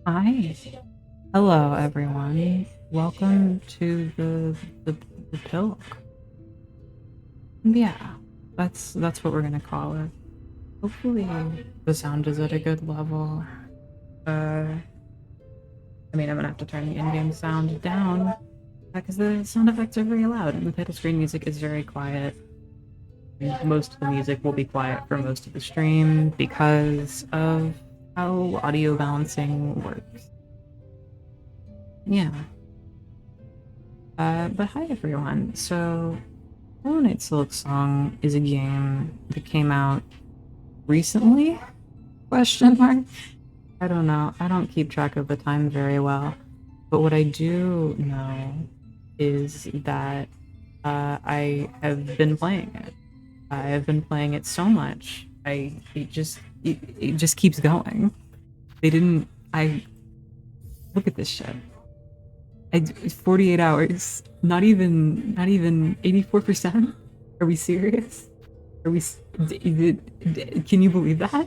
Hi. Hello, everyone. Welcome to the Pilk. Yeah, that's what we're gonna call it. Hopefully, the sound is at a good level. I mean, I'm gonna have to turn the in-game sound down because the sound effects are very loud, and the title screen music is very quiet. Most of the music will be quiet for most of the stream because of how audio balancing works. Yeah. But hi everyone. So, Hollow Knight Silksong is a game that came out recently? Question mark. I don't know. I don't keep track of the time very well. But what I do know is that I have been playing it. I have been playing it so much. It just keeps going. They didn't. I look at this shit. 48 hours. Not even 84%. Are we serious? Are we? Can you believe that?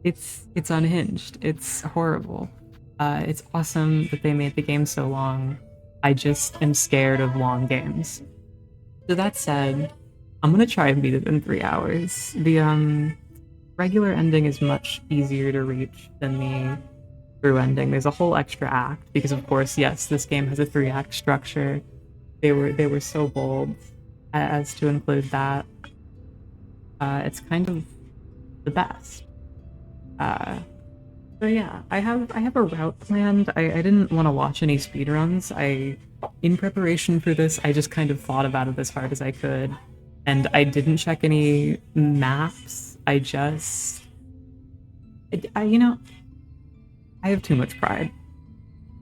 It's unhinged. It's horrible. It's awesome that they made the game so long. I just am scared of long games. So that said, I'm gonna try and beat it in 3 hours. The regular ending is much easier to reach than the through ending. There's a whole extra act because, of course, yes, this game has a 3-act structure. They were so bold as to include that. It's kind of the best. Uh, so yeah, I have a route planned. I didn't want to watch any speedruns. In preparation for this, I just kind of thought about it as hard as I could, and I didn't check any maps. I have too much pride.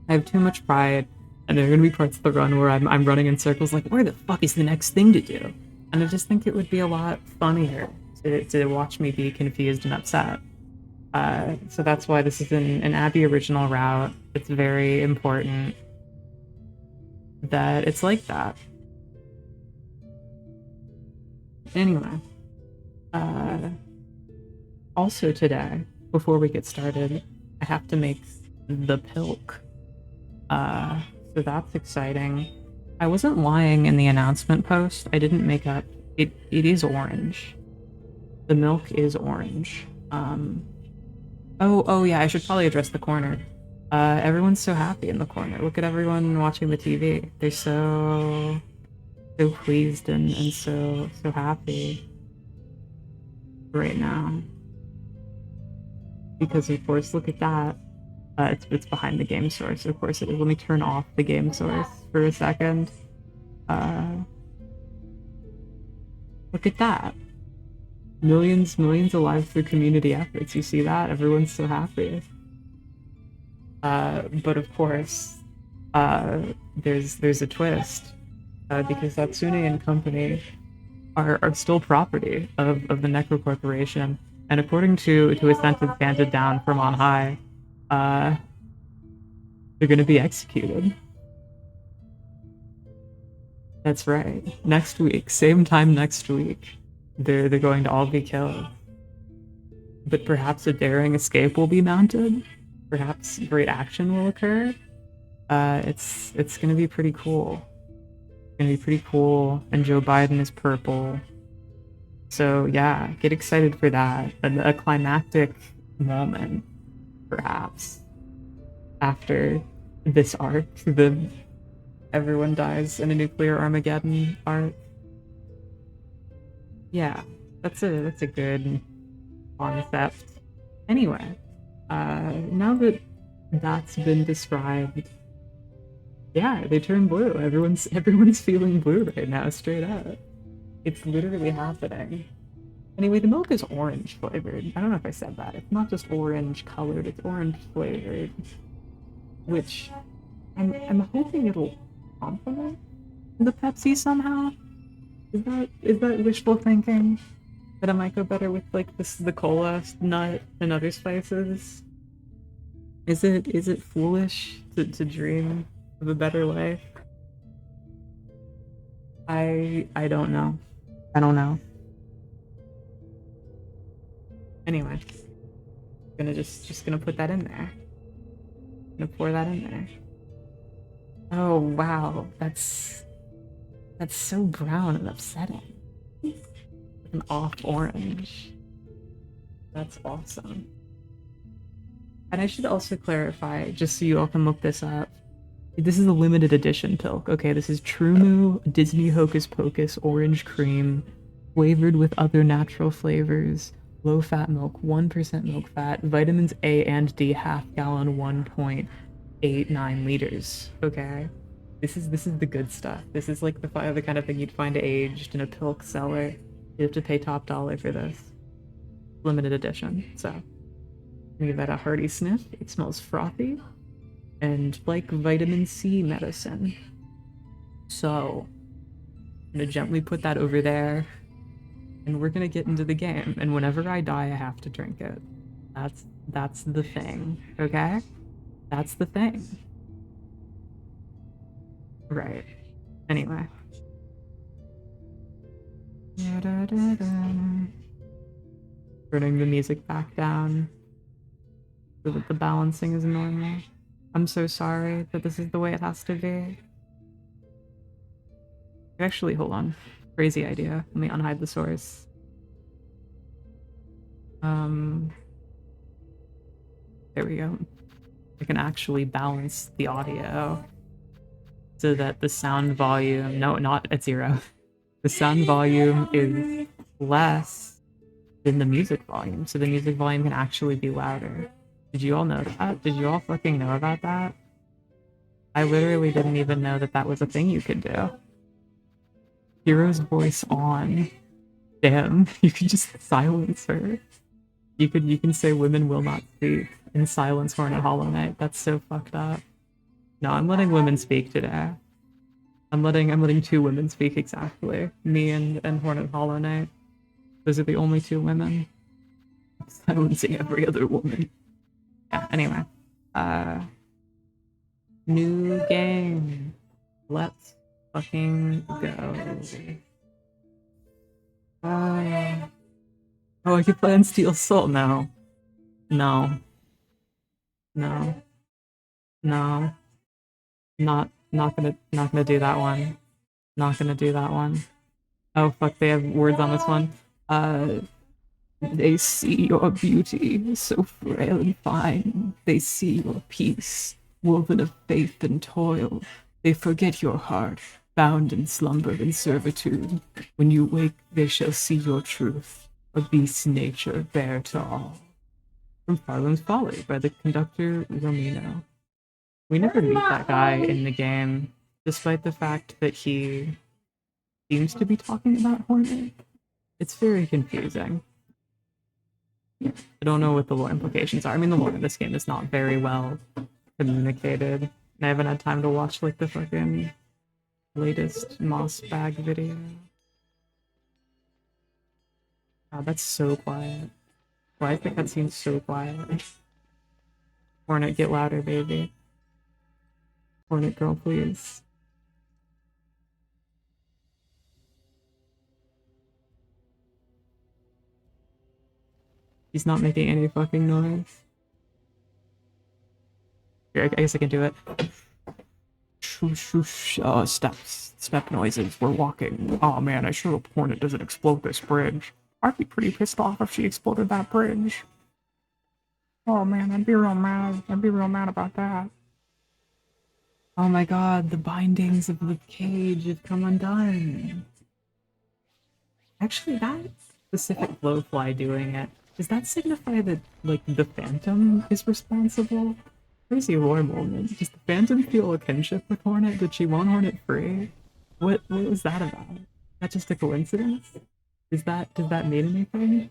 I have too much pride, and there are gonna be parts of the run where I'm running in circles like, where the fuck is the next thing to do? And I just think it would be a lot funnier to watch me be confused and upset. So that's why this is an Abby original route. It's very important that it's like that. Anyway, uh, also today, before we get started, I have to make the pilk. So that's exciting. I wasn't lying in the announcement post. I didn't make up. It is orange. The milk is orange. Oh yeah, I should probably address the corner. Everyone's so happy in the corner. Look at everyone watching the TV. They're so pleased and so happy right now. Because of course, look at that. It's behind the game source. Of course it is. Let me turn off the game source for a second. Uh, Look at that. Millions of lives through community efforts. You see that? Everyone's so happy. But of course, uh, there's a twist because Hatsune and company are still property of the Necro Corporation, and according to a sentence handed down from on high, uh, they're going to be executed. That's right. Next week, same time next week, they're going to all be killed. But perhaps a daring escape will be mounted. Perhaps great action will occur. It's gonna be pretty cool. It's gonna be pretty cool. And Joe Biden is purple. So yeah, get excited for that. A climactic moment, perhaps, after this arc, the everyone dies in a nuclear Armageddon arc. Yeah, that's a good concept. Anyway, now that that's been described, yeah, they turn blue. Everyone's feeling blue right now, straight up. It's literally happening. Anyway, the milk is orange flavored. I don't know if I said that. It's not just orange colored, it's orange flavored. Which I'm hoping it'll complement the Pepsi somehow. Is that wishful thinking? That it might go better with like the cola nut and other spices? Is it foolish to dream of a better life? I don't know. I don't know. Anyway, gonna just gonna put that in there. gonna pour that in there. Oh wow, that's so brown and upsetting. An off orange. That's awesome. And I should also clarify, just so you all can look this up. This is a limited edition Pilk. Okay, this is True Moo Disney Hocus Pocus Orange Cream, flavored with other natural flavors, low fat milk, 1% milk fat, vitamins A and D, half gallon, 1.89 liters. Okay, this is the good stuff. This is like the kind of thing you'd find aged in a Pilk cellar. You have to pay top dollar for this. Limited edition. So, I'm gonna give that a hearty sniff. It smells frothy and like vitamin C medicine. So, I'm gonna gently put that over there, and we're gonna get into the game. And whenever I die, I have to drink it. That's the thing, okay? That's the thing. Right. Anyway. Turning the music back down so that the balancing is normal. I'm so sorry that this is the way it has to be. Actually, hold on. Crazy idea. Let me unhide the source. There we go. I can actually balance the audio so that the sound volume, no, not at 0. The sound volume is less than the music volume, so the music volume can actually be louder. Did you all know that? Did you all fucking know about that? I literally didn't even know that that was a thing you could do. Hero's voice on. Damn, you can just silence her. You can say women will not speak and silence Hornet Hollow Knight. That's so fucked up. No, I'm letting women speak today. I'm letting 2 women speak exactly. Me and Hornet Hollow Knight. Those are the only 2 women. I'm silencing every other woman. Yeah, anyway. New game. Let's fucking go. Oh, I could play on Steel Soul now. No. No. No. Not gonna do that one. Not gonna do that one. Oh fuck, they have words on this one. They see your beauty, so frail and fine. They see your peace, woven of faith and toil. They forget your heart, bound in slumber and servitude. When you wake, they shall see your truth, a beast's nature bare to all. From Farland's Folly by the conductor Romino. We never meet that guy in the game, despite the fact that he seems to be talking about Hornet. It's very confusing. I don't know what the lore implications are. I mean, the lore in this game is not very well communicated. And I haven't had time to watch, like, the fucking latest Moss Bag video. Wow, that's so quiet. Why is the cutscene so quiet? Hornet, get louder, baby. Hornet girl, please. He's not making any fucking noise. Here, I guess I can do it. Step noises. We're walking. Oh man, I sure hope Hornet doesn't explode this bridge. I'd be pretty pissed off if she exploded that bridge. Oh man, I'd be real mad. I'd be real mad about that. Oh my god, the bindings of the cage have come undone. Actually, that specific blowfly doing it, does that signify that, like, the Phantom is responsible? Crazy lore moment. Does the Phantom feel a kinship with Hornet? Did she want Hornet free? What was that about? Is that just a coincidence? Does that mean anything?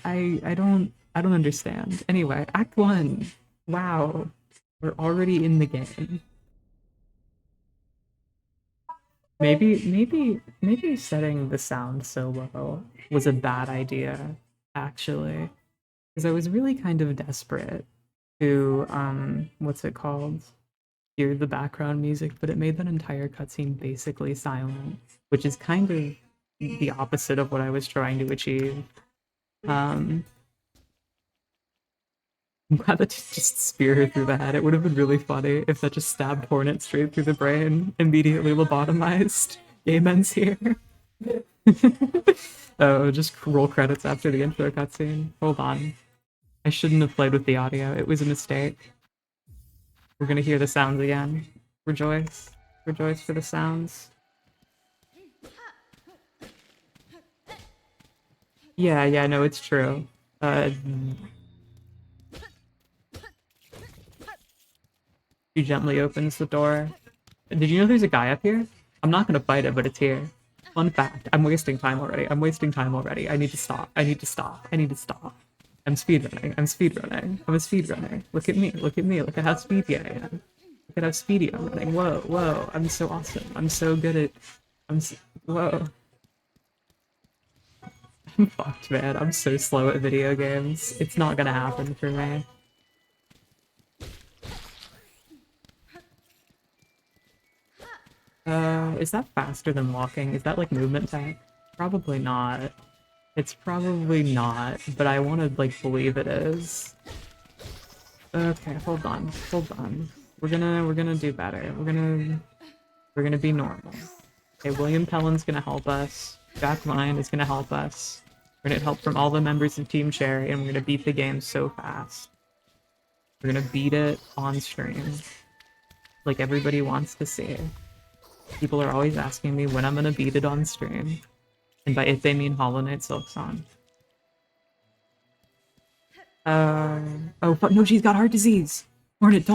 I don't understand. Anyway, Act 1. Wow. We're already in the game. Maybe setting the sound so low was a bad idea, actually. Because I was really kind of desperate to, what's it called? Hear the background music, but it made that entire cutscene basically silent, which is kind of the opposite of what I was trying to achieve. I'm glad that just spear her through the head. It would have been really funny if that just stabbed Hornet straight through the brain, immediately lobotomized. Game ends here. Oh, just roll credits after the intro cutscene. Hold on. I shouldn't have played with the audio. It was a mistake. We're gonna hear the sounds again. Rejoice. Rejoice for the sounds. Yeah, no, it's true. She gently opens the door. Did you know there's a guy up here? I'm not gonna fight it, but it's here. Fun fact, I'm wasting time already. I'm wasting time already. I need to stop. I need to stop. I need to stop. I'm speedrunning. I'm speedrunning. I'm a speedrunner. Look at me. Look at me. Look at how speedy I am. Look at how speedy I'm running. Whoa, whoa. I'm so awesome. I'm so good at... Whoa. I'm fucked, man. I'm so slow at video games. It's not gonna happen for me. Is that faster than walking? Is that like movement tech? Probably not. It's probably not, but I want to like believe it is. Okay, hold on. We're gonna do better. We're gonna be normal. Okay, William Pellin's gonna help us. Jack Lyon is gonna help us. We're gonna get help from all the members of Team Cherry, and we're gonna beat the game so fast. We're gonna beat it on stream. Like everybody wants to see. People are always asking me when I'm gonna beat it on stream. And by it they mean Hollow Knight Silksong. Oh fuck, no, she's got heart disease! Hornet,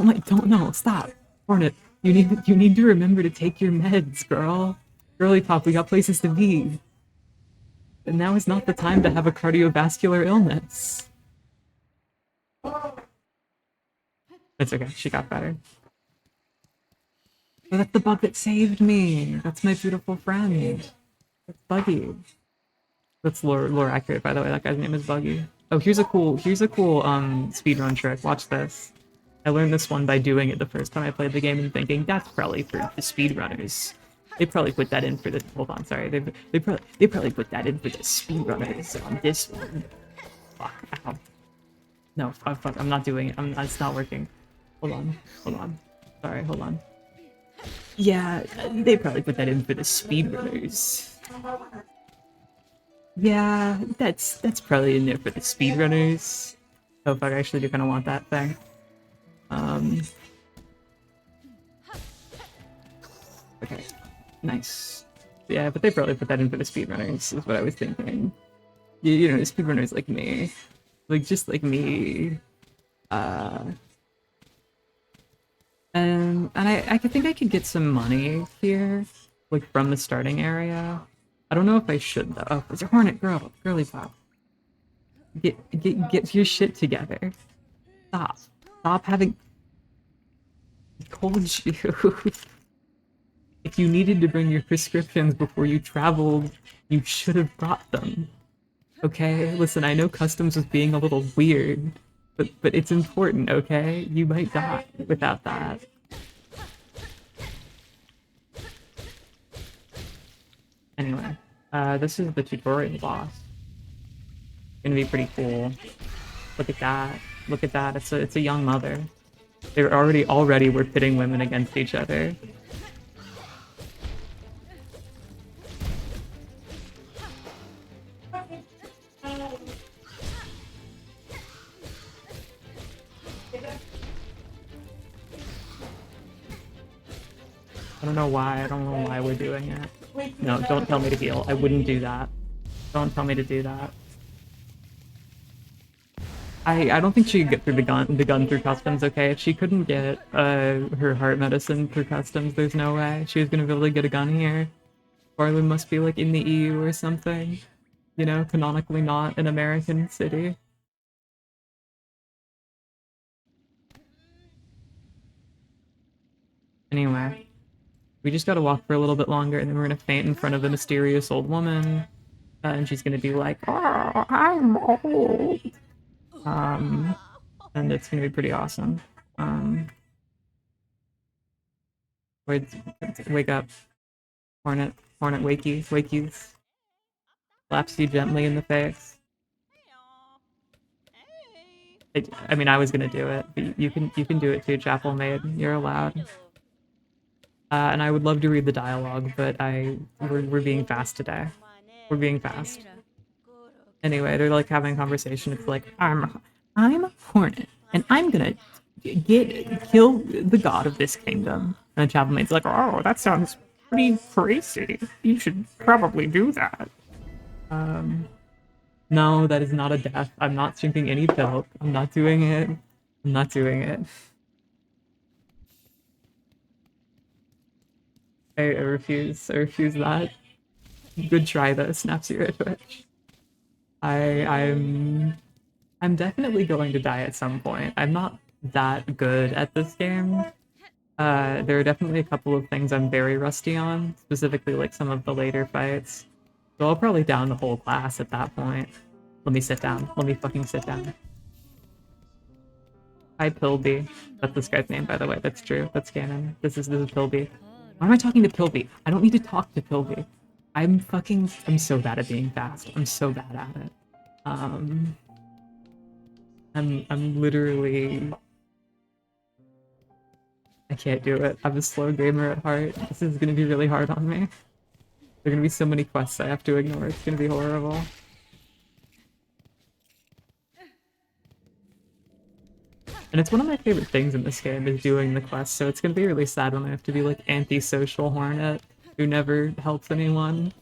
no, stop! Hornet, you need to remember to take your meds, girl. Girly pop, we got places to be. And now is not the time to have a cardiovascular illness. It's okay, she got better. Oh, that's the bug that saved me! That's my beautiful friend. That's Buggy. That's lore accurate, by the way. That guy's name is Buggy. Oh, here's a cool speedrun trick. Watch this. I learned this one by doing it the first time I played the game and thinking that's probably for the speedrunners. They probably put that in for the. Hold on, sorry. They probably put that in for the speedrunners on this one. Fuck. Ow. No, fuck. I'm not doing it. It's not working. Hold on. Sorry, hold on. Yeah, they probably put that in for the speedrunners. Yeah, that's probably in there for the speedrunners. Oh fuck, I actually do kind of want that thing. Okay, nice. Yeah, but they probably put that in for the speedrunners, is what I was thinking. You know, speedrunners like me. Like, just like me. And I think I could get some money here, like from the starting area. I don't know if I should though. Oh, it's a hornet girl, girly pop. Get your shit together. Stop having. I told you. If you needed to bring your prescriptions before you traveled, you should have brought them. Okay, listen. I know customs was being a little weird, but it's important. Okay, you might die without that. Anyway, this is the tutorial boss. Gonna be pretty cool. Look at that. Look at that. It's a young mother. They're already we're pitting women against each other. I don't know why we're doing it. No, don't tell me to heal. I wouldn't do that. Don't tell me to do that. I don't think she could get through the gun through customs, okay? If she couldn't get her heart medicine through customs, there's no way she was gonna be able to get a gun here. Farland must be like in the EU or something. You know, canonically not an American city. Anyway, we just gotta walk for a little bit longer and then we're gonna faint in front of a mysterious old woman. And she's gonna be like, "Oh, I'm old." And it's gonna be pretty awesome. Wake up. Hornet, wakies. Slaps you gently in the face. I mean, I was gonna do it, but you can do it too, Chapel Maid. You're allowed. And I would love to read the dialogue, but we're being fast today. We're being fast. Anyway, they're like having a conversation. It's like I'm Hornet, and I'm gonna kill the god of this kingdom. And the Chapel Maid's like, oh, that sounds pretty crazy. You should probably do that. No, that is not a death. I'm not drinking any pilk. I'm not doing it. I'm not doing it. I refuse. I refuse that. Good try though, snaps you at Twitch. I'm definitely going to die at some point. I'm not that good at this game. There are definitely a couple of things I'm very rusty on, specifically like some of the later fights. So I'll probably down the whole class at that point. Let me sit down. Let me fucking sit down. Hi, Pilby. That's this guy's name, by the way. That's true. That's canon. This is Pilby. Why am I talking to Pilby? I don't need to talk to Pilby. I'm so bad at being fast. I'm so bad at it. I'm literally... I can't do it. I'm a slow gamer at heart. This is gonna be really hard on me. There are gonna be so many quests I have to ignore. It's gonna be horrible. And it's one of my favorite things in this game is doing the quests, so it's gonna be really sad when I have to be like antisocial Hornet who never helps anyone.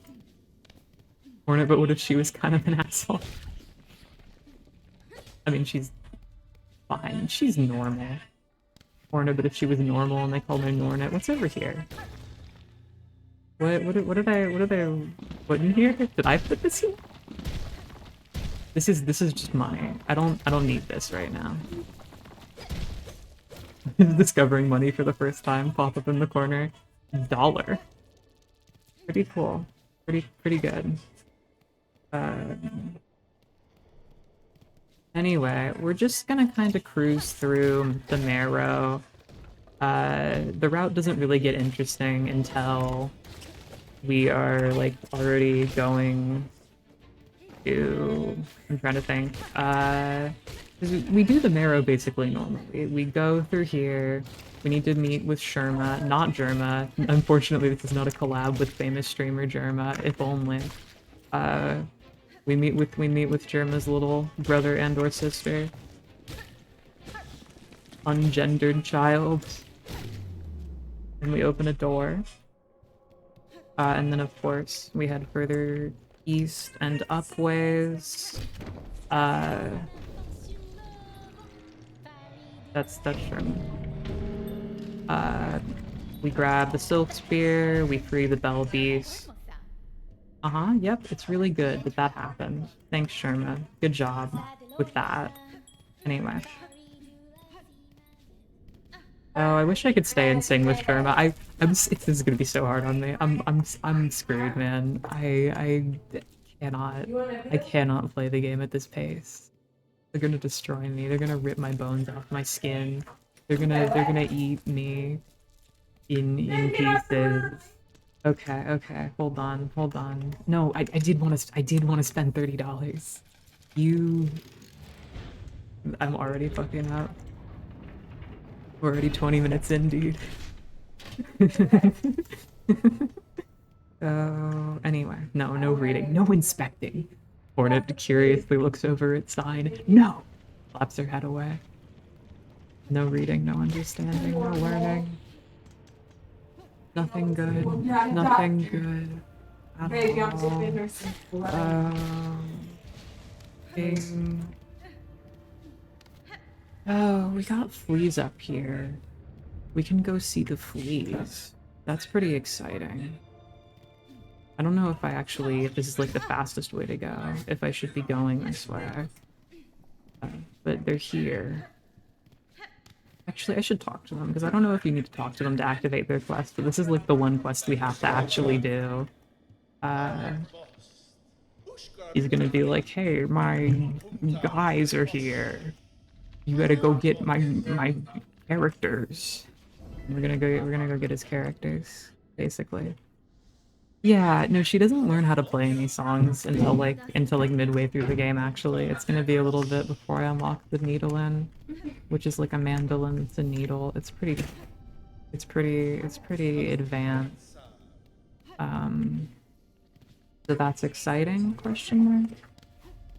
Hornet, but what if she was kind of an asshole? I mean, she's fine. She's normal. Hornet, but if she was normal and they called her Nornet, what's over here? What did I put in here? Did I put this here? This is just money. I don't need this right now. Discovering money for the first time, pop up in the corner. $1. Pretty cool. Pretty good. Anyway, we're just gonna kind of cruise through the Marrow. The route doesn't really get interesting until we are like already going to... I'm trying to think. 'Cause we do the Marrow basically normally. We go through here. We need to meet with Sherma, not Germa. Unfortunately, this is not a collab with famous streamer Germa. If only. We meet with Germa's little brother and/or sister. Ungendered child. And we open a door. And then of course we head further east and up ways. That's Sherman. We grab the Silk Spear, we free the Bell Beast. Yep, it's really good that that happened. Thanks, Sherman. Good job with that. Anyway. Oh, I wish I could stay and sing with Sherma. This is gonna be so hard on me. I'm screwed, man. I cannot play the game at this pace. They're gonna destroy me. They're gonna rip my bones off my skin. They're gonna eat me in pieces. Okay. Hold on. No, I did want to spend $30. I'm already fucking up. We're already 20 minutes in, dude. Anyway, no reading, no inspecting. Hornet curiously looks over its side. No! Slaps her head away. No reading, no understanding, no learning. Nothing good. Nothing good. At all. Oh, we got fleas up here. We can go see the fleas. That's pretty exciting. I don't know if this is like the fastest way to go, if I should be going this way. But they're here. Actually, I should talk to them, because I don't know if you need to talk to them to activate their quest, but this is like the one quest we have to actually do. He's gonna be like, hey, my guys are here. You gotta go get my characters. We're gonna go get his characters, basically. Yeah, no, she doesn't learn how to play any songs until like midway through the game actually. It's gonna be a little bit before I unlock the needle in, which is like a mandolin, it's a needle. It's pretty advanced. Um so that's exciting, question mark.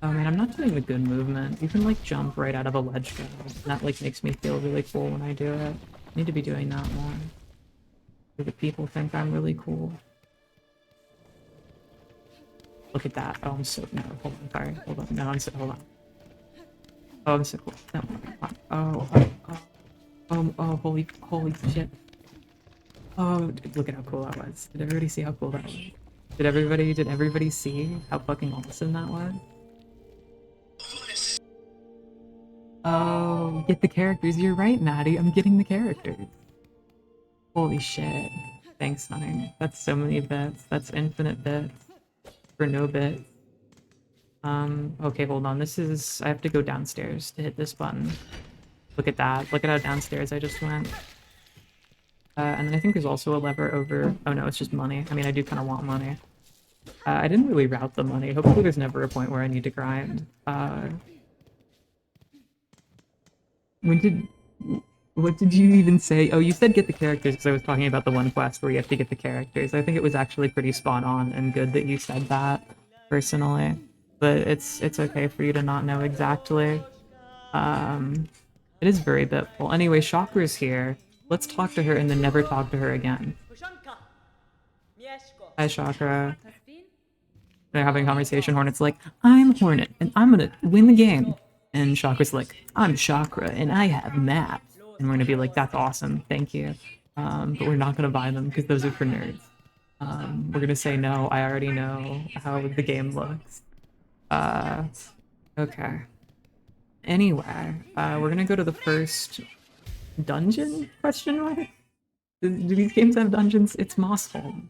Oh man, I'm not doing a good movement. You can like jump right out of a ledge go. And that like makes me feel really cool when I do it. I need to be doing that more. So the people think I'm really cool. Look at that. Oh, I'm so no. Hold on, sorry. Hold on. No, I'm so hold on. Oh, I'm so cool. No, oh, holy shit. Oh, look at how cool that was. Did everybody see how cool that was? Did everybody see how fucking awesome that was? Oh, get the characters. You're right, Maddie. I'm getting the characters. Holy shit. Thanks, honey. That's so many bits. That's infinite bits. For no bit. Okay, hold on. I have to go downstairs to hit this button. Look at that. Look at how downstairs I just went. And then I think there's also a lever over... Oh no, it's just money. I mean, I do kind of want money. I didn't really route the money. Hopefully there's never a point where I need to grind. When did... What did you even say? Oh, you said get the characters because I was talking about the one quest where you have to get the characters. I think it was actually pretty spot on and good that you said that, personally. But it's okay for you to not know exactly. It is very bitful. Anyway, Chakra's here. Let's talk to her and then never talk to her again. Hi, Chakra. They're having a conversation. Hornet's like, I'm Hornet, and I'm gonna win the game. And Chakra's like, I'm Chakra, and I have maps. And we're gonna be like, that's awesome, thank you. But we're not gonna buy them because those are for nerds. We're gonna say no, I already know how the game looks. Okay. Anyway, we're gonna go to the first dungeon? Question mark? Do these games have dungeons? It's Moss Home.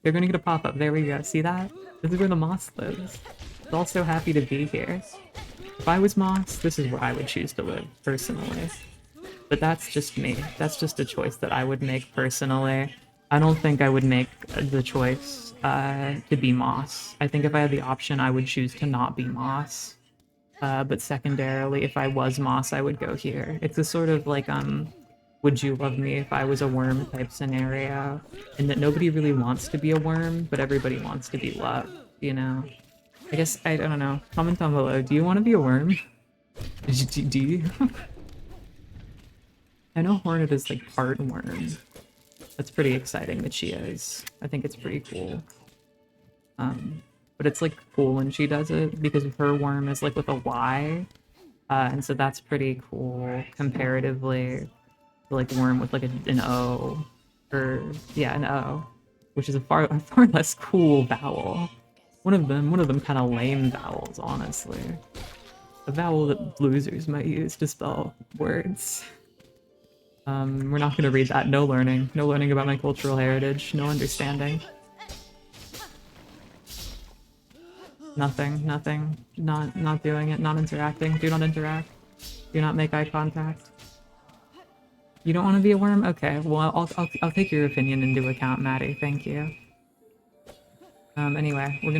They're gonna get a pop-up. There we go. See that? This is where the Moss lives. It's all so happy to be here. If I was Moss, this is where I would choose to live, personally. But that's just me. That's just a choice that I would make personally. I don't think I would make the choice to be Moss. I think if I had the option, I would choose to not be Moss. But secondarily, if I was Moss, I would go here. It's a sort of like, would you love me if I was a worm type scenario? And that nobody really wants to be a worm, but everybody wants to be loved, you know? I guess, I don't know. Comment down below. Do you want to be a worm? Do you? I know Hornet is like part worm. That's pretty exciting that she is. I think it's pretty cool. But it's like cool when she does it because her worm is like with a Y. And so that's pretty cool comparatively to like worm with like an O. Or yeah, an O. Which is a far less cool vowel. One of them kind of lame vowels, honestly. A vowel that losers might use to spell words. We're not gonna read that. No learning. No learning about my cultural heritage. No understanding. Nothing. Not doing it. Not interacting. Do not interact. Do not make eye contact. You don't want to be a worm? Okay. Well, I'll take your opinion into account, Maddie. Thank you. Anyway, we're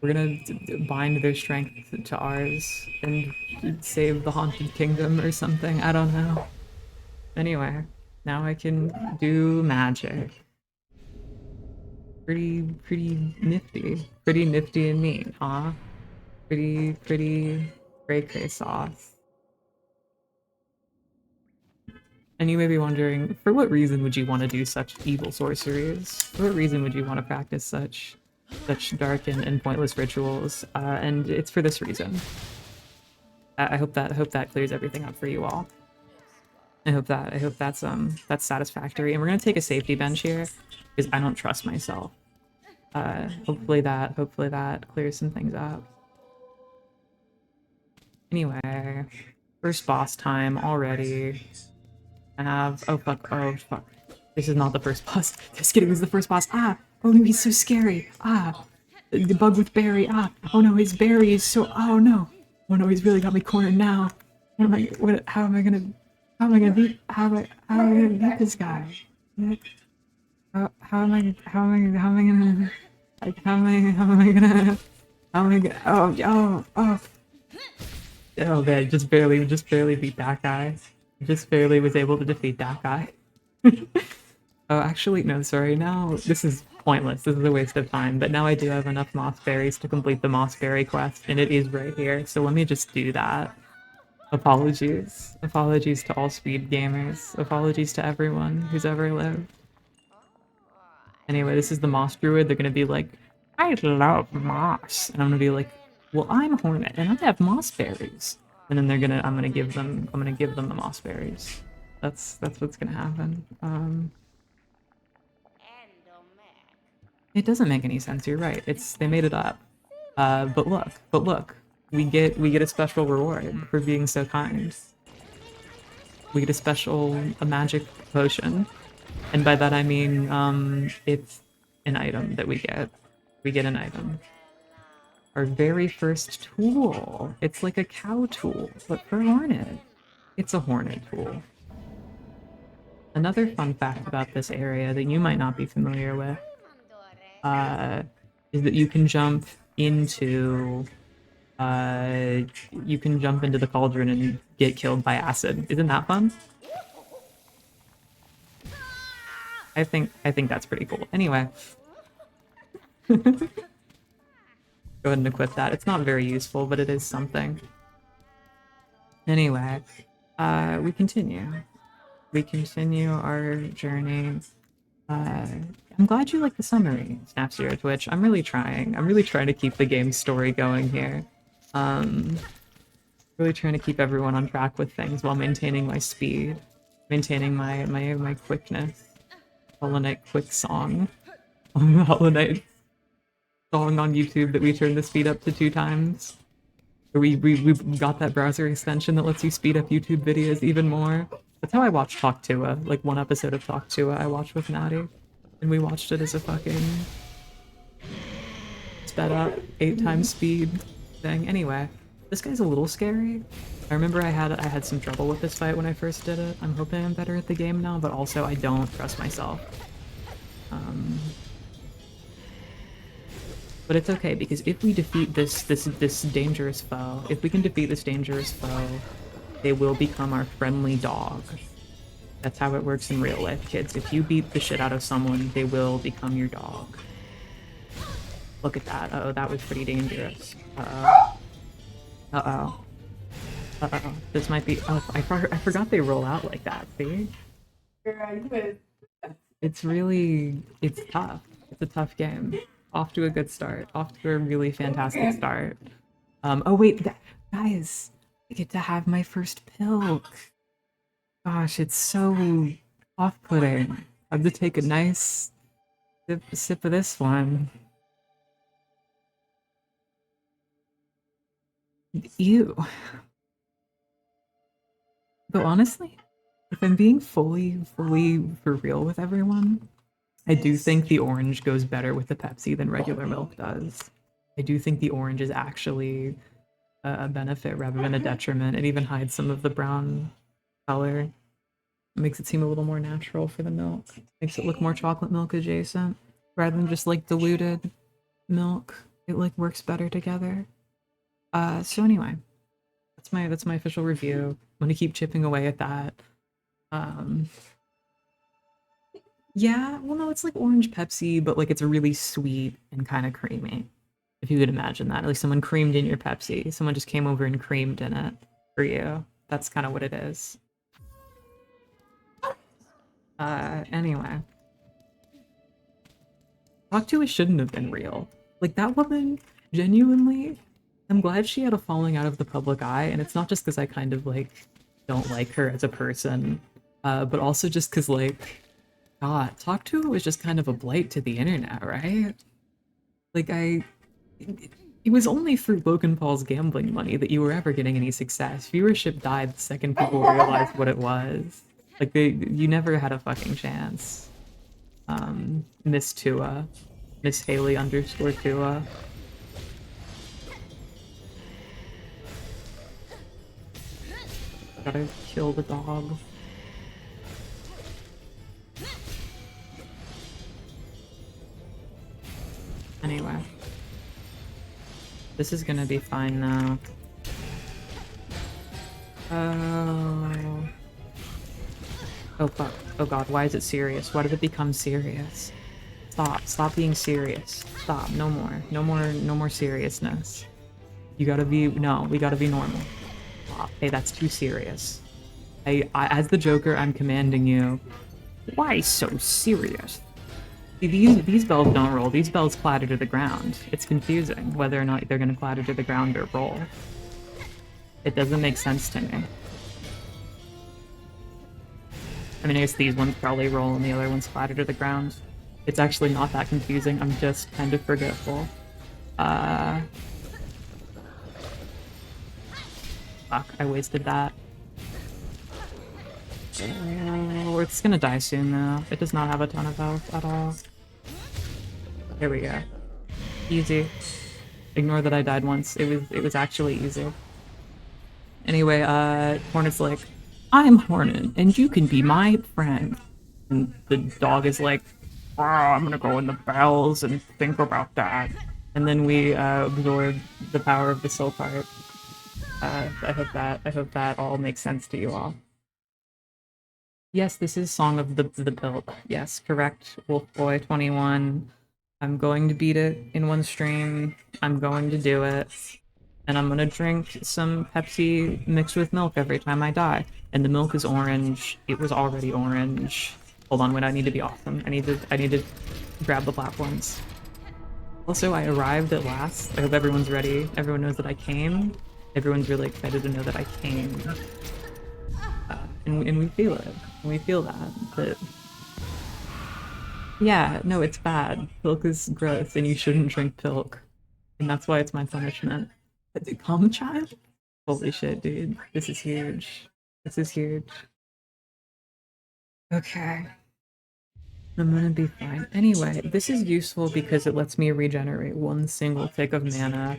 gonna bind their strength to ours and save the Haunted Kingdom or something. I don't know. Anyway, now I can do magic. Pretty nifty. Pretty nifty and neat, huh? Pretty cray sauce. And you may be wondering, for what reason would you want to do such evil sorceries? For what reason would you want to practice such dark and pointless rituals? And it's for this reason. I hope that clears everything up for you all. I hope that's satisfactory. And we're gonna take a safety bench here because I don't trust myself. Hopefully that clears some things up. Anyway, first boss time already. Oh fuck. This is not the first boss. Just kidding, this is the first boss. Ah! Oh no, he's so scary. Ah! The bug with Barry. Ah! Oh no, his Barry is so... Oh no! Oh no, he's really got me cornered now. How am I gonna beat this guy? How am I, how am I gonna, like, how am I gonna, oh man, just barely beat that guy. Just barely was able to defeat that guy. Oh, actually, no, sorry, now, this is pointless, this is a waste of time, but now I do have enough moss berries to complete the moss berry quest, and it is right here, so let me just do that. Apologies. Apologies to all speed gamers. Apologies to everyone who's ever lived. Anyway, this is the moss druid. They're gonna be like, I love moss. And I'm gonna be like, well, I'm Hornet and I have moss berries. And then I'm gonna give them the moss berries. That's what's gonna happen. It doesn't make any sense, you're right. They made it up. But look, we get a special reward for being so kind. We get a magic potion. And by that I mean, it's an item that we get. We get an item. Our very first tool. It's like a cow tool, but for Hornet. It's a Hornet tool. Another fun fact about this area that you might not be familiar with is that you can jump into the cauldron and get killed by acid. Isn't that fun? I think that's pretty cool. Anyway. Go ahead and equip that. It's not very useful, but it is something. Anyway, we continue. We continue our journey. I'm glad you like the summary, Snap0 Twitch. I'm really trying. I'm really trying to keep the game's story going here. Really trying to keep everyone on track with things while maintaining my speed, maintaining my quickness. Hollow Knight quick song. Hollow Knight song on YouTube that we turned the speed up to 2 times. We got that browser extension that lets you speed up YouTube videos even more. That's how I watched Talk Tua, like one episode of Talk Tua I watched with Natty. And we watched it as a fucking sped up 8 times speed thing. Anyway, this guy's a little scary. I remember I had some trouble with this fight when I first did it. I'm hoping I'm better at the game now, but also I don't trust myself. But it's okay, because if we defeat this dangerous foe, if we can defeat this dangerous foe, they will become our friendly dog. That's how it works in real life, kids. If you beat the shit out of someone, they will become your dog. Look at that. Uh-oh, that was pretty dangerous. Uh-oh. Uh-oh. Uh-oh. This might be... Oh, I forgot they roll out like that, see? It's really... It's tough. It's a tough game. Off to a good start. Off to a really fantastic start. Oh wait, guys! I get to have my first pilk! Gosh, it's so off-putting. I have to take a nice sip of this one. Ew. But honestly, if I'm being fully for real with everyone, I do think the orange goes better with the Pepsi than regular milk does. I do think the orange is actually a benefit rather than a detriment. It even hides some of the brown color. It makes it seem a little more natural for the milk. Makes it look more chocolate milk adjacent rather than just like diluted milk. It like works better together. So anyway, that's my official review. I'm gonna keep chipping away at that. Yeah, well no, it's like orange Pepsi, but like it's really sweet and kind of creamy. If you could imagine that. Like someone creamed in your Pepsi. Someone just came over and creamed in it for you. That's kind of what it is. Anyway. Talk to Us shouldn't have been real. Like that woman, genuinely, I'm glad she had a falling out of the public eye, and it's not just because I kind of like don't like her as a person, but also just because like, God, Talk to Her was just kind of a blight to the internet, right? Like it was only through Logan Paul's gambling money that you were ever getting any success. Viewership died the second people realized what it was. Like you never had a fucking chance. Miss Tua. Miss Haley _ Tua. Gotta kill the dog. This is gonna be fine now. Oh. Oh fuck. Oh god, why is it serious? Why did it become serious? Stop. Stop being serious. Stop. No more. No more, no more seriousness. You gotta be, no, we gotta be normal. Stop. Hey, that's too serious. As the Joker, I'm commanding you. Why so serious? See, these bells don't roll. These bells clatter to the ground. It's confusing whether or not they're gonna clatter to the ground or roll. It doesn't make sense to me. I mean, I guess these ones probably roll and the other ones clatter to the ground. It's actually not that confusing. I'm just kind of forgetful. Fuck, I wasted that. It's gonna die soon though. It does not have a ton of health at all. Here we go. Easy. Ignore that I died once. It was actually easy. Anyway, Hornet's like, I'm Hornet, and you can be my friend. And the dog is like, oh, I'm gonna go in the bells and think about that. And then we absorb the power of the soul part. I hope that all makes sense to you all. Yes, this is Song of the Pilk. Yes, correct. Wolfboy21. I'm going to beat it in one stream. I'm going to do it. And I'm gonna drink some Pepsi mixed with milk every time I die. And the milk is orange. It was already orange. Hold on, wait, I need to be awesome. I need to grab the platforms. Also, I arrived at last. I hope everyone's ready. Everyone knows that I came. Everyone's really excited to know that I came. And we feel it. And we feel that. Yeah, no, it's bad. Pilk is gross, and you shouldn't drink Pilk. And that's why it's my punishment. But to come, child? Holy shit, dude. This is huge. This is huge. Okay. I'm gonna be fine. Anyway, this is useful because it lets me regenerate one single tick of mana.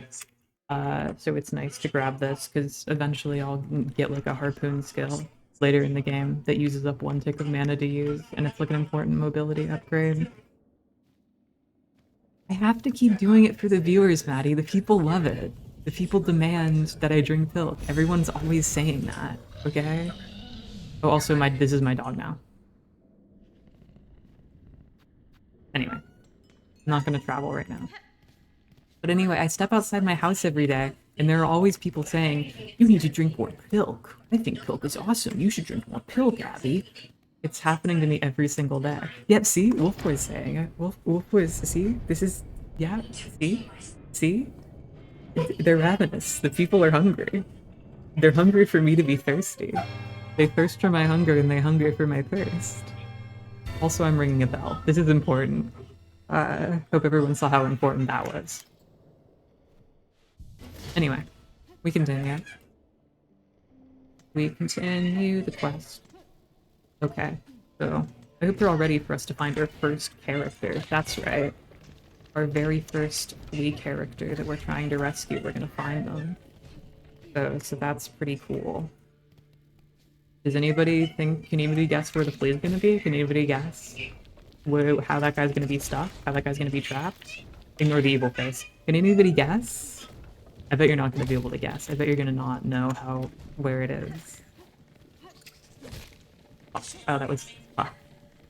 So it's nice to grab this, because eventually I'll get like a harpoon skill later in the game that uses up one tick of mana to use, and it's like an important mobility upgrade. I have to keep doing it for the viewers, Maddie. The people love it. The people demand that I drink Pilk. Everyone's always saying that, okay? Oh, also, this is my dog now. Anyway, I'm not gonna travel right now. But anyway, I step outside my house every day, and there are always people saying, you need to drink more Pilk. I think Pilk is awesome. You should drink more Pilk, Abby. It's happening to me every single day. Yep, see? Wolfboy's saying it. Wolfboy's, see? This is, yeah, see? See? They're ravenous. The people are hungry. They're hungry for me to be thirsty. They thirst for my hunger, and they hunger for my thirst. Also, I'm ringing a bell. This is important. Hope everyone saw how important that was. Anyway, we continue. We continue the quest. Okay, so I hope you're all ready for us to find our first character. That's right. Our very first Flea character that we're trying to rescue. We're gonna find them. So that's pretty cool. Does anybody think, can anybody guess where the Flea is gonna be? Can anybody guess how that guy's gonna be stuck? How that guy's gonna be trapped? Ignore the evil face. Can anybody guess? I bet you're not gonna be able to guess. I bet you're gonna not know where it is. Oh, that was... Oh,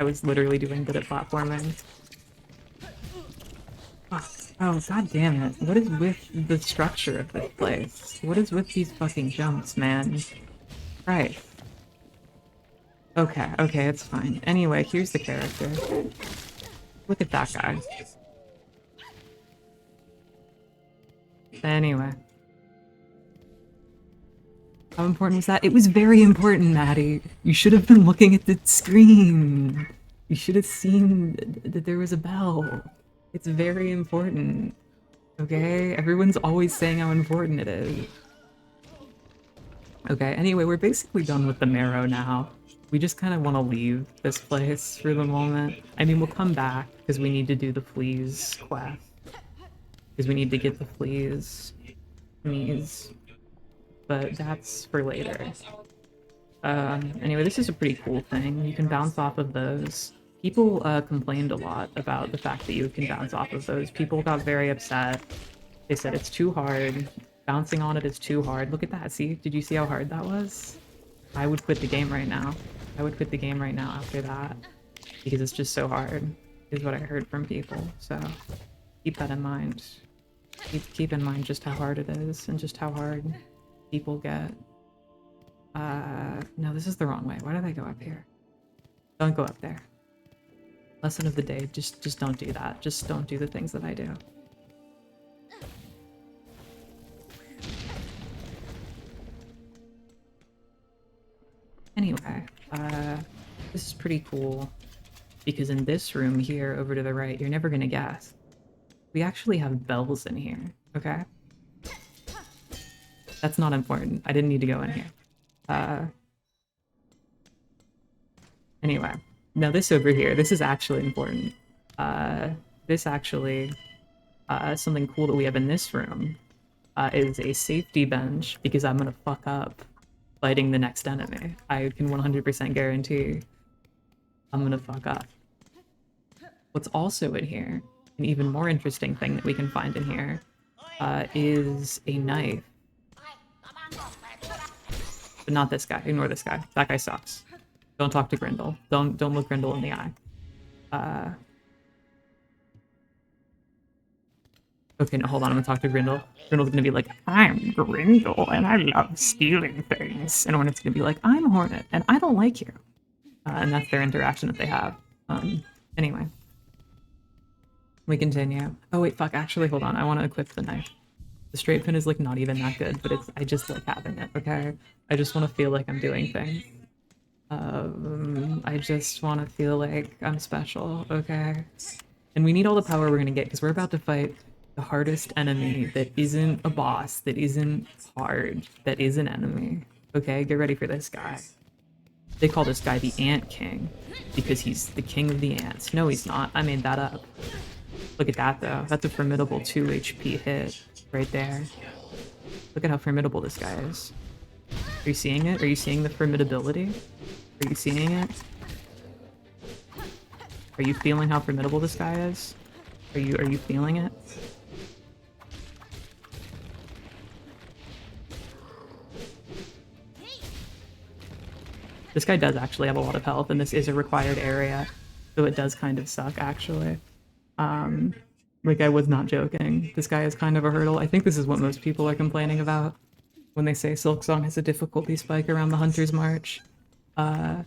I was literally doing good at platforming. Oh, god damn it. What is with the structure of this place? What is with these fucking jumps, man? Right. Okay, it's fine. Anyway, here's the character. Look at that guy. Anyway. How important was that? It was very important, Maddie. You should have been looking at the screen. You should have seen that there was a bell. It's very important. Okay? Everyone's always saying how important it is. Okay, anyway, we're basically done with the marrow now. We just kind of want to leave this place for the moment. I mean, we'll come back, because we need to do the Flea's quest. Because we need to get the Flea's knees. But that's for later. Anyway, this is a pretty cool thing. You can bounce off of those. People complained a lot about the fact that you can bounce off of those. People got very upset They said it's too hard. Bouncing on it is too hard. Look at that. See? Did you see how hard that was? I would quit the game right now. I would quit the game right now after that. Because it's just so hard, is what I heard from people. So keep that in mind. Keep in mind just how hard it is and just how hard people get. No, this is the wrong way. Why did I go up here? Don't go up there. Lesson of the day, just don't do that. Just don't do the things that I do. Anyway, this is pretty cool because in this room here over to the right, you're never gonna guess. We actually have bells in here, okay? That's not important. I didn't need to go in here. Anyway, now this over here, this is actually important. This actually, something cool that we have in this room is a safety bench because I'm gonna fuck up fighting the next enemy. I can 100% guarantee I'm gonna fuck up. What's also in here, an even more interesting thing that we can find in here, is a knife. But not this guy. Ignore this guy. That guy sucks. Don't talk to Grindel. Don't look Grindel in the eye. Okay, no, hold on. I'm gonna talk to Grindel. Grindel's gonna be like, I'm Grindel, and I love stealing things. And Hornet's gonna be like, I'm Hornet, and I don't like you. And that's their interaction that they have. Anyway. We continue. Oh wait, fuck, actually, hold on. I want to equip the knife. The straight pin is like not even that good, but I just like having it, okay? I just want to feel like I'm doing things. I just want to feel like I'm special, okay? And we need all the power we're gonna get, because we're about to fight the hardest enemy that isn't a boss, that isn't hard, that is an enemy. Okay, get ready for this guy. They call this guy the Ant King, because he's the king of the ants. No, he's not. I made that up. Look at that, though. That's a formidable 2 HP hit right there. Look at how formidable this guy is. Are you seeing it? Are you seeing the formidability? Are you seeing it? Are you feeling how formidable this guy is? Are you feeling it? This guy does actually have a lot of health, and this is a required area, so it does kind of suck, actually. Like, I was not joking. This guy is kind of a hurdle. I think this is what most people are complaining about when they say Silksong has a difficulty spike around the Hunter's March. I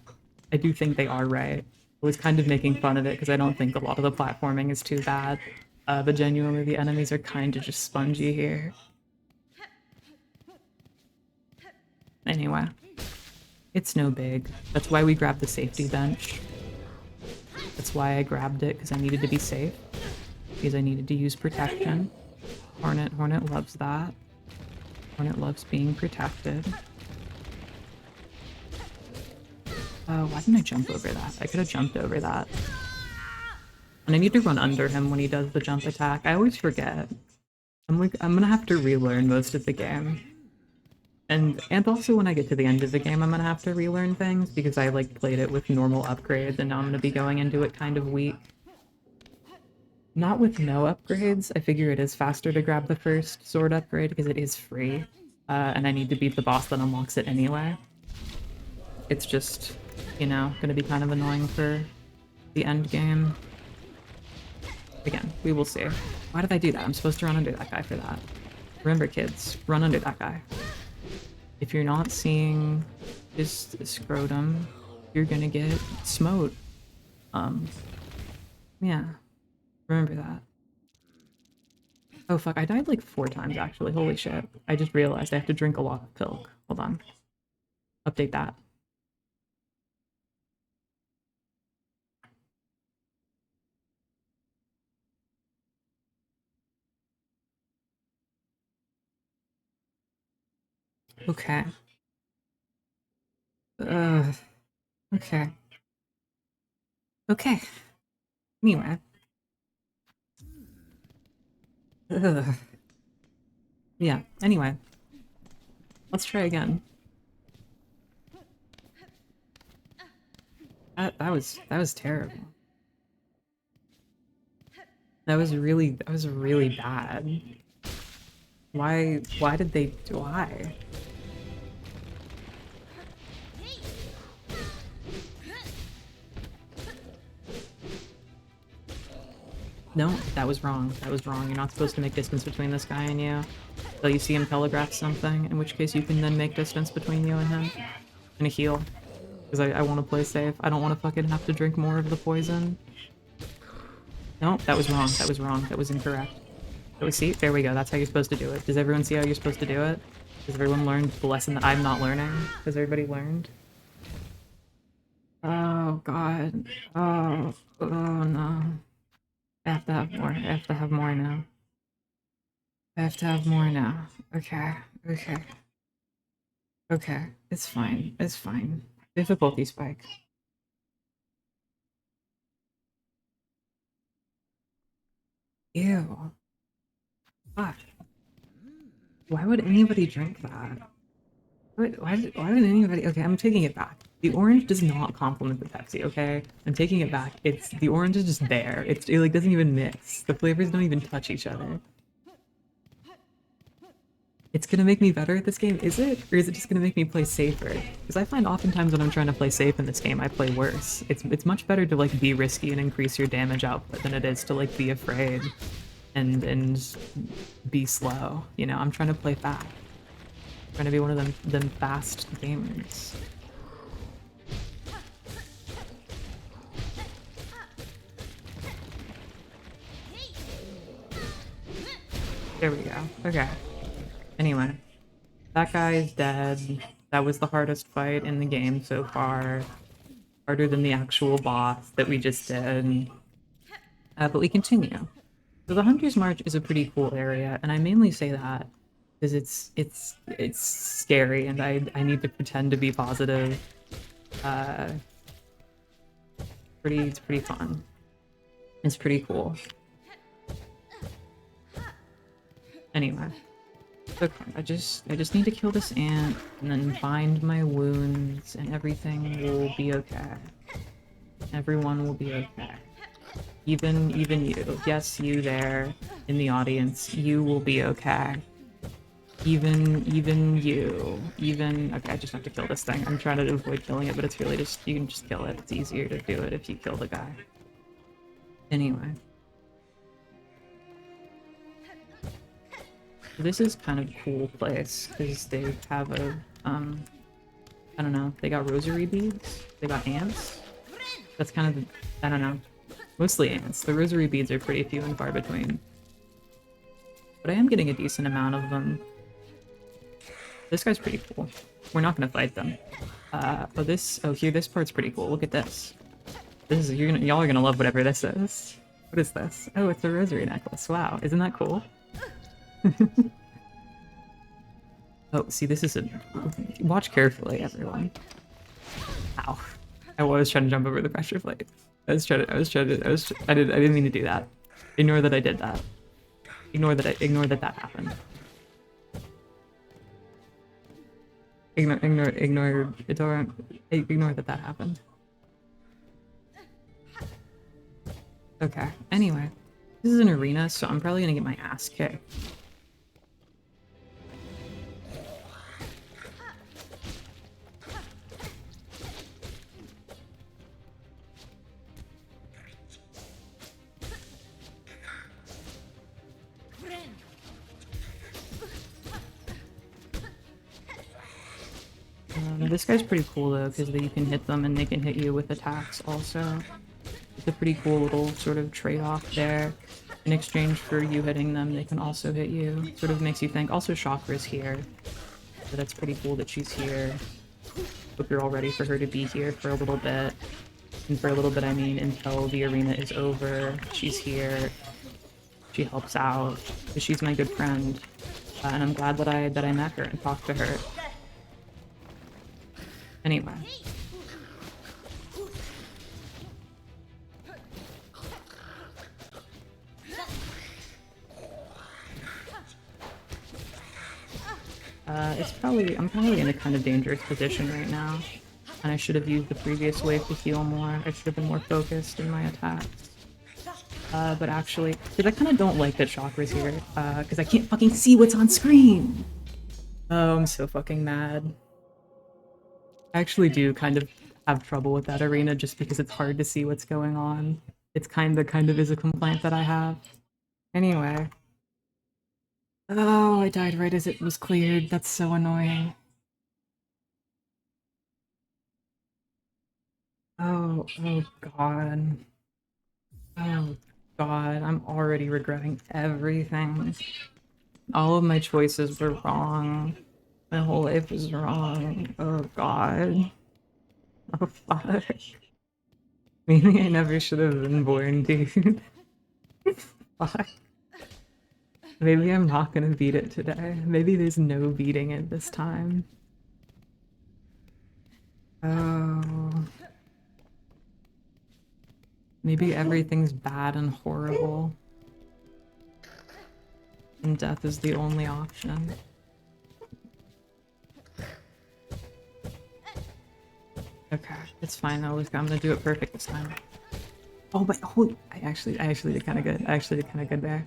do think they are right. I was kind of making fun of it because I don't think a lot of the platforming is too bad. But genuinely, the enemies are kind of just spongy here. Anyway. It's no big. That's why we grabbed the safety bench. That's why I grabbed it, because I needed to be safe. Because I needed to use protection. Hornet loves that. Hornet loves being protected. Oh, why didn't I jump over that? I could have jumped over that. And I need to run under him when he does the jump attack. I always forget. I'm gonna have to relearn most of the game. And also when I get to the end of the game, I'm gonna have to relearn things because I like played it with normal upgrades and now I'm gonna be going into it kind of weak. Not with no upgrades. I figure it is faster to grab the first sword upgrade because it is free. And I need to beat the boss that unlocks it anyway. It's just, you know, gonna be kind of annoying for the end game. Again, we will see. Why did I do that? I'm supposed to run under that guy for that. Remember, kids, run under that guy. If you're not seeing his scrotum, you're gonna get smote. Yeah. Remember that. Oh fuck, I died like 4 times actually, holy shit. I just realized I have to drink a lot of Pilk. Hold on. Update that. Okay. Okay. Okay. Anyway. Ugh. Yeah, anyway. Let's try again. That was terrible. That was really bad. Why did they... Why? No, that was wrong. That was wrong. You're not supposed to make distance between this guy and you. Until you see him telegraph something, in which case you can then make distance between you and him. And a heal. Because I want to play safe. I don't want to fucking have to drink more of the poison. No, that was wrong. That was wrong. That was incorrect. See? There we go. That's how you're supposed to do it. Does everyone see how you're supposed to do it? Does everyone learn the lesson that I'm not learning? Has everybody learned? Oh, God. Oh no. I have to have more. I have to have more now. I have to have more now. Okay. Okay. Okay. It's fine. It's fine. Difficulty spike. Ew. Fuck. Why would anybody drink that? Why would anybody... Okay, I'm taking it back. The orange does not complement the Pepsi, okay? I'm taking it back. The orange is just there. It like doesn't even mix. The flavors don't even touch each other. It's gonna make me better at this game, is it? Or is it just gonna make me play safer? Because I find oftentimes when I'm trying to play safe in this game, I play worse. It's much better to like be risky and increase your damage output than it is to like be afraid and be slow. You know, I'm trying to play fast. I'm trying to be one of them fast gamers. There we go. Okay. Anyway, that guy is dead. That was the hardest fight in the game so far. Harder than the actual boss that we just did. But we continue. So the Hunter's March is a pretty cool area, and I mainly say that because it's scary, and I need to pretend to be positive. It's pretty fun. It's pretty cool. Anyway. Okay, I just need to kill this ant and then bind my wounds and everything will be okay. Everyone will be okay. Even you. Yes, you there in the audience. You will be okay. Even you. Okay, I just have to kill this thing. I'm trying to avoid killing it, but it's really just you can just kill it. It's easier to do it if you kill the guy. Anyway. This is kind of a cool place because they have a I don't know, they got rosary beads, they got ants. That's kind of I don't know, mostly ants. The rosary beads are pretty few and far between, but I am getting a decent amount of them. This guy's pretty cool. We're not gonna fight them. Here, this part's pretty cool. Look at this. Y'all are gonna love whatever this is. What is this? Oh, it's a rosary necklace. Wow, isn't that cool? Oh, see, this is watch carefully, everyone. Ow. I was trying to jump over the pressure plate. I didn't mean to do that. Ignore that I did that. Ignore that that happened. Ignore that happened. Okay, anyway. This is an arena, so I'm probably gonna get my ass kicked. This guy's pretty cool though, because you can hit them and they can hit you with attacks also. It's a pretty cool little sort of trade-off there. In exchange for you hitting them, they can also hit you. Sort of makes you think. Also, Chakra's here. So that's pretty cool that she's here. Hope you're all ready for her to be here for a little bit. And for a little bit, I mean until the arena is over. She's here. She helps out. She's my good friend. And I'm glad that I met her and talked to her. Anyway. I'm probably in a kind of dangerous position right now. And I should have used the previous wave to heal more. I should have been more focused in my attacks. But actually, because I kind of don't like that Chakra's here, because I can't fucking see what's on screen. Oh, I'm so fucking mad. I actually do kind of have trouble with that arena just because it's hard to see what's going on. It's kind of is a complaint that I have. Anyway. Oh, I died right as it was cleared. That's so annoying. Oh god. Oh god, I'm already regretting everything. All of my choices were wrong. My whole life was wrong. Oh god. Oh fuck. Maybe I never should have been born, dude. Fuck. Maybe I'm not gonna beat it today. Maybe there's no beating it this time. Oh. Maybe everything's bad and horrible. And death is the only option. Okay, it's fine though. I'm gonna do it perfect this time. Oh, but holy, I actually did kind of good. I actually did kind of good there.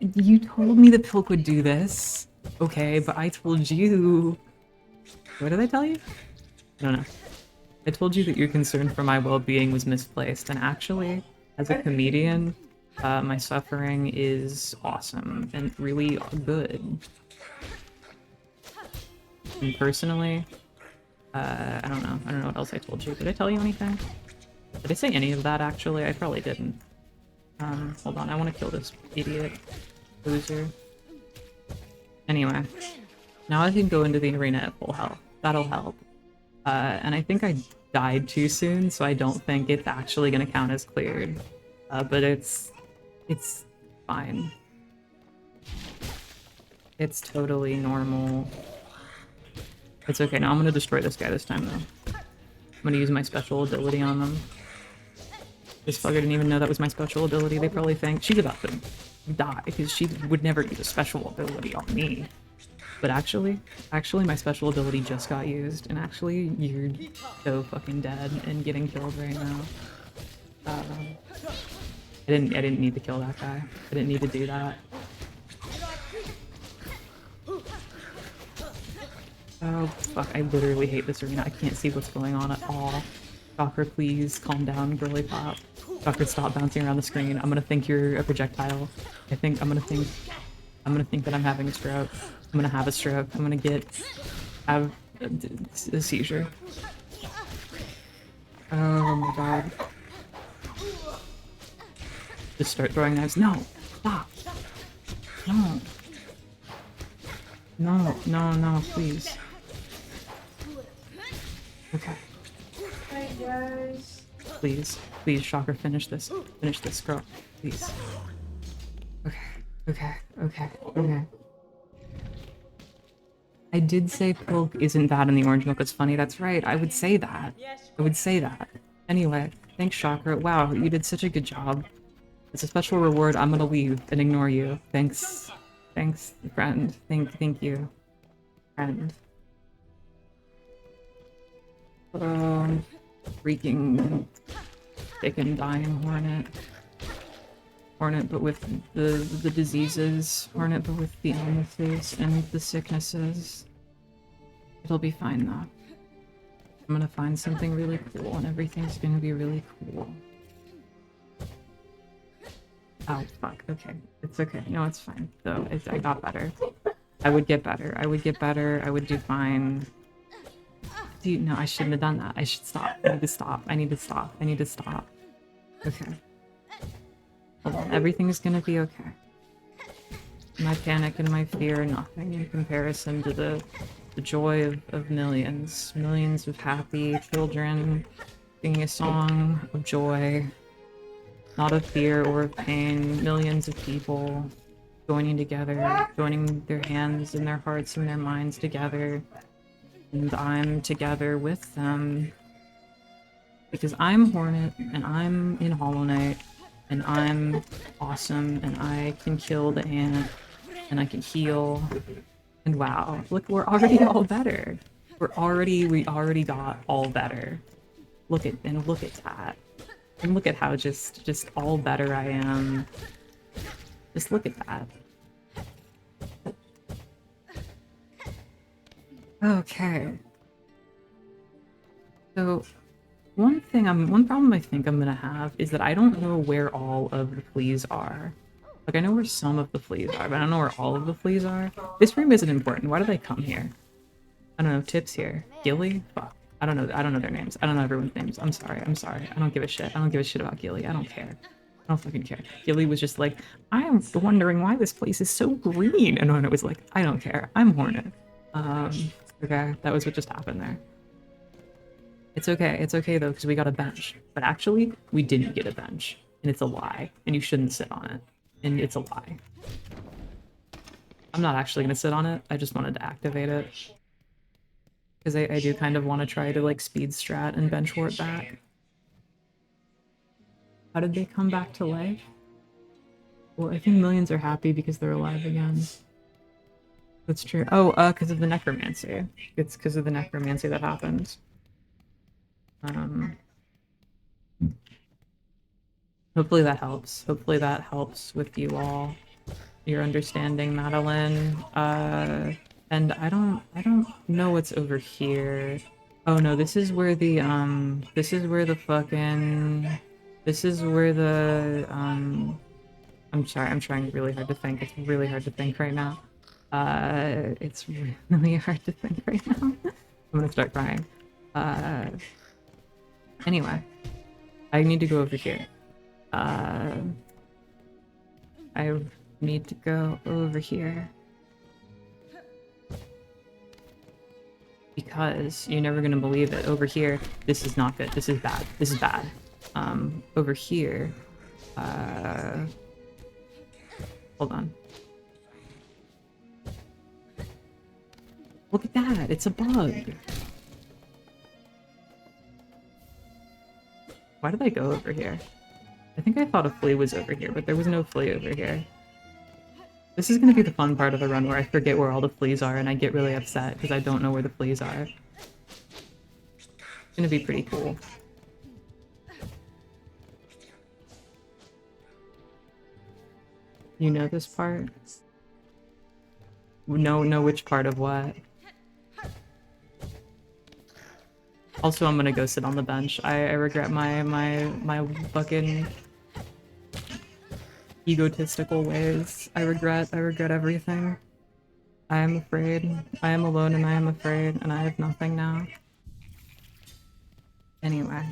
You told me the Pilk would do this. Okay, but I told you. What did I tell you? I don't know. I told you that your concern for my well-being was misplaced, and actually, as a comedian, my suffering is awesome and really good. And personally, I don't know. I don't know what else I told you. Did I tell you anything? Did I say any of that, actually? I probably didn't. Hold on. I want to kill this idiot loser. Anyway. Now I can go into the arena at full health. That'll help. And I think I died too soon, so I don't think it's actually going to count as cleared. But it's fine. It's totally normal. It's okay. Now I'm going to destroy this guy this time, though. I'm going to use my special ability on them. This fucker didn't even know that was my special ability. They probably think she's about to die, because she would never use a special ability on me. But actually, my special ability just got used, and actually, you're so fucking dead and getting killed right now. I didn't need to kill that guy. I didn't need to do that. Oh fuck! I literally hate this arena. I can't see what's going on at all. Docker, please calm down, girly pop. Docker, stop bouncing around the screen. I'm gonna think you're a projectile. I'm gonna think that I'm having a stroke. I'm gonna have a stroke. I'm gonna have a seizure. Oh my god. Just start throwing knives. No! Stop! No! No, no, no, please. Okay. Hi guys. Please, please, Shocker, finish this. Finish this, girl. Please. Okay. I did say Pilk isn't bad in the orange milk. It's funny, that's right. I would say that. Anyway, thanks, Shocker. Wow, you did such a good job. It's a special reward. I'm gonna leave and ignore you. Thanks. Thanks, friend. Thank you, friend. Freaking sick and dying hornet. Hornet, but with the diseases. Hornet, but with the illnesses and the sicknesses. It'll be fine, though. I'm gonna find something really cool, and everything's gonna be really cool. Oh, fuck. Okay. It's okay. No, it's fine. So, I got better. I would get better. I would do fine. Dude, no, I shouldn't have done that. I should stop. I need to stop. Okay. Hold on. Everything's gonna be okay. My panic and my fear are nothing in comparison to the joy of millions. Millions of happy children singing a song of joy. Not of fear or of pain. Millions of people joining together, joining their hands and their hearts and their minds together. And I'm together with them. Because I'm Hornet, and I'm in Hollow Knight, and I'm awesome, and I can kill the ant, and I can heal. And wow, look, we're already all better. We already got all better. Look at that. And look at how just all better I am. Just look at that. Okay. So one problem I think I'm gonna have is that I don't know where all of the fleas are. Like I know where some of the fleas are, but I don't know where all of the fleas are. This room isn't important. Why did I come here? I don't know. Tip's here. Gilly? Fuck. I don't know their names. I don't know everyone's names. I'm sorry. I don't give a shit. I don't give a shit about Gilly. I don't care. I don't fucking care. Gilly was just like, I am wondering why this place is so green. And Hornet was like, I don't care. I'm Hornet. Okay. That was what just happened there. It's okay. It's okay though, because we got a bench. But actually, we didn't get a bench. And it's a lie. And you shouldn't sit on it. And it's a lie. I'm not actually gonna sit on it. I just wanted to activate it. Because I do kind of want to try to like speed strat and bench wart back. How did they come back to life? Well, I think millions are happy because they're alive again. That's true. Oh, because of the necromancy. It's because of the necromancy that happens. Hopefully that helps. Hopefully that helps with you all. Your understanding, Madeline. And I don't know what's over here. Oh no, this is where the I'm sorry, I'm trying really hard to think. It's really hard to think right now. It's really hard to think right now. I'm gonna start crying. Anyway. I need to go over here. I need to go over here. Because you're never gonna believe it. Over here, this is not good. This is bad. This is bad. Over here, hold on. Look at that, it's a bug. Why did I go over here? I think I thought a flea was over here, but there was no flea over here. This is gonna be the fun part of the run where I forget where all the fleas are and I get really upset because I don't know where the fleas are. It's gonna be pretty cool. You know this part? Know which part of what? Also, I'm gonna go sit on the bench. I regret my fucking egotistical ways. I regret everything. I am afraid. I am alone and I am afraid, and I have nothing now. Anyway.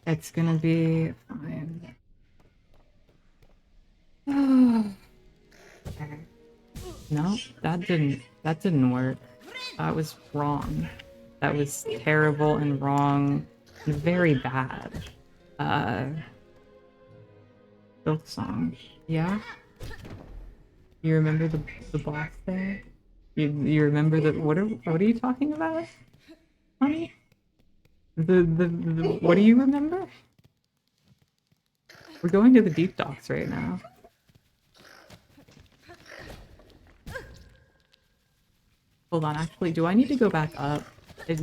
It's gonna be fine. Okay. No, that didn't work. That was wrong. That was terrible and wrong and very bad. Silksong. Yeah? You remember the boss there? You remember the what are you talking about? Honey? The what do you remember? We're going to the deep docks right now. Hold on, actually, do I need to go back up?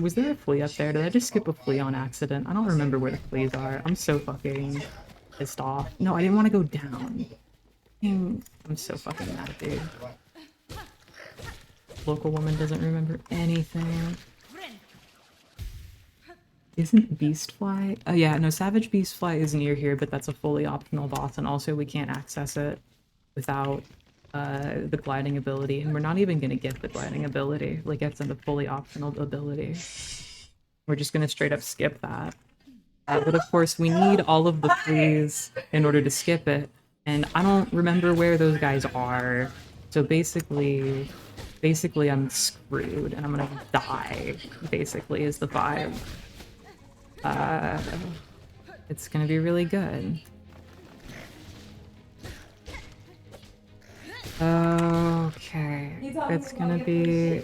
Was there a flea up there? Did I just skip a flea on accident? I don't remember where the fleas are. I'm so fucking pissed off. No, I didn't want to go down. I'm so fucking mad, dude. Local woman doesn't remember anything. Isn't Beastfly? Oh yeah, no, Savage Beastfly is near here, but that's a fully optional boss, and also we can't access it without the gliding ability, and we're not even gonna get the gliding ability. Like, it's a fully optional ability. We're just gonna straight up skip that. But of course, we need all of the fleas in order to skip it, and I don't remember where those guys are. So basically I'm screwed, and I'm gonna die, basically, is the vibe. It's gonna be really good. Okay. It's gonna be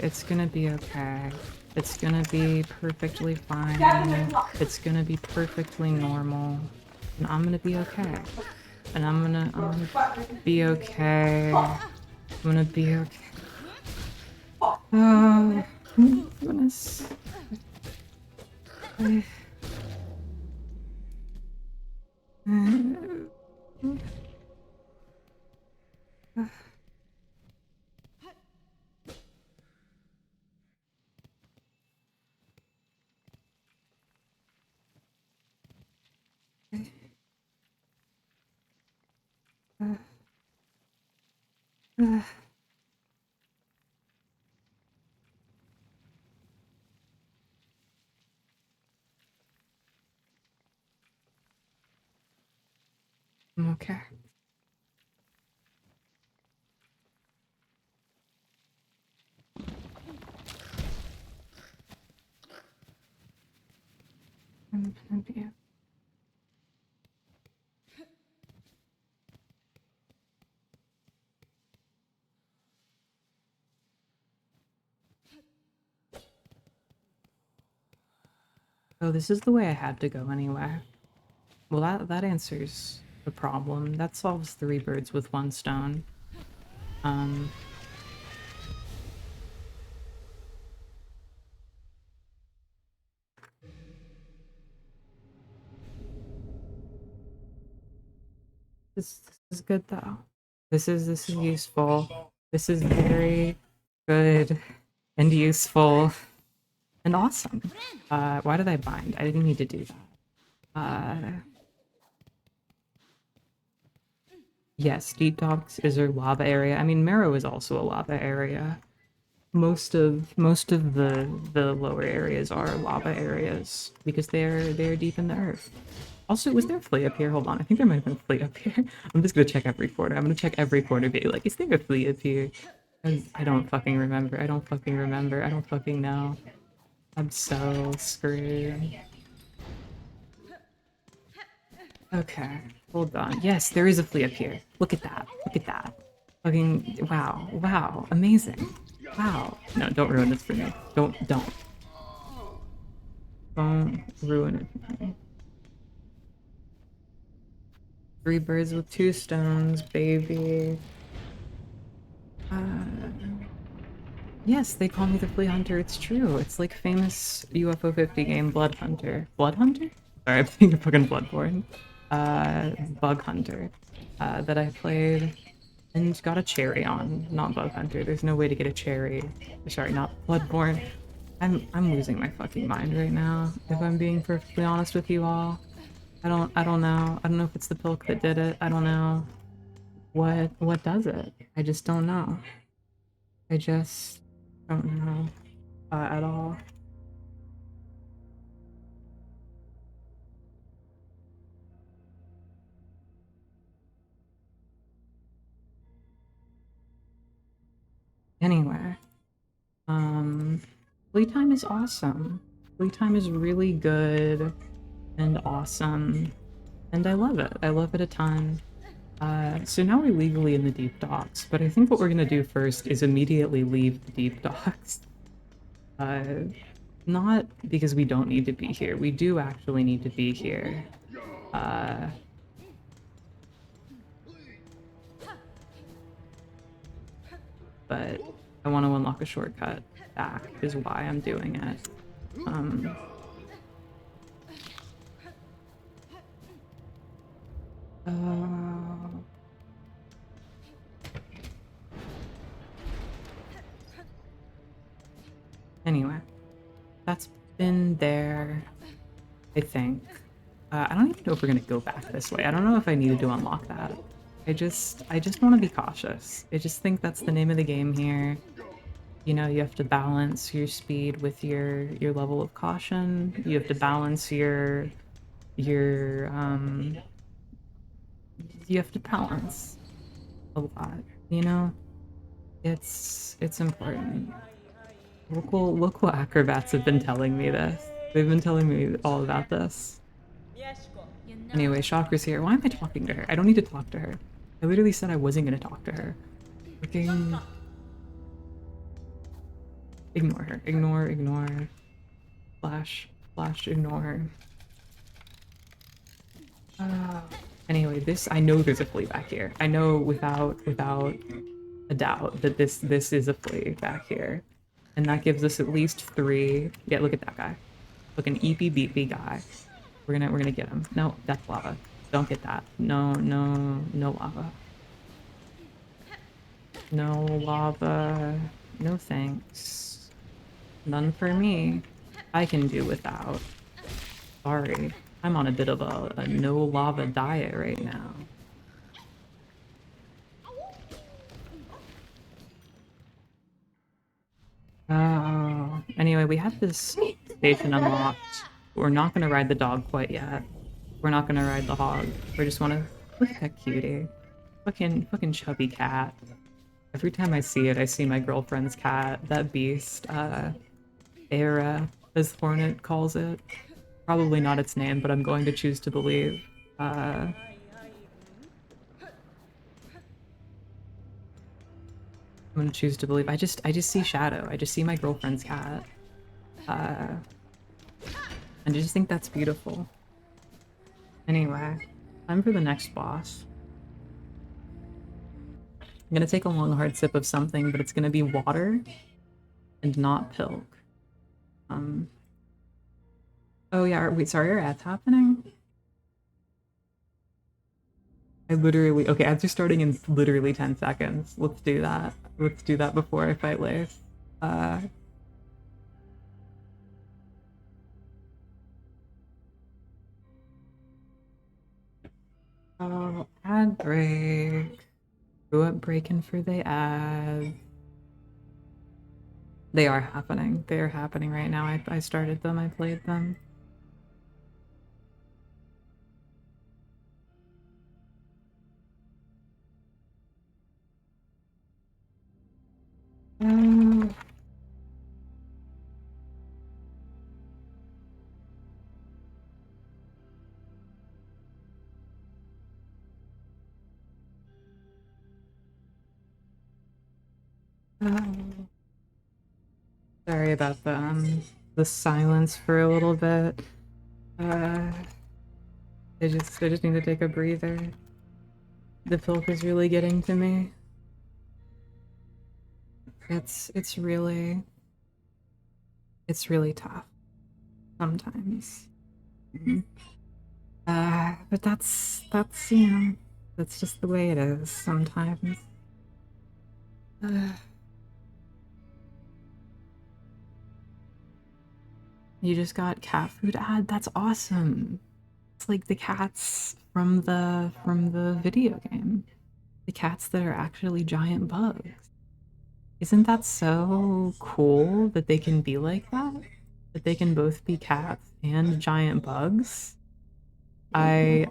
okay. It's gonna be perfectly fine. It's gonna be perfectly normal. And I'm gonna be okay. And I'm gonna be okay. I'm gonna be okay. Oh, goodness. I'm okay. I'm happy. Oh, this is the way I had to go anyway. Well, that answers the problem. That solves 3 birds with 1 stone. This is good though. This is useful. This is very good and useful and awesome. Why did I bind? I didn't need to do that. Yes, Deep Docks is a lava area. I mean, Marrow is also a lava area. Most of the lower areas are lava areas because they're deep in the earth. Also, was there a flea up here? Hold on, I think there might have been a flea up here. I'm just gonna check every corner. I'm gonna check every corner, be like, is there a flea up here? 'Cause I don't fucking remember. I don't fucking remember. I don't fucking know. I'm so screwed. Okay, hold on. Yes, there is a flea up here. Look at that. Look at that. Fucking wow. Wow. Amazing. Wow. No, don't ruin this for me. Don't. Don't ruin it for me. 3 birds with 2 stones, baby. Yes, they call me the flea hunter. It's true. It's like famous UFO 50 game Blood Hunter. Blood Hunter? Sorry, I'm thinking fucking Bloodborne. Bug Hunter. That I played and got a cherry on. Not Bug Hunter. There's no way to get a cherry. Sorry, not Bloodborne. I'm losing my fucking mind right now, if I'm being perfectly honest with you all. I don't know. I don't know if it's the pilk that did it. I don't know what does it. I just don't know. I just don't know at all. Anyway, playtime is awesome. Playtime is really good and awesome, and I love it. I love it a ton. So now we're legally in the deep docks, but I think what we're gonna do first is immediately leave the deep docks. Not because we don't need to be here. We do actually need to be here. But I want to unlock a shortcut back is why I'm doing it. Anyway, that's been there, I think. I don't even know if we're gonna go back this way. I don't know if I needed to unlock that. I just want to be cautious. I just think that's the name of the game here. You know, you have to balance your speed with your level of caution. You have to balance your you have to balance a lot, you know? It's important. Local acrobats have been telling me this. They've been telling me all about this. Anyway, Chakra's here. Why am I talking to her? I don't need to talk to her. I literally said I wasn't gonna talk to her. Freaking... Ignore her. Ignore. Flash, ignore. Anyway, I know there's a flea back here. I know without a doubt that this is a flea back here. And that gives us at least 3. Yeah, look at that guy. Look, an eepy beepy guy. We're gonna get him. No, that's lava. Don't get that. No lava. No lava. No thanks. None for me. I can do without. Sorry. I'm on a bit of a no lava diet right now. Oh. Anyway, we have this station unlocked. We're not gonna ride the dog quite yet. We're not gonna ride the hog. We just wanna look at that cutie. Fucking chubby cat. Every time I see it, I see my girlfriend's cat, that beast, Era, as Hornet calls it. Probably not its name, but I'm going to choose to believe. I'm gonna choose to believe. I just see Shadow. I just see my girlfriend's cat. And I just think that's beautiful. Anyway, time for the next boss. I'm gonna take a long hard sip of something, but it's gonna be water and not Pilk. Oh yeah, wait, sorry, are ads happening? Okay, ads are starting in literally 10 seconds. Let's do that. Let's do that before I fight Lace. Oh, ad break. Grew up breaking for the ads. They are happening. They are happening right now. I started them, I played them. Sorry about the silence for a little bit. I just need to take a breather. The Pilk is really getting to me. It's really tough sometimes. But that's you know, that's just the way it is sometimes. You just got cat food ad? That's awesome. It's like the cats from the video game. The cats that are actually giant bugs. Isn't that so cool that they can be like that? That they can both be cats and giant bugs? I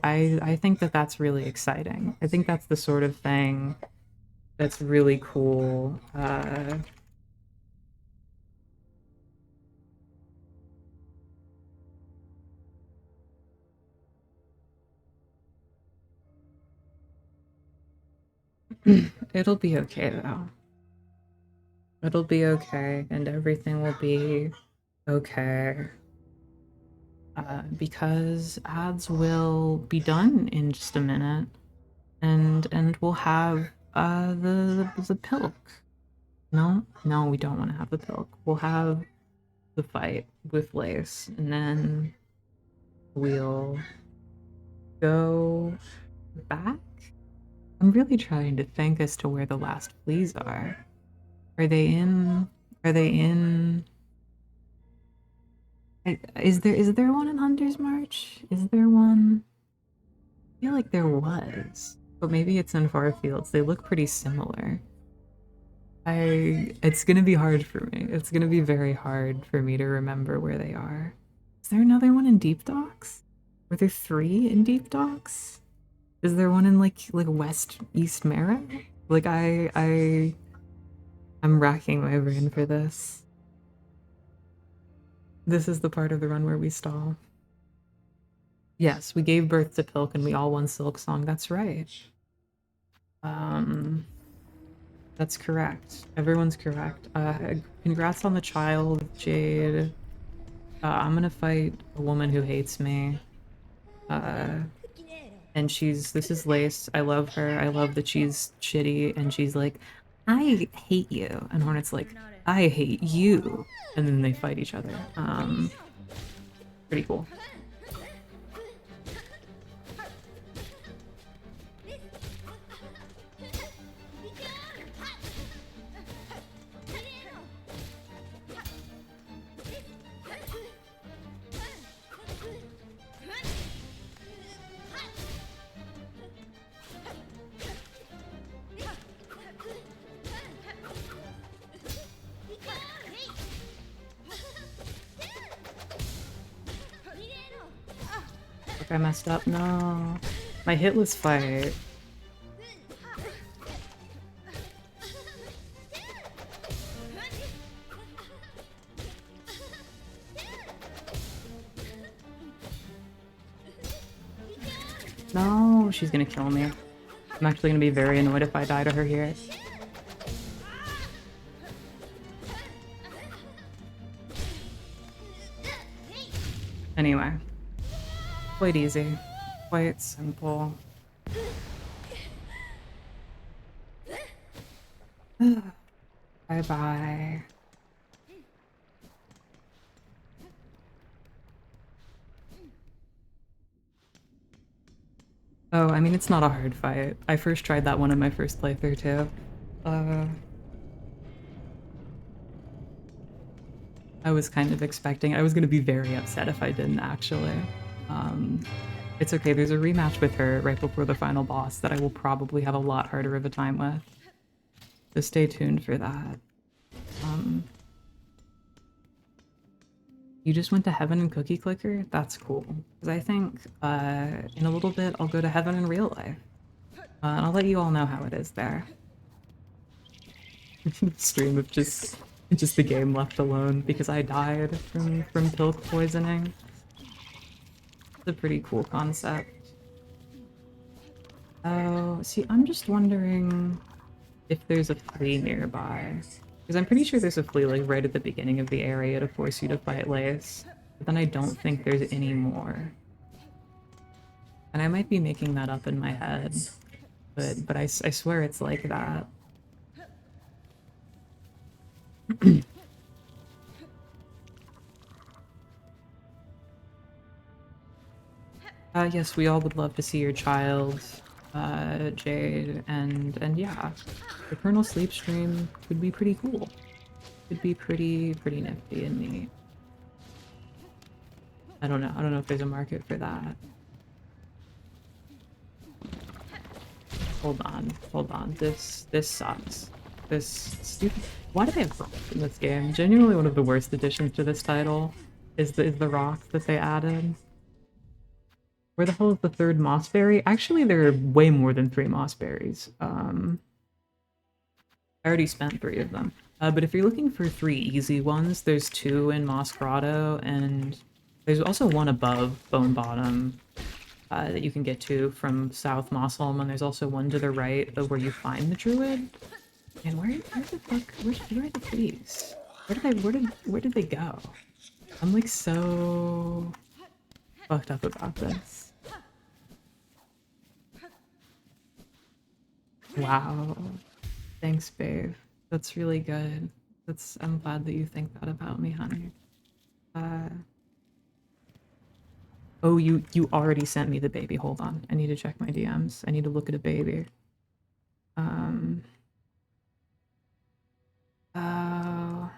think that that's really exciting. I think that's the sort of thing that's really cool. It'll be okay though. It'll be okay, and everything will be okay. Because ads will be done in just a minute, and we'll have the Pilk. No, we don't want to have the Pilk. We'll have the fight with Lace, and then we'll go back. I'm really trying to think as to where the last fleas are. Are they in? Is there one in Hunter's March? Is there one? I feel like there was, but maybe it's in Farfields. They look pretty similar. It's gonna be hard for me. It's gonna be very hard for me to remember where they are. Is there another one in Deep Docks? Were there 3 in Deep Docks? Is there one in like West East Mara? Like I'm racking my brain for this. This is the part of the run where we stall. Yes, we gave birth to Pilk and we all won Silksong. That's right. That's correct. Everyone's correct. Congrats on the child, Jade. I'm gonna fight a woman who hates me. And this is Lace. I love her. I love that she's shitty and she's like, I hate you. And Hornet's like, I hate you. And then they fight each other. Pretty cool. I messed up. No. My hitless fight. No, she's gonna kill me. I'm actually gonna be very annoyed if I die to her here. Anyway. Quite easy. Quite simple. Bye-bye. Oh, I mean, it's not a hard fight. I first tried that one in my first playthrough, too. I was kind of expecting... I was gonna be very upset if I didn't, actually. It's okay, there's a rematch with her right before the final boss that I will probably have a lot harder of a time with. So stay tuned for that. You just went to heaven in Cookie Clicker? That's cool. Because I think in a little bit I'll go to heaven in real life. And I'll let you all know how it is there. Stream of just the game left alone because I died from pilk poisoning. It's a pretty cool concept. Oh, see, I'm just wondering if there's a flea nearby. Because I'm pretty sure there's a flea like right at the beginning of the area to force you to fight Lace. But then I don't think there's any more. And I might be making that up in my head. But I swear it's like that. Yes, we all would love to see your child, Jade, and yeah, the Colonel Sleep stream would be pretty cool. It'd be pretty nifty and neat. I don't know if there's a market for that. Hold on, this sucks. This stupid... Why do they have rocks in this game? Genuinely one of the worst additions to this title is the rocks that they added. Where the hell is the third mossberry? Actually, there are way more than 3 mossberries. I already spent 3 of them. But if you're looking for 3 easy ones, there's 2 in Moss Grotto, and there's also one above Bone Bottom that you can get to from South Mossholm, and there's also one to the right of where you find the druid. And where the fuck? Where are the fleas? Where did they go? I'm like so fucked up about this. Wow. Thanks, babe. That's really good. I'm glad that you think that about me, honey. Oh, you already sent me the baby. Hold on. I need to check my DMs. I need to look at a baby. Oh.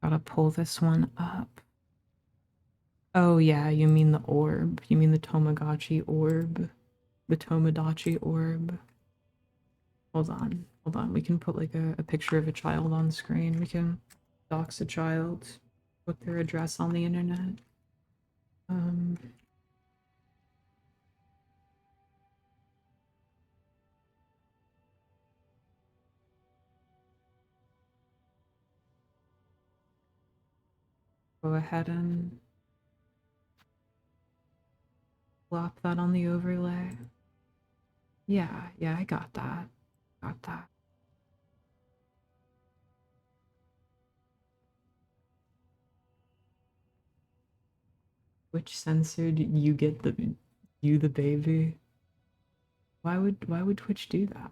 Gotta pull this one up. Oh yeah, you mean the orb. You mean the Tamagotchi orb. The Tomodachi orb. Hold on. We can put like a picture of a child on screen. We can dox a child, put their address on the internet. Go ahead and plop that on the overlay. Yeah, I got that. Which censored you get the baby? Why would Twitch do that?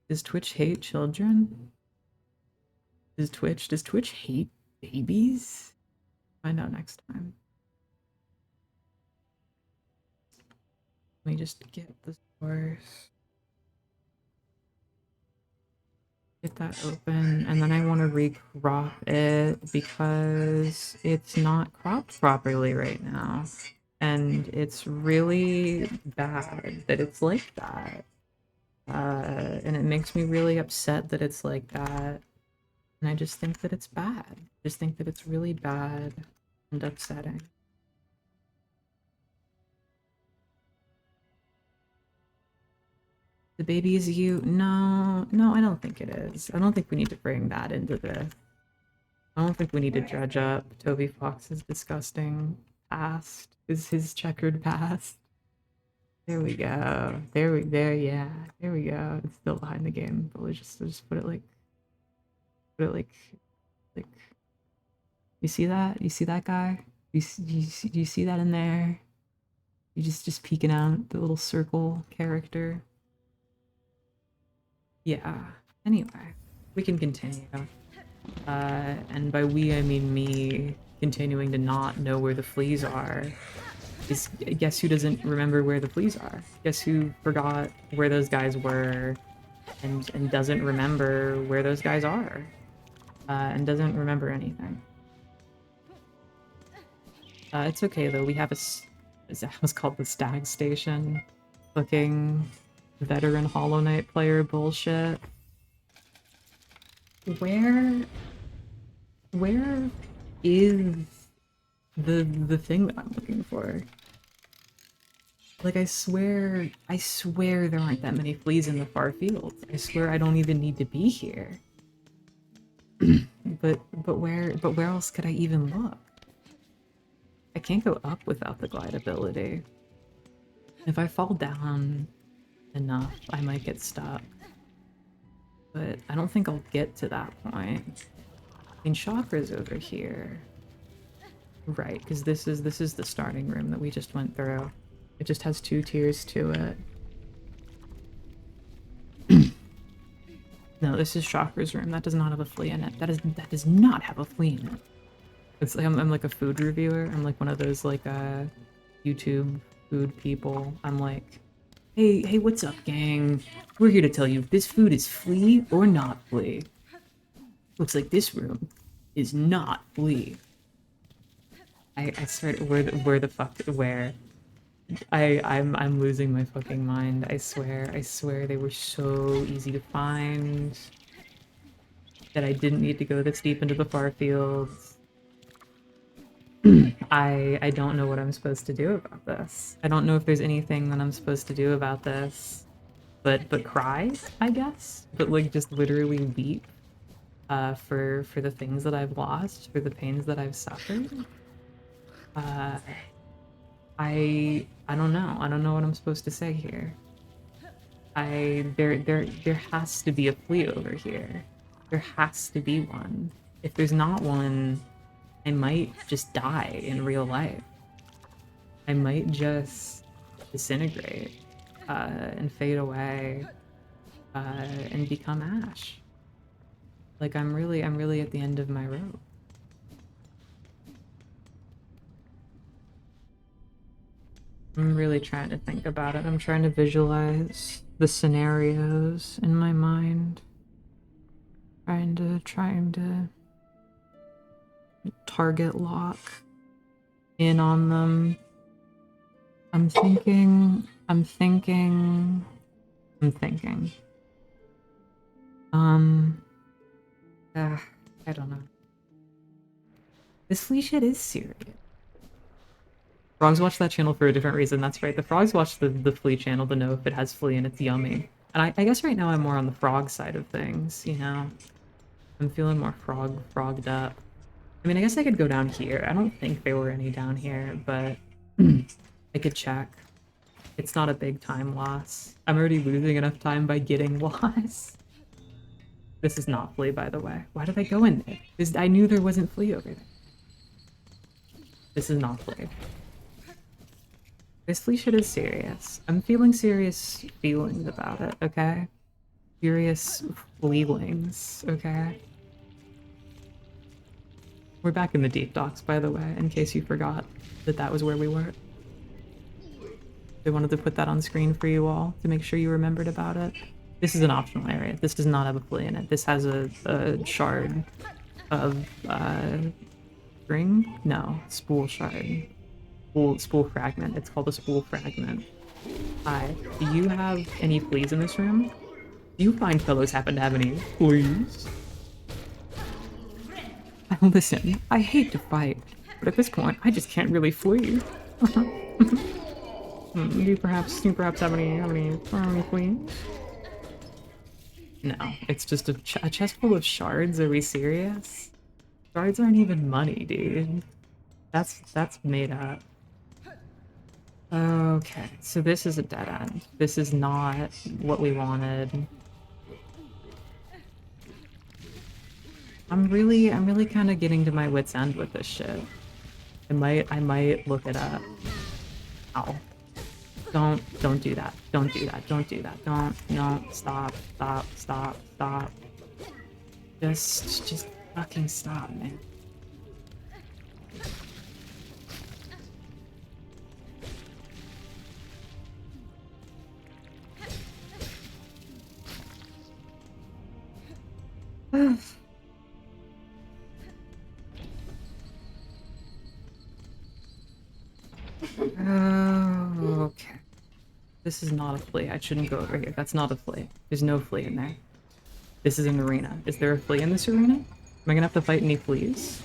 Does Twitch hate children? Does Twitch hate babies? Find out next time. Let me just get the source. Get that open, and then I want to recrop it because it's not cropped properly right now. And it's really bad that it's like that. And it makes me really upset that it's like that. And I just think that it's bad. I just think that it's really bad and upsetting. The baby is you? No, no, I don't think it is. I don't think we need to bring that into this. I don't think we need to dredge up Toby Fox's disgusting past, his checkered past. There we go. Yeah. There we go. It's still behind the game, but we'll just put it like, you see that? You see that guy? Do you see that in there? You just peeking out the little circle character. Yeah. Anyway, we can continue. And by we, I mean me continuing to not know where the fleas are. Guess who doesn't remember where the fleas are? Guess who forgot where those guys were and doesn't remember where those guys are? And doesn't remember anything. It's okay though, we have a house called the Stag Station. Fucking veteran Hollow Knight player bullshit. Where is the thing that I'm looking for? Like, I swear there aren't that many fleas in the far fields. I swear I don't even need to be here. but where else could I even look? I can't go up without the glide ability. If I fall down enough, I might get stuck. But I don't think I'll get to that point. I mean, Chakra's over here. Right, because this is the starting room that we just went through. It just has 2 tiers to it. No, this is Chakra's room. That does not have a flea in it. That does not have a flea in it. It's like I'm like a food reviewer. I'm like one of those like YouTube food people. I'm like, hey, what's up, gang? We're here to tell you if this food is flea or not flea. Looks like this room is not flea. I swear, where the fuck, where? I'm losing my fucking mind. I swear they were so easy to find that I didn't need to go this deep into the far fields. I don't know what I'm supposed to do about this. I don't know if there's anything that I'm supposed to do about this. But cry, I guess? But like just literally weep for the things that I've lost, for the pains that I've suffered. I don't know. I don't know what I'm supposed to say here. There has to be a flea over here. There has to be one. If there's not one, I might just die in real life. I might just disintegrate and fade away and become ash. Like I'm really at the end of my rope. I'm really trying to think about it. I'm trying to visualize the scenarios in my mind. Trying to target lock in on them. I'm thinking. I don't know. This flea shit is serious. Frogs watch that channel for a different reason, that's right. The frogs watch the flea channel to know if it has flea and it's yummy. And I guess right now I'm more on the frog side of things, you know? I'm feeling more frogged up. I mean, I guess I could go down here. I don't think there were any down here, but I could check. It's not a big time loss. I'm already losing enough time by getting lost. This is not flea, by the way. Why did I go in there? I knew there wasn't flea over there. This is not flea. This flea shit is serious. I'm feeling serious feelings about it, okay? Serious feelings, okay? We're back in the deep docks, by the way, in case you forgot that was where we were. I wanted to put that on screen for you all to make sure you remembered about it. This is an optional area. This does not have a flea in it. This has a shard of, string? No, spool shard. spool fragment. It's called a spool fragment. Hi. Do you have any fleas in this room? Do you fine fellows happen to have any fleas? Listen, I hate to fight, but at this point, I just can't really flee. Do you perhaps have any fleas? No, it's just a chest full of shards. Are we serious? Shards aren't even money, dude. That's made up. Okay, so this is a dead end. This is not what we wanted. I'm really kind of getting to my wit's end with this shit. I might look it up. Ow. Don't do that. Don't do that. Don't do that. No, stop. Just fucking stop, man. Okay. This is not a flea. I shouldn't go over here. That's not a flea. There's no flea in there. This is an arena. Is there a flea in this arena? Am I gonna have to fight any fleas?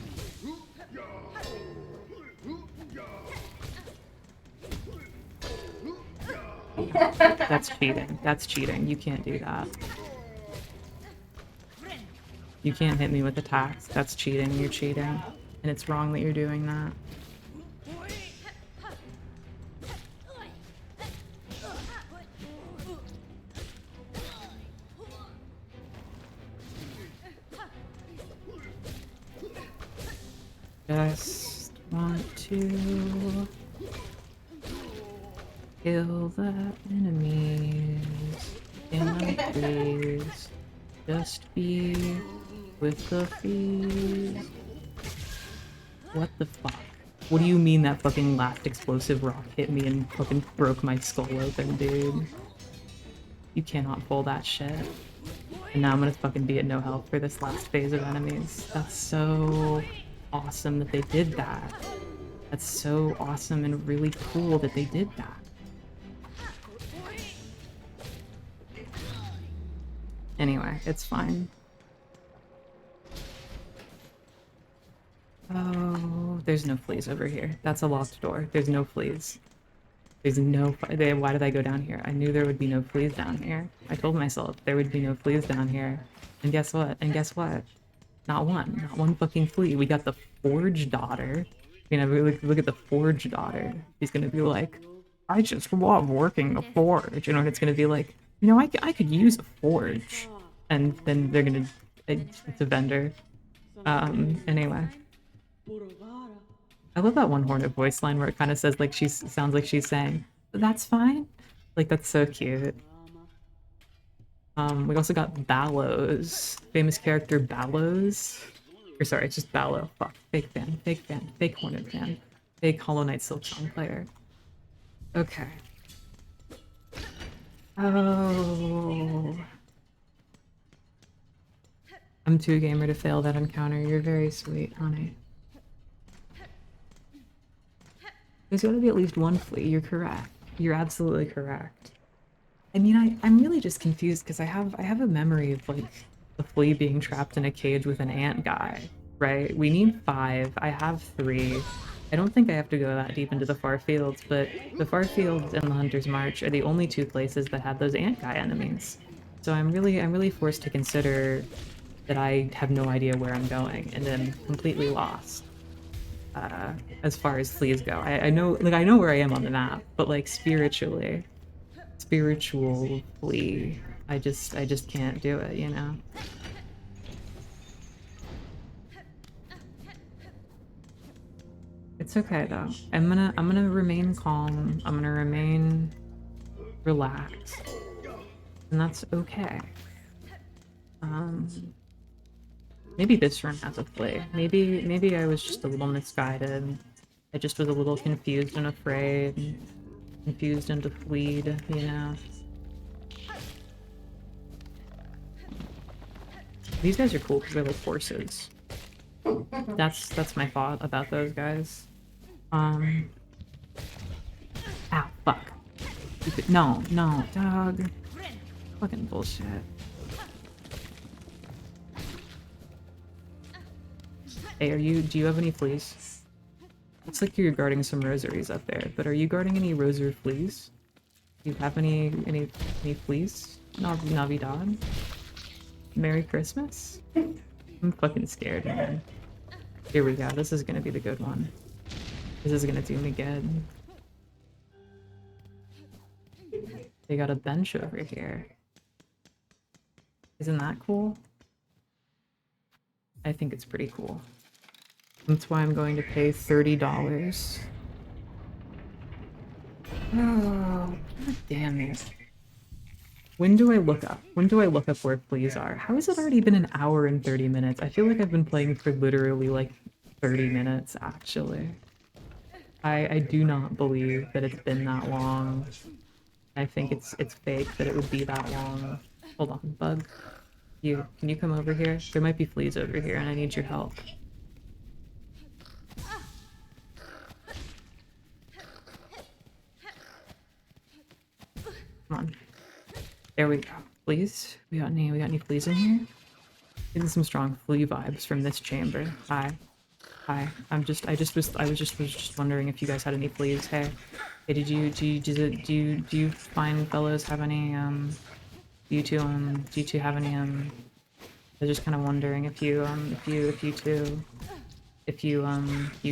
That's cheating. That's cheating. You can't do that. You can't hit me with attacks. That's cheating. You're cheating. And it's wrong that you're doing that. Just want to kill the enemies. Can I please just be with the fleas? What the fuck? What do you mean that fucking last explosive rock hit me and fucking broke my skull open, dude? You cannot pull that shit. And now I'm gonna fucking be at no health for this last phase of enemies. That's so awesome that they did that. That's so awesome and really cool that they did that. Anyway, it's fine. Oh, there's no fleas over here. That's a locked door. There's no fleas. There's no... Why did I go down here? I knew there would be no fleas down here. I told myself there would be no fleas down here. And guess what? And guess what? Not one. Not one fucking flea. We got the Forge Daughter. You know, look at the Forge Daughter. He's gonna be like, I just love working the forge. You know, and it's gonna be like, you know, I could use a forge. And then they're gonna... It's a vendor. Anyway. I love that one Hornet voice line where it kind of says like sounds like she's saying, that's fine. Like, that's so cute. We also got Ballows. Famous character Ballows. Or sorry, it's just Ballow. Fuck. Fake fan. Fake Hornet fan. Fake Hollow Knight Silksong player. Okay. Oh. I'm too gamer to fail that encounter. You're very sweet, honey. There's gotta be at least one flea. You're correct. You're absolutely correct. I mean, I'm really just confused because I have a memory of like the flea being trapped in a cage with an ant guy, right? We need 5. I have 3. I don't think I have to go that deep into the far fields, but the far fields and the Hunter's March are the only 2 places that have those ant guy enemies. So I'm really forced to consider that I have no idea where I'm going and am completely lost. As far as fleas go. I know where I am on the map, but like spiritual flea, I just can't do it, you know? It's okay though. I'm gonna remain calm. I'm gonna remain relaxed. And that's okay. Maybe this room has a flea. Maybe I was just a little misguided. I just was a little confused and afraid. Confused and fleed, you know? These guys are cool because they're like horses. That's my thought about those guys. Fuck. No, no, dog. Fucking bullshit. Hey, do you have any fleas? Looks like you're guarding some rosaries up there, but are you guarding any rosary fleas? Do you have any fleas? Navidad? Merry Christmas? I'm fucking scared, man. Here we go. This is gonna be the good one. This is gonna do me good. They got a bench over here. Isn't that cool? I think it's pretty cool. That's why I'm going to pay $30. Oh, god damn it. When do I look up? When do I look up where fleas are? How has it already been an hour and 30 minutes? I feel like I've been playing for literally like 30 minutes, actually. I do not believe that it's been that long. I think it's fake that it would be that long. Hold on, bug. Can you come over here? There might be fleas over here and I need your help. Come on. There we go. Fleas? We got any fleas in here? Getting some strong flea vibes from this chamber. Hi. Hi. I was just wondering if you guys had any fleas. Hey. Hey, do you fine fellows have any do you two have any I was just kind of wondering if you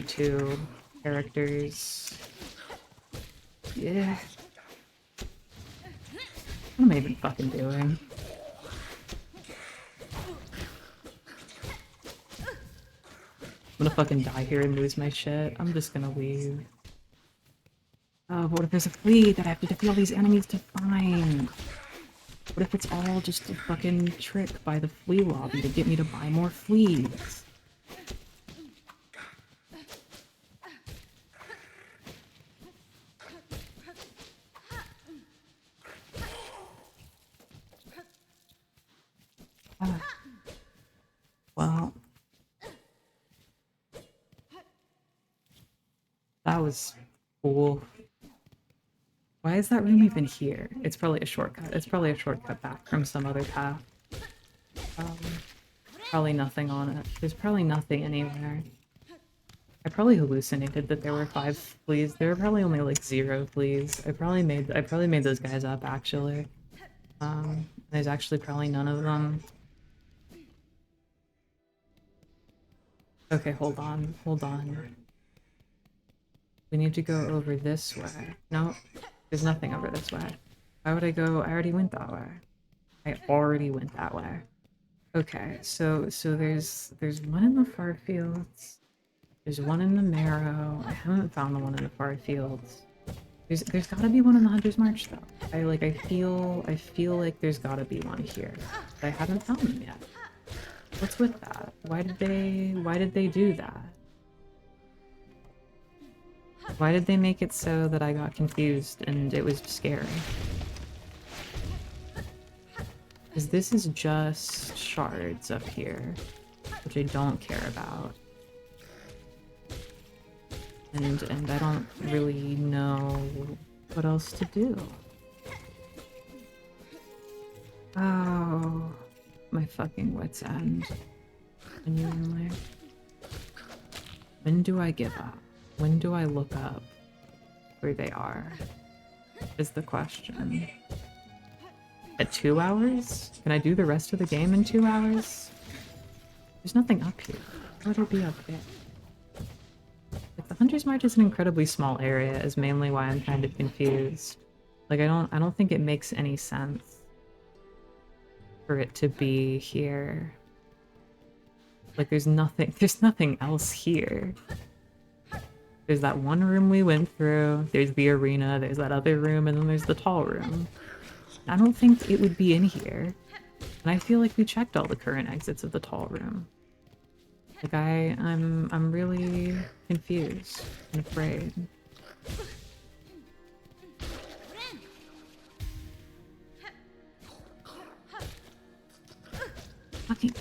two characters. Yeah. What am I even fucking doing? I'm gonna fucking die here and lose my shit. I'm just gonna leave. Oh, but what if there's a flea that I have to defeat all these enemies to find? What if it's all just a fucking trick by the flea lobby to get me to buy more fleas? Well, that was cool. Why is that room even here? It's probably a shortcut. It's probably a shortcut back from some other path. Probably nothing on it. There's probably nothing anywhere. I probably hallucinated that there were 5 fleas. There were probably only like 0 fleas. I probably made those guys up actually. There's actually probably none of them. Okay, hold on. We need to go over this way. No, there's nothing over this way. Why would I go? I already went that way. Okay, so there's one in the far fields. There's one in the marrow. I haven't found the one in the far fields. There's gotta be one in the Hunter's March though. I feel like there's gotta be one here. But I haven't found them yet. What's with that? Why did they do that? Why did they make it so that I got confused and it was scary? Because this is just shards up here, which I don't care about. And I don't really know what else to do. Oh, my fucking wits end. Genuinely. When do I give up? When do I look up where they are? Is the question. At 2 hours? Can I do the rest of the game in 2 hours? There's nothing up here. Why would it be up there? Like, the Hunter's March is an incredibly small area is mainly why I'm kind of confused. Like, I don't think it makes any sense for it to be here. Like, there's nothing else here. There's that one room we went through, there's the arena, there's that other room, and then there's the tall room. I don't think it would be in here. And I feel like we checked all the current exits of the tall room. Like, I'm really confused and afraid. Fucking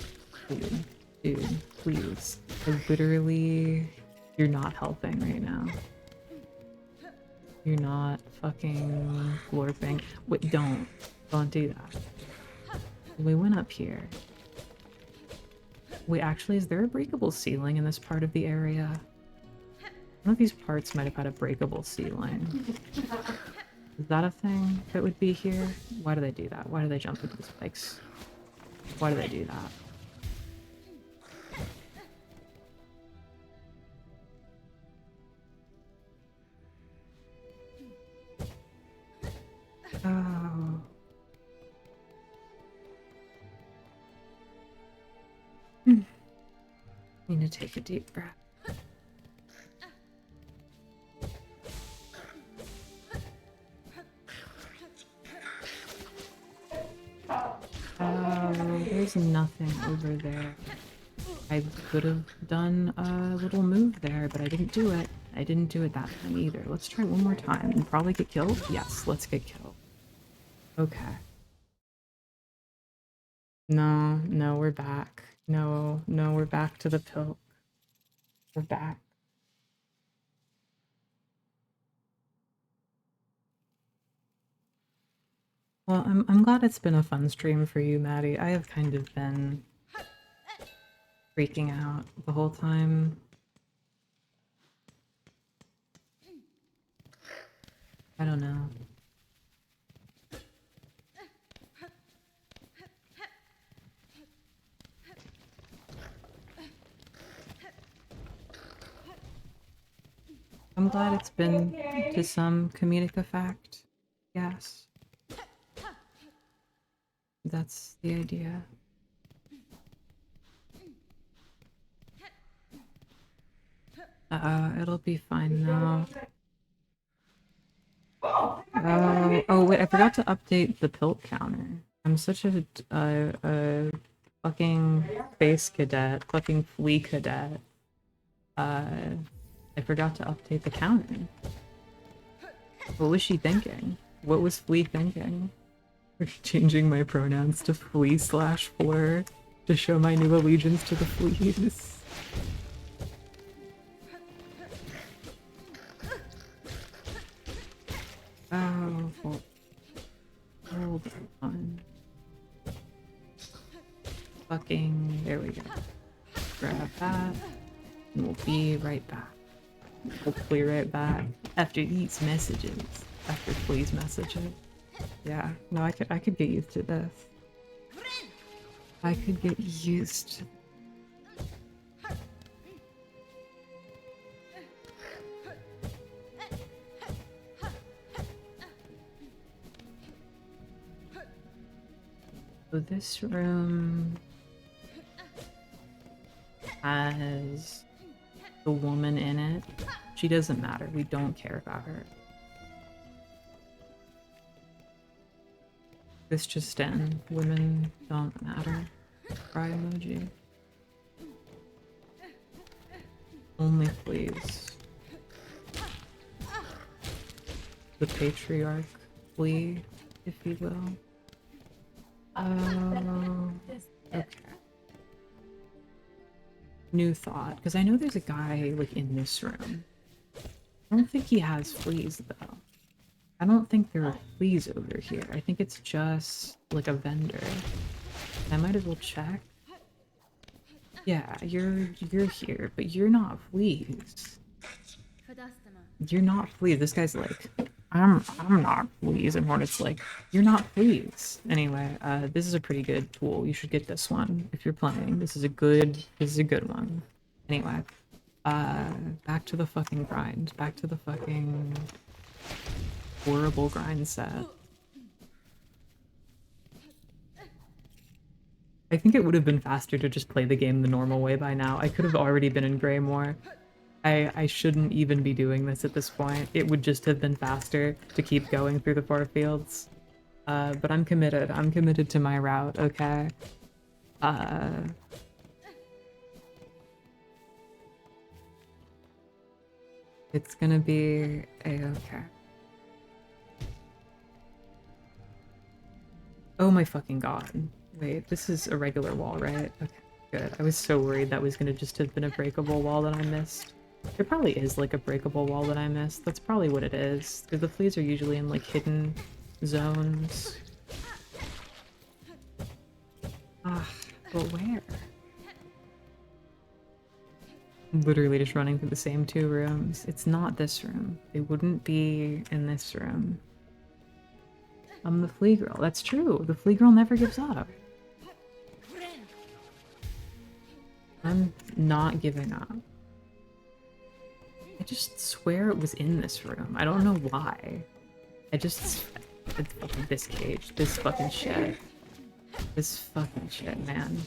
dude, please. I literally, you're not helping right now. You're not fucking glorping. Wait, don't. Don't do that. We went up here. Wait, actually, is there a breakable ceiling in this part of the area? One of these parts might have had a breakable ceiling. Is that a thing that would be here? Why do they do that? Why do they jump into the spikes? Why do they do that? Oh. Need to take a deep breath. There's nothing over there. I could have done a little move there, but I didn't do it. I didn't do it that time either. Let's try one more time and probably get killed. Yes, let's get killed. Okay. No, no, we're back. No, no, we're back to the pilk. We're back. Well, I'm glad it's been a fun stream for you, Maddie. I have kind of been freaking out the whole time. I don't know. I'm glad it's been to some comedic effect. Yes. That's the idea. It'll be fine now. Oh wait, I forgot to update the pilt counter. I'm such a fucking space cadet, fucking Flea cadet. I forgot to update the counter. What was she thinking? What was Flea thinking? Changing my pronouns to Flea/Fleur to show my new allegiance to the fleas. Oh, hold on. Fucking, there we go. Grab that, and we'll be right back. Hopefully right back after these messages. After Flea's messages. Yeah, no, I could get used to this. I could get used to So this room has the woman in it. She doesn't matter. We don't care about her. This just in. Women don't matter. Cry emoji. Only please. The patriarch Flea, if you will. Okay. New thought, because I know there's a guy like in this room. I don't think he has fleas though. I don't think there are fleas over here. I think it's just like a vendor. I might as well check. Yeah, you're here, but you're not fleas. You're not fleas. This guy's like, I'm not fleas, and Hornet's like, you're not fleas. Anyway, this is a pretty good tool. You should get this one if you're playing. This is a good one. Anyway, back to the fucking grind. Back to the fucking horrible grind set. I think it would have been faster to just play the game the normal way by now. I could have already been in Greymore. I shouldn't even be doing this at this point. It would just have been faster to keep going through the far fields. But I'm committed. I'm committed to my route, okay? It's gonna be a-okay. Oh my fucking god. Wait, this is a regular wall, right? Okay, good. I was so worried that was gonna just have been a breakable wall that I missed. There probably is like a breakable wall that I missed. That's probably what it is. Because the fleas are usually in like hidden zones. Ah, but where? Literally just running through the same 2 rooms. It's not this room. They wouldn't be in this room. I'm the flea girl. That's true. The flea girl never gives up. I'm not giving up. I just swear it was in this room. I don't know why. It's fucking this cage. This fucking shit. This fucking shit, man.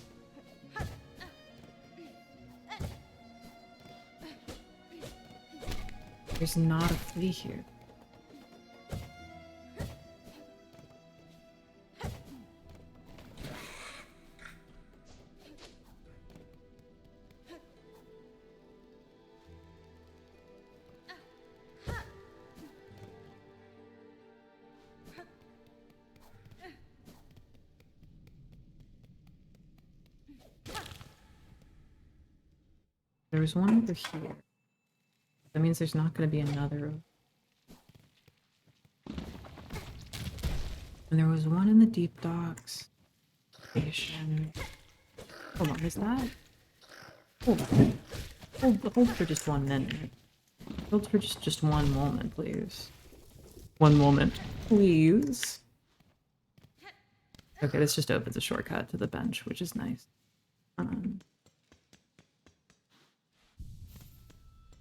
There's not a flea here. There was one over here. That means there's not going to be another. And there was one in the deep docks station. Hold on, is that? Hold on. Hold for just 1 minute. Hold for just 1 moment, please. 1 moment, please. Okay, this just opens a shortcut to the bench, which is nice.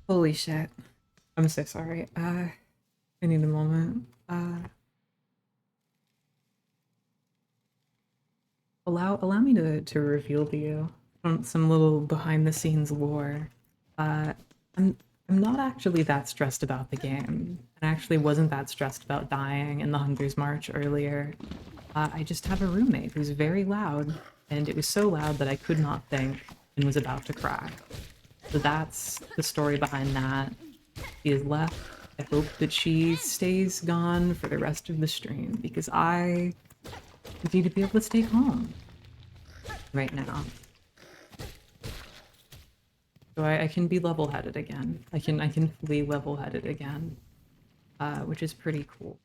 Holy shit. I'm so sorry. I need a moment. Allow me to reveal to you some little behind the scenes lore. I'm not actually that stressed about the game. I actually wasn't that stressed about dying in the Hunger's March earlier. I just have a roommate who's very loud, and it was so loud that I could not think and was about to cry. So that's the story behind that. She is left. I hope that she stays gone for the rest of the stream, because I need to be able to stay calm right now. So I can be level-headed again. I can flee level-headed again, which is pretty cool.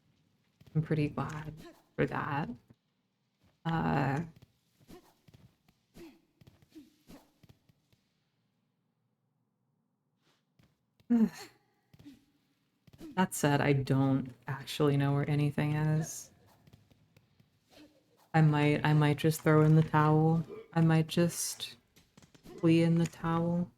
I'm pretty glad for that. That said, I don't actually know where anything is. I might just throw in the towel. I might just flee in the towel.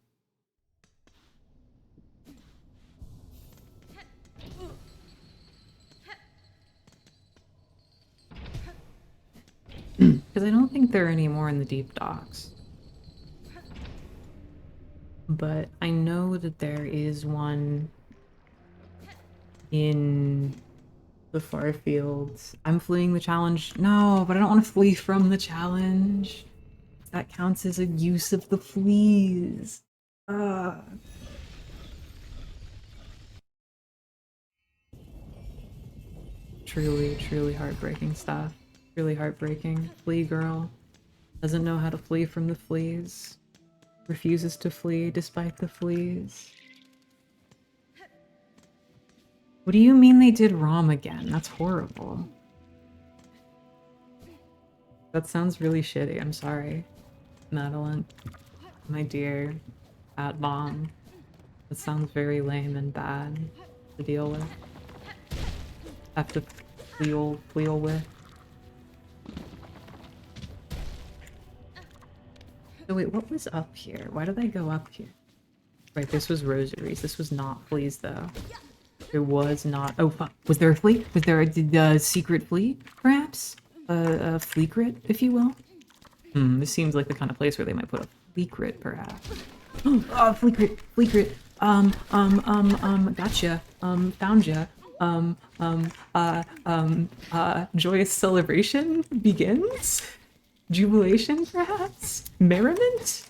Because I don't think there are any more in the deep docks. But I know that there is one in the far fields. I'm fleeing the challenge. No, but I don't want to flee from the challenge. That counts as a use of the fleas. Truly heartbreaking stuff. Really heartbreaking. Flea girl doesn't know how to flee from the fleas. Refuses to flee despite the fleas. What do you mean they did ROM again? That's horrible. That sounds really shitty. I'm sorry, Madeline. My dear Bat Bomb. That sounds very lame and bad to deal with. Have to fleal with. So wait, what was up here? Why did I go up here? Right, this was rosaries. This was not fleas, though. There was not. Oh, fuck. Was there a flea? Was there a secret flea, perhaps? A fleecret, if you will? This seems like the kind of place where they might put a fleecret, perhaps. Oh, fleecret. Gotcha. Found ya. Joyous celebration begins? Jubilation, perhaps? Merriment?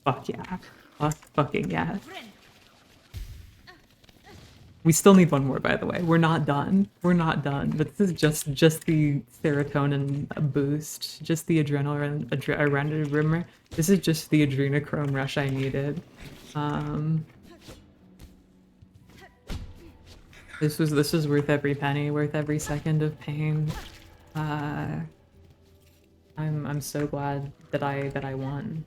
Fuck yeah. Fucking yeah. We still need one more, by the way. We're not done. We're not done. But this is just the serotonin boost, just the adrenaline. This is just the adrenochrome rush I needed. This was worth every penny, worth every second of pain. I'm so glad that I won.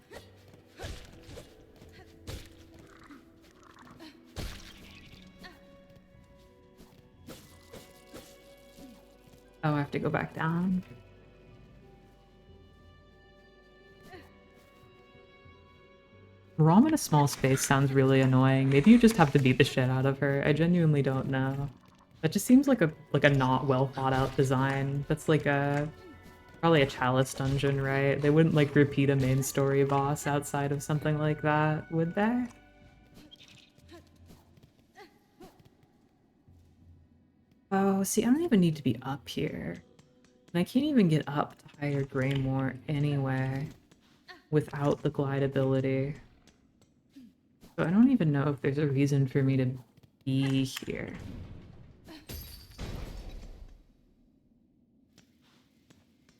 Oh, I have to go back down. Rom in a small space sounds really annoying. Maybe you just have to beat the shit out of her. I genuinely don't know. That just seems like a not well thought out design. That's like probably a chalice dungeon, right? They wouldn't like repeat a main story boss outside of something like that, would they? Oh, see, I don't even need to be up here. And I can't even get up to higher Greymore anyway without the glide ability. So I don't even know if there's a reason for me to be here.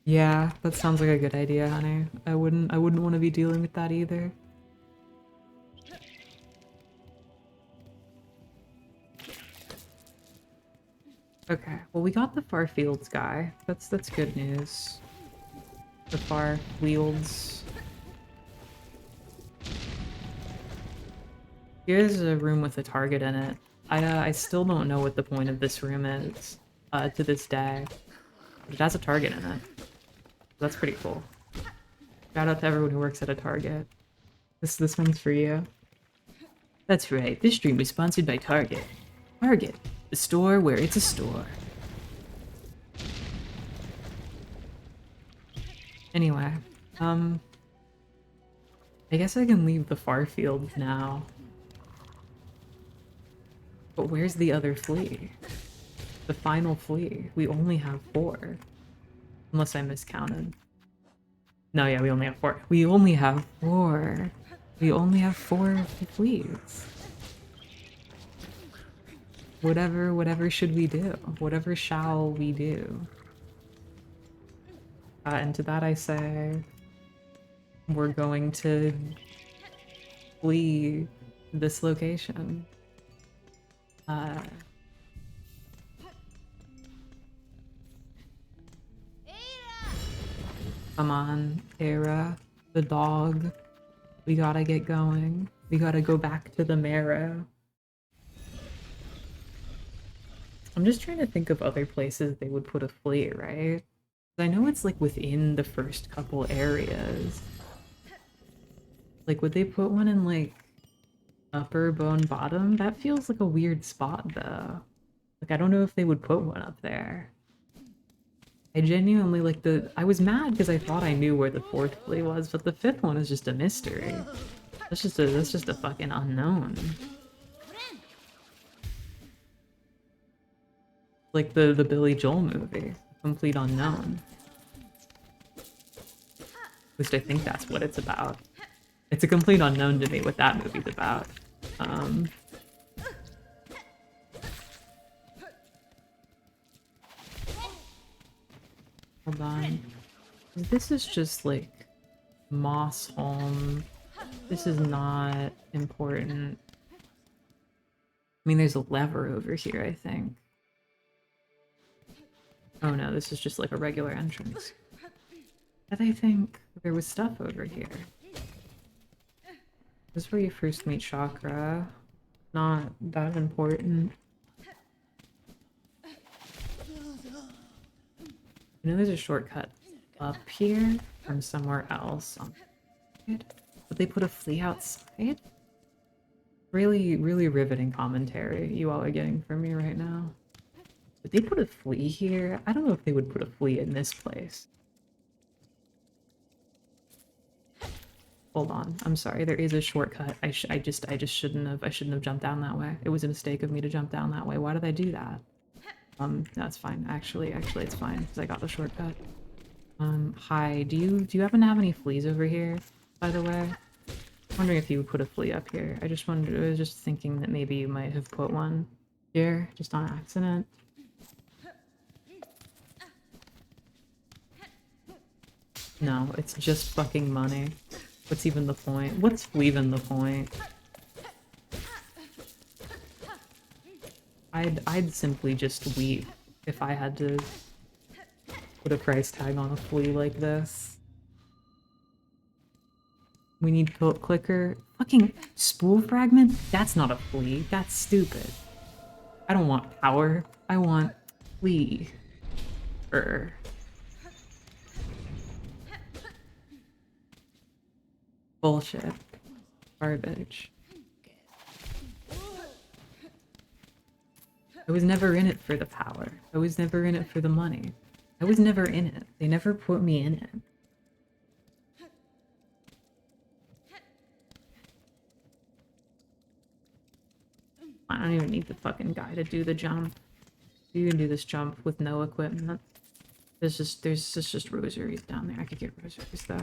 Yeah, that sounds like a good idea, honey. I wouldn't want to be dealing with that either. Okay, well we got the far fields guy. That's good news. The far fields. Here's a room with a target in it. I still don't know what the point of this room is to this day. But it has a target in it. That's pretty cool. Shout out to everyone who works at a Target. This one's for you. That's right, this stream is sponsored by Target. Target, the store where it's a store. Anyway, I guess I can leave the far field now. But where's the other flea? The final flea. We only have 4. Unless I miscounted. No, yeah, we only have 4. We only have 4. We only have 4 fleas. Whatever should we do? Whatever shall we do? And to that I say, we're going to flee this location. Come on, Era, the dog. We gotta get going. We gotta go back to the marrow. I'm just trying to think of other places they would put a flea, right? I know it's like within the first couple areas. Like, would they put one in like upper bone bottom? That feels like a weird spot though. Like, I don't know if they would put one up there. I genuinely like I was mad because I thought I knew where the 4th flea was, but the 5th one is just a mystery. That's just a fucking unknown. Like the Billy Joel movie, Complete Unknown. At least I think that's what it's about. It's a complete unknown to me what that movie's about. Hold on. This is just like Moss Home. This is not important. I mean, there's a lever over here, I think. Oh no, this is just like a regular entrance. But I think there was stuff over here. This is where you first meet Chakra. Not that important. You know there's a shortcut up here from somewhere else. But they put a flea outside? Really, really riveting commentary you all are getting from me right now. Did they put a flea here? I don't know if they would put a flea in this place. Hold on, I'm sorry, there is a shortcut. I just shouldn't have jumped down that way. It was a mistake of me to jump down that way. Why did I do that? That's fine. Actually it's fine, because I got the shortcut. Hi, do you happen to have any fleas over here, by the way? I'm wondering if you would put a flea up here. I was just thinking that maybe you might have put one. here, just on accident. No, it's just fucking money. What's even the point? What's even the point? I'd simply just weep if I had to put a price tag on a flea like this. We need clicker. Fucking spool fragment? That's not a flea. That's stupid. I don't want power. I want flea. Bullshit. Garbage. I was never in it for the power. I was never in it for the money. I was never in it. They never put me in it. I don't even need the fucking guy to do the jump. You can do this jump with no equipment. There's just rosaries down there. I could get rosaries though.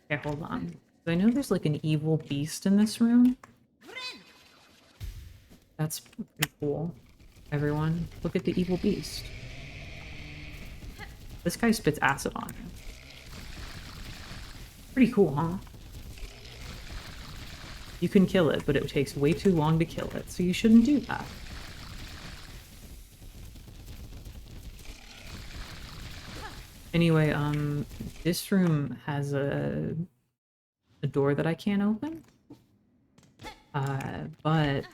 Okay, hold on. I know there's like an evil beast in this room. That's pretty cool. Everyone, look at the evil beast. This guy spits acid on him. Pretty cool, huh? You can kill it, but it takes way too long to kill it, so you shouldn't do that. Anyway, this room has a door that I can't open. But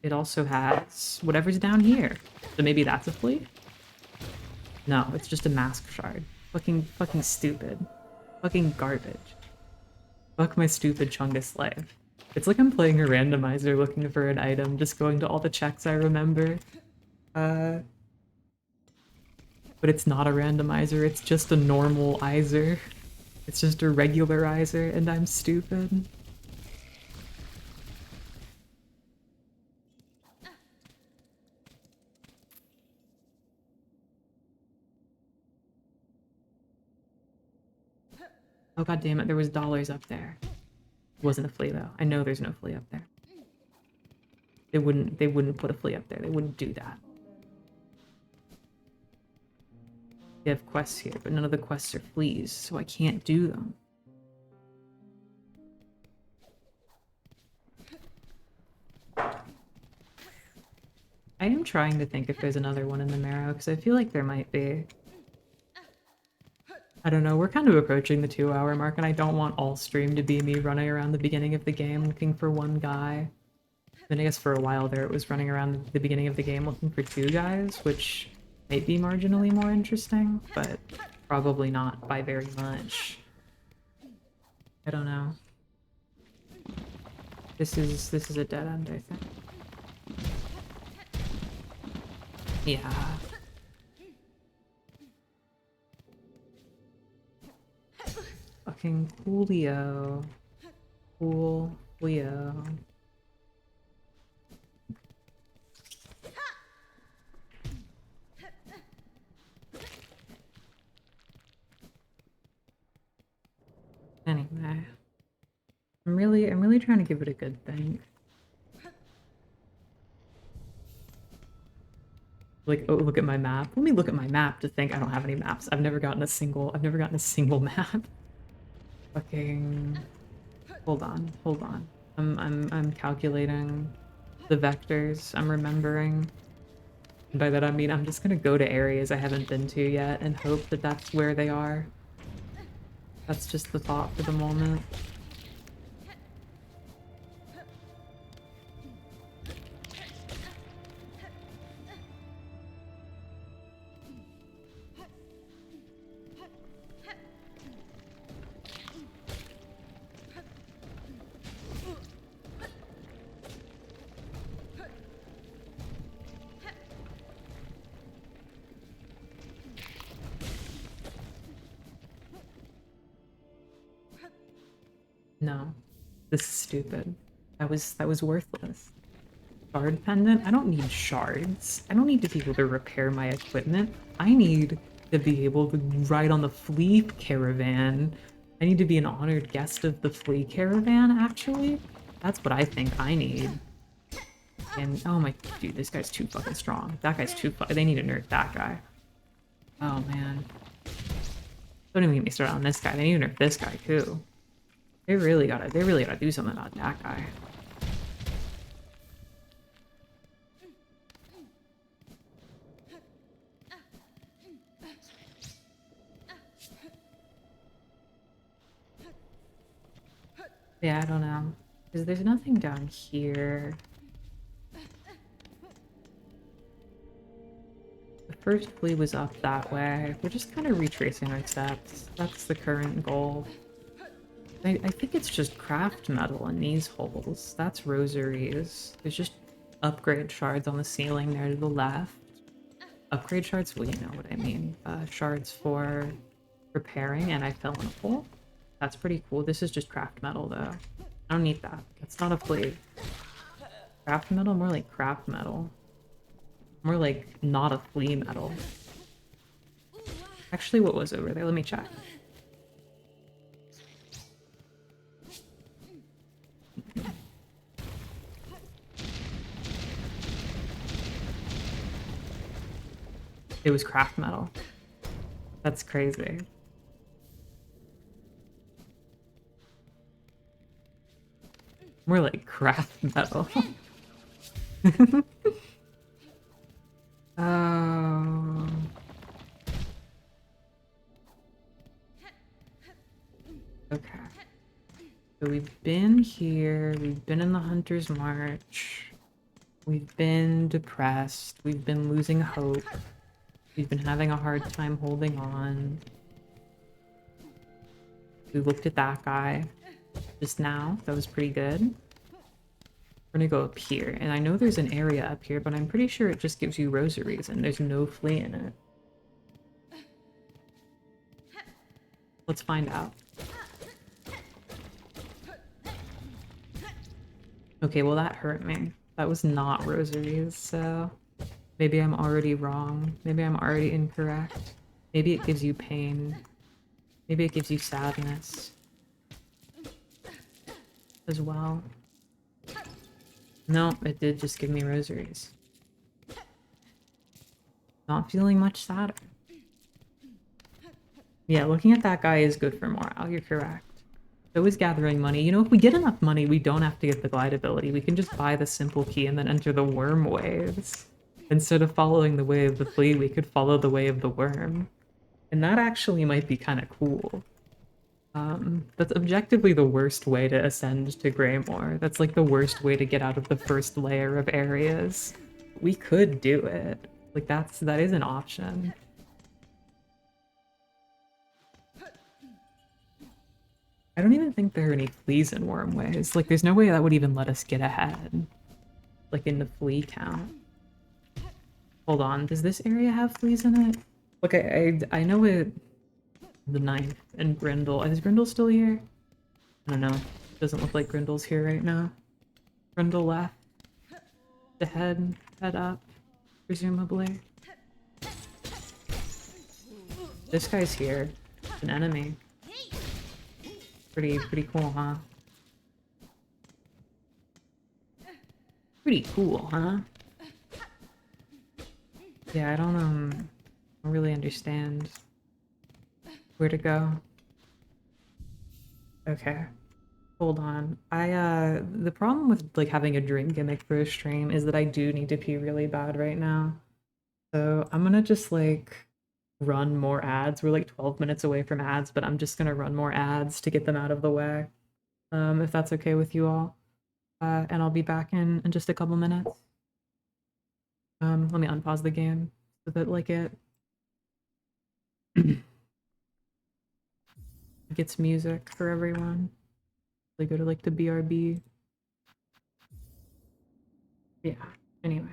it also has whatever's down here. So maybe that's a flea? No, it's just a mask shard. Fucking stupid. Fucking garbage. Fuck my stupid Chungus slave. It's like I'm playing a randomizer looking for an item, just going to all the checks I remember. But it's not a randomizer, it's just a normalizer. It's just a regularizer, and I'm stupid. Oh god damn it, there was dollars up there. It wasn't a flea though. I know there's no flea up there. They wouldn't put a flea up there. They wouldn't do that. They have quests here, but none of the quests are fleas, so I can't do them. I am trying to think if there's another one in the marrow, because I feel like there might be. I don't know, we're kind of approaching the 2-hour mark, and I don't want all stream to be me running around the beginning of the game looking for one guy. Then I guess for a while there it was running around the beginning of the game looking for 2 guys, which may be marginally more interesting, but probably not by very much. I don't know. This is a dead end, I think. Yeah. Fucking Coolio. Cool Leo. Anyway. I'm really trying to give it a good think. Like, oh, look at my map. Let me look at my map to think. I don't have any maps. I've never gotten a single map. Fucking hold on. I'm calculating the vectors. I'm remembering. And by that I mean I'm just gonna go to areas I haven't been to yet and hope that that's where they are. That's just the thought for the moment. No, this is stupid. That was worthless. Shard pendant? I don't need shards. I don't need to be able to repair my equipment. I need to be able to ride on the Flea caravan. I need to be an honored guest of the Flea caravan, actually. That's what I think I need. And oh my dude, this guy's too fucking strong. That guy's too they need to nerf that guy. Oh man. Don't even get me started on this guy. They need to nerf this guy too. They really gotta do something about that guy. Yeah, I don't know. Because there's nothing down here. The first flea was up that way. We're just kind of retracing our steps. That's the current goal. I think it's just craft metal in these holes. That's rosaries. There's just upgrade shards on the ceiling there to the left. Upgrade shards? Well, you know what I mean. Shards for repairing, and I fell in a hole. That's pretty cool. This is just craft metal, though. I don't need that. That's not a flea. Craft metal? More like craft metal. More like not a flea metal. Actually, what was over there? Let me check. It was craft metal. That's crazy. More like craft metal. Oh. Okay. So we've been here, we've been in the Hunter's March, we've been depressed, we've been losing hope, we've been having a hard time holding on. We looked at that guy just now, that was pretty good. We're gonna go up here, and I know there's an area up here, but I'm pretty sure it just gives you rosaries and there's no flea in it. Let's find out. Okay, well that hurt me. That was not rosaries, so maybe I'm already wrong. Maybe I'm already incorrect. Maybe it gives you pain. Maybe it gives you sadness as well. No, it did just give me rosaries. Not feeling much sadder. Yeah, looking at that guy is good for morale, you're correct. So is gathering money. You know, if we get enough money, we don't have to get the glide ability. We can just buy the simple key and then enter the worm waves. Instead of following the way of the flea, we could follow the way of the worm. And that actually might be kind of cool. That's objectively the worst way to ascend to Greymoor. That's like the worst way to get out of the first layer of areas. We could do it. Like that is an option. I don't even think there are any fleas in Wormways. Like there's no way that would even let us get ahead. Like in the flea count. Hold on, does this area have fleas in it? Look, I know it. The ninth and Grindle. Is Grindle still here? I don't know. Doesn't look like Grindle's here right now. Grindle left. The head up, presumably. This guy's here. An enemy. Pretty cool, huh? Pretty cool, huh? Yeah, I don't really understand where to go. Okay. Hold on. The problem with like having a drink gimmick for a stream is that I do need to pee really bad right now. So I'm gonna just like run more ads. We're like 12 minutes away from ads, but I'm just gonna run more ads to get them out of the way. If that's okay with you all. And I'll be back in just a couple minutes. Let me unpause the game so that like it gets music for everyone. They go to like the BRB. Yeah, anyway.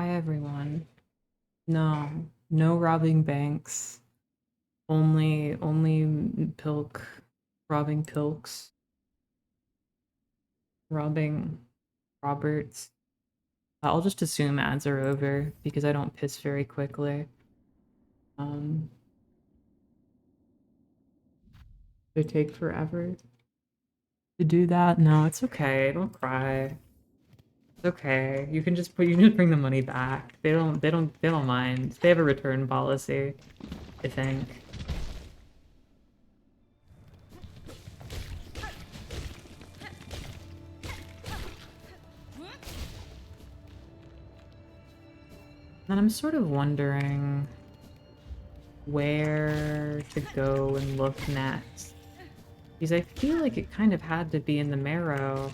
Hi everyone. No, no robbing banks. Only Pilk, robbing Pilks, robbing Roberts. I'll just assume ads are over because I don't piss very quickly. They take forever to do that. No, it's okay. Don't cry. It's okay. You can just bring the money back. They don't mind. They have a return policy, I think. And I'm sort of wondering where to go and look next. Because I feel like it kind of had to be in the Marrow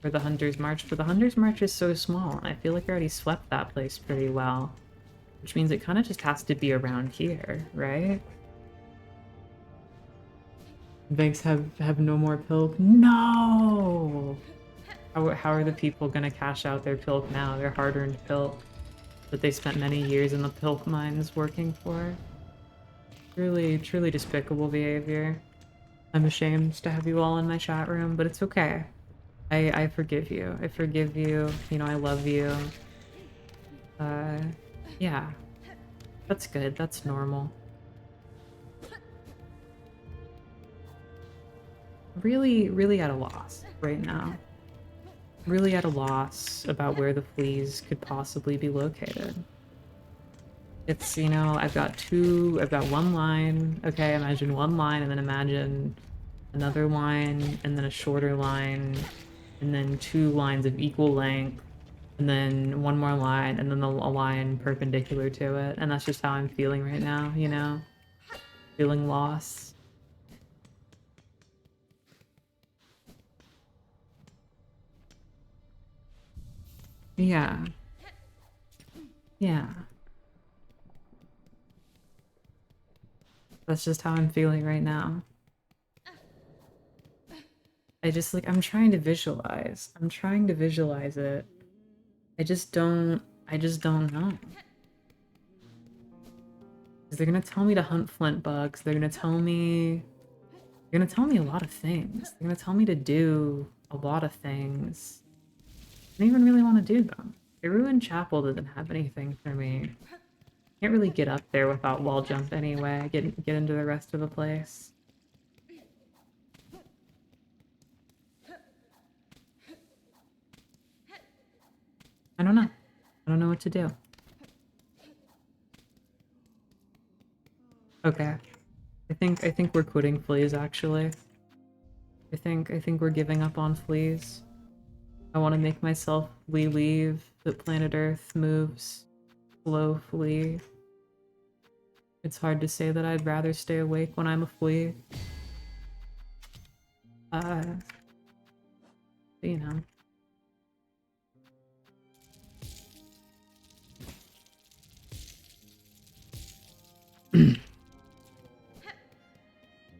for the Hunter's March, but the Hunter's March is so small, and I feel like I already swept that place pretty well. Which means it kind of just has to be around here, right? Banks have no more Pilk. No! How are the people gonna cash out their Pilk now? Their hard-earned Pilk that they spent many years in the Pilk mines working for. Truly despicable behavior. I'm ashamed to have you all in my chat room, but it's okay. I forgive you. I forgive you. You know, I love you. Yeah. That's good. That's normal. Really at a loss right now. Really at a loss about where the fleas could possibly be located. It's, you know, I've got one line. Okay, imagine one line, and then imagine another line, and then a shorter line, and then two lines of equal length, and then one more line, and then a line perpendicular to it. And that's just how I'm feeling right now, you know? Feeling lost. Yeah. Yeah. That's just how I'm feeling right now. I just, like, I'm trying to visualize. I'm trying to visualize it. I just don't know. They're gonna tell me to hunt flint bugs. They're gonna tell me a lot of things. They're gonna tell me to do a lot of things. I don't even really want to do them. The Ruined Chapel doesn't have anything for me. Can't really get up there without wall jump anyway. Get into the rest of the place. I don't know. I don't know what to do. Okay. I think we're quitting fleas actually. I think we're giving up on fleas. I want to make myself leave that planet Earth moves slowly. It's hard to say that I'd rather stay awake when I'm a flea. But, you know.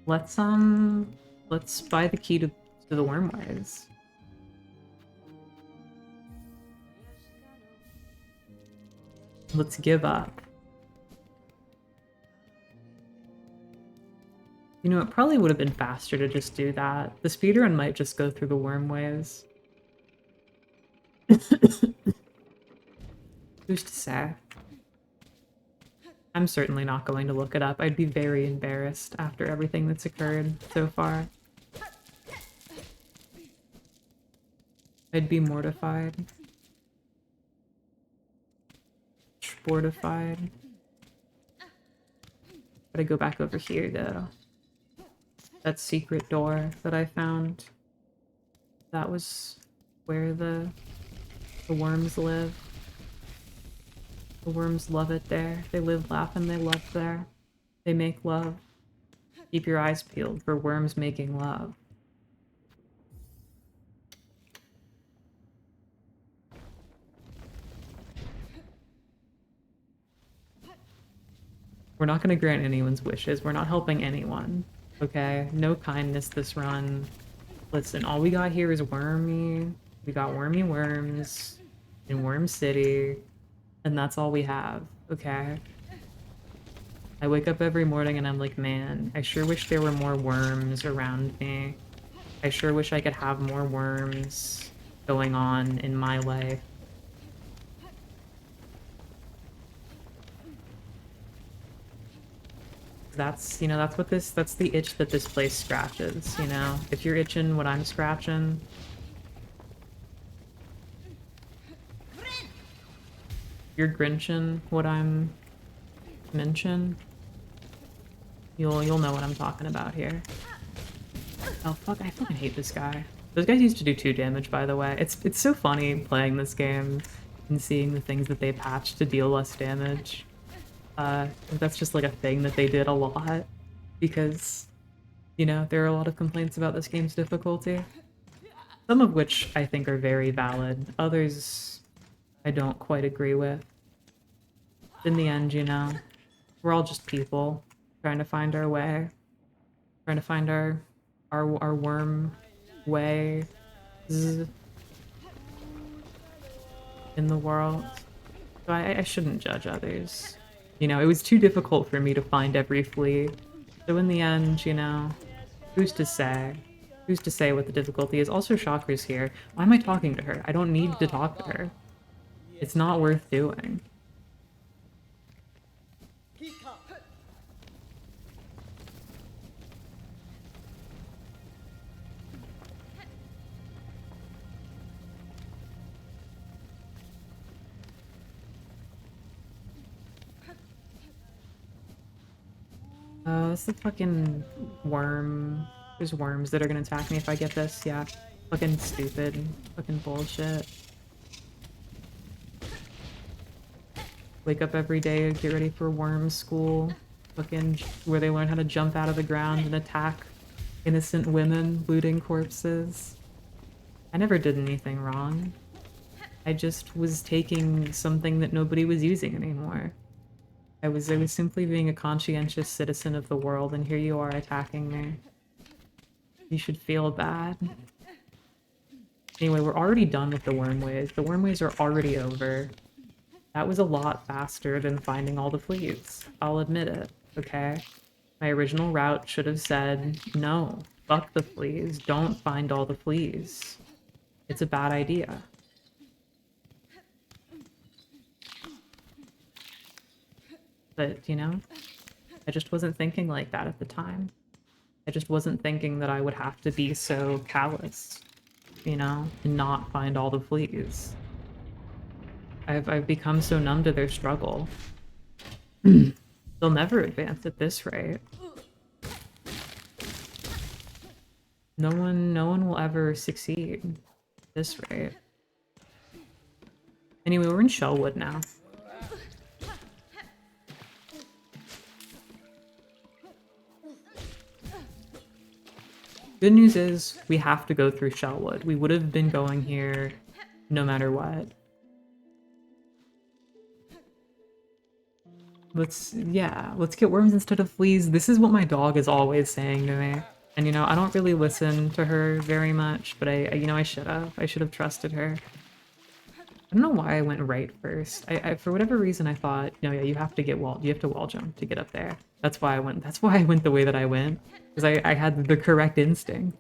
Let's buy the key to the wormways. Let's give up. You know, it probably would have been faster to just do that. The speedrun might just go through the wormways. Who's to say? I'm certainly not going to look it up. I'd be very embarrassed after everything that's occurred so far. I'd be mortified. Sportified. Gotta go back over here, though. That secret door that I found. That was where the worms live. The worms love it there. They live, laugh, and they love there. They make love. Keep your eyes peeled for worms making love. We're not going to grant anyone's wishes. We're not helping anyone. Okay? No kindness this run. Listen, all we got here is wormy. We got wormy worms in Worm City. And that's all we have, okay? I wake up every morning and I'm like, man, I sure wish there were more worms around me. I sure wish I could have more worms going on in my life. That's, you know, that's the itch that this place scratches, you know? If you're itching what I'm scratching, you're grinching what I'm mention, you'll know what I'm talking about here. Oh fuck, I fucking hate this guy. Those guys used to do 2 damage, by the way. It's so funny playing this game and seeing the things that they patched to deal less damage. That's just like a thing that they did a lot because, you know, there are a lot of complaints about this game's difficulty. Some of which I think are very valid. Others I don't quite agree with. In the end, you know, we're all just people trying to find our way, trying to find our worm way in the world. So I shouldn't judge others. You know, it was too difficult for me to find every flea. So in the end, you know, who's to say? Who's to say what the difficulty is? Also, Chakra's here. Why am I talking to her? I don't need to talk to her. It's not worth doing. It's the fucking worm. There's worms that are gonna attack me if I get this. Yeah. Fucking stupid. Fucking bullshit. Wake up every day, get ready for worm school. Fucking where they learn how to jump out of the ground and attack innocent women looting corpses. I never did anything wrong. I just was taking something that nobody was using anymore. I was simply being a conscientious citizen of the world, and here you are attacking me. You should feel bad. Anyway, we're already done with the wormways. The wormways are already over. That was a lot faster than finding all the fleas. I'll admit it, okay? My original route should have said, no, fuck the fleas, don't find all the fleas. It's a bad idea. But, you know, I just wasn't thinking like that at the time. I just wasn't thinking that I would have to be so callous, you know, and not find all the fleas. I've become so numb to their struggle. They'll never advance at this rate. No one will ever succeed at this rate. Anyway, we're in Shellwood now. Good news is, we have to go through Shellwood. We would have been going here no matter what. Let's get worms instead of fleas. This is what my dog is always saying to me. And you know, I don't really listen to her very much, but you know, I should have. I should have trusted her. I don't know why I went right first. I for whatever reason I thought, no, yeah, you have to wall jump to get up there. That's why I went the way that I went. Because I had the correct instinct.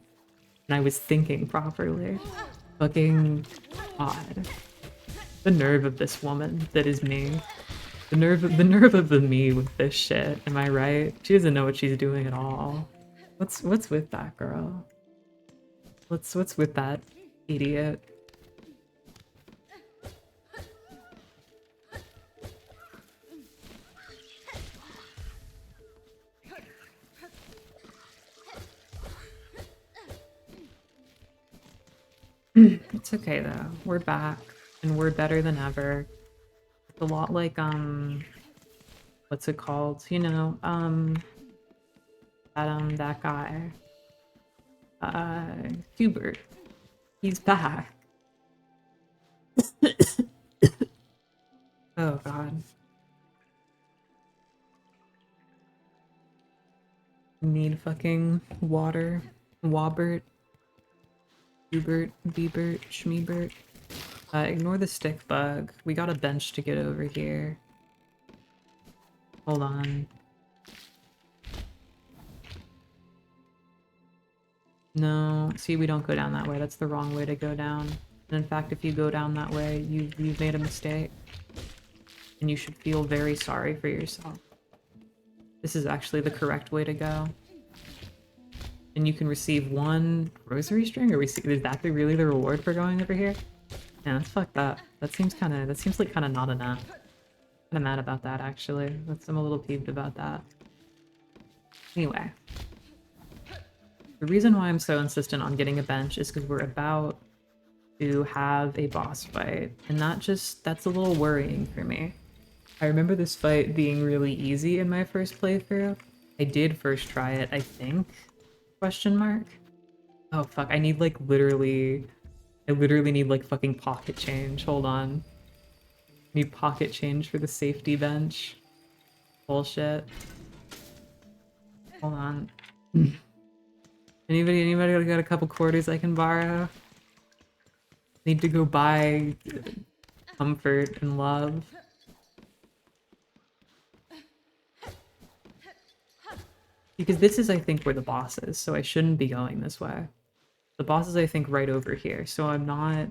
And I was thinking properly. Fucking God. The nerve of this woman that is me. The nerve of the me with this shit, am I right? She doesn't know what she's doing at all. What's with that girl? What's with that idiot? It's okay though. We're back and we're better than ever. It's a lot like what's it called? You know, that guy. Hubert. He's back. Oh god. Need fucking water. Wobert. Hubert, Biebert, Schmiebert. Ignore the stick bug. We got a bench to get over here. Hold on. No, see, we don't go down that way. That's the wrong way to go down. And in fact, if you go down that way, you've made a mistake. And you should feel very sorry for yourself. This is actually the correct way to go. And you can receive 1 rosary string, or is that really the reward for going over here? Yeah, that's fucked up. That seems like kinda not enough. Kinda mad about that, actually. I'm a little peeved about that. Anyway. The reason why I'm so insistent on getting a bench is because we're about to have a boss fight, and that's a little worrying for me. I remember this fight being really easy in my first playthrough. I did first try it, I think? Question mark? Oh fuck, I need like literally... I literally need like fucking pocket change. Hold on. I need pocket change for the safety bench. Bullshit. Hold on. Anybody got a couple quarters I can borrow? Need to go buy comfort and love. Because this is, I think, where the boss is, so I shouldn't be going this way. The boss is, I think, right over here, so I'm not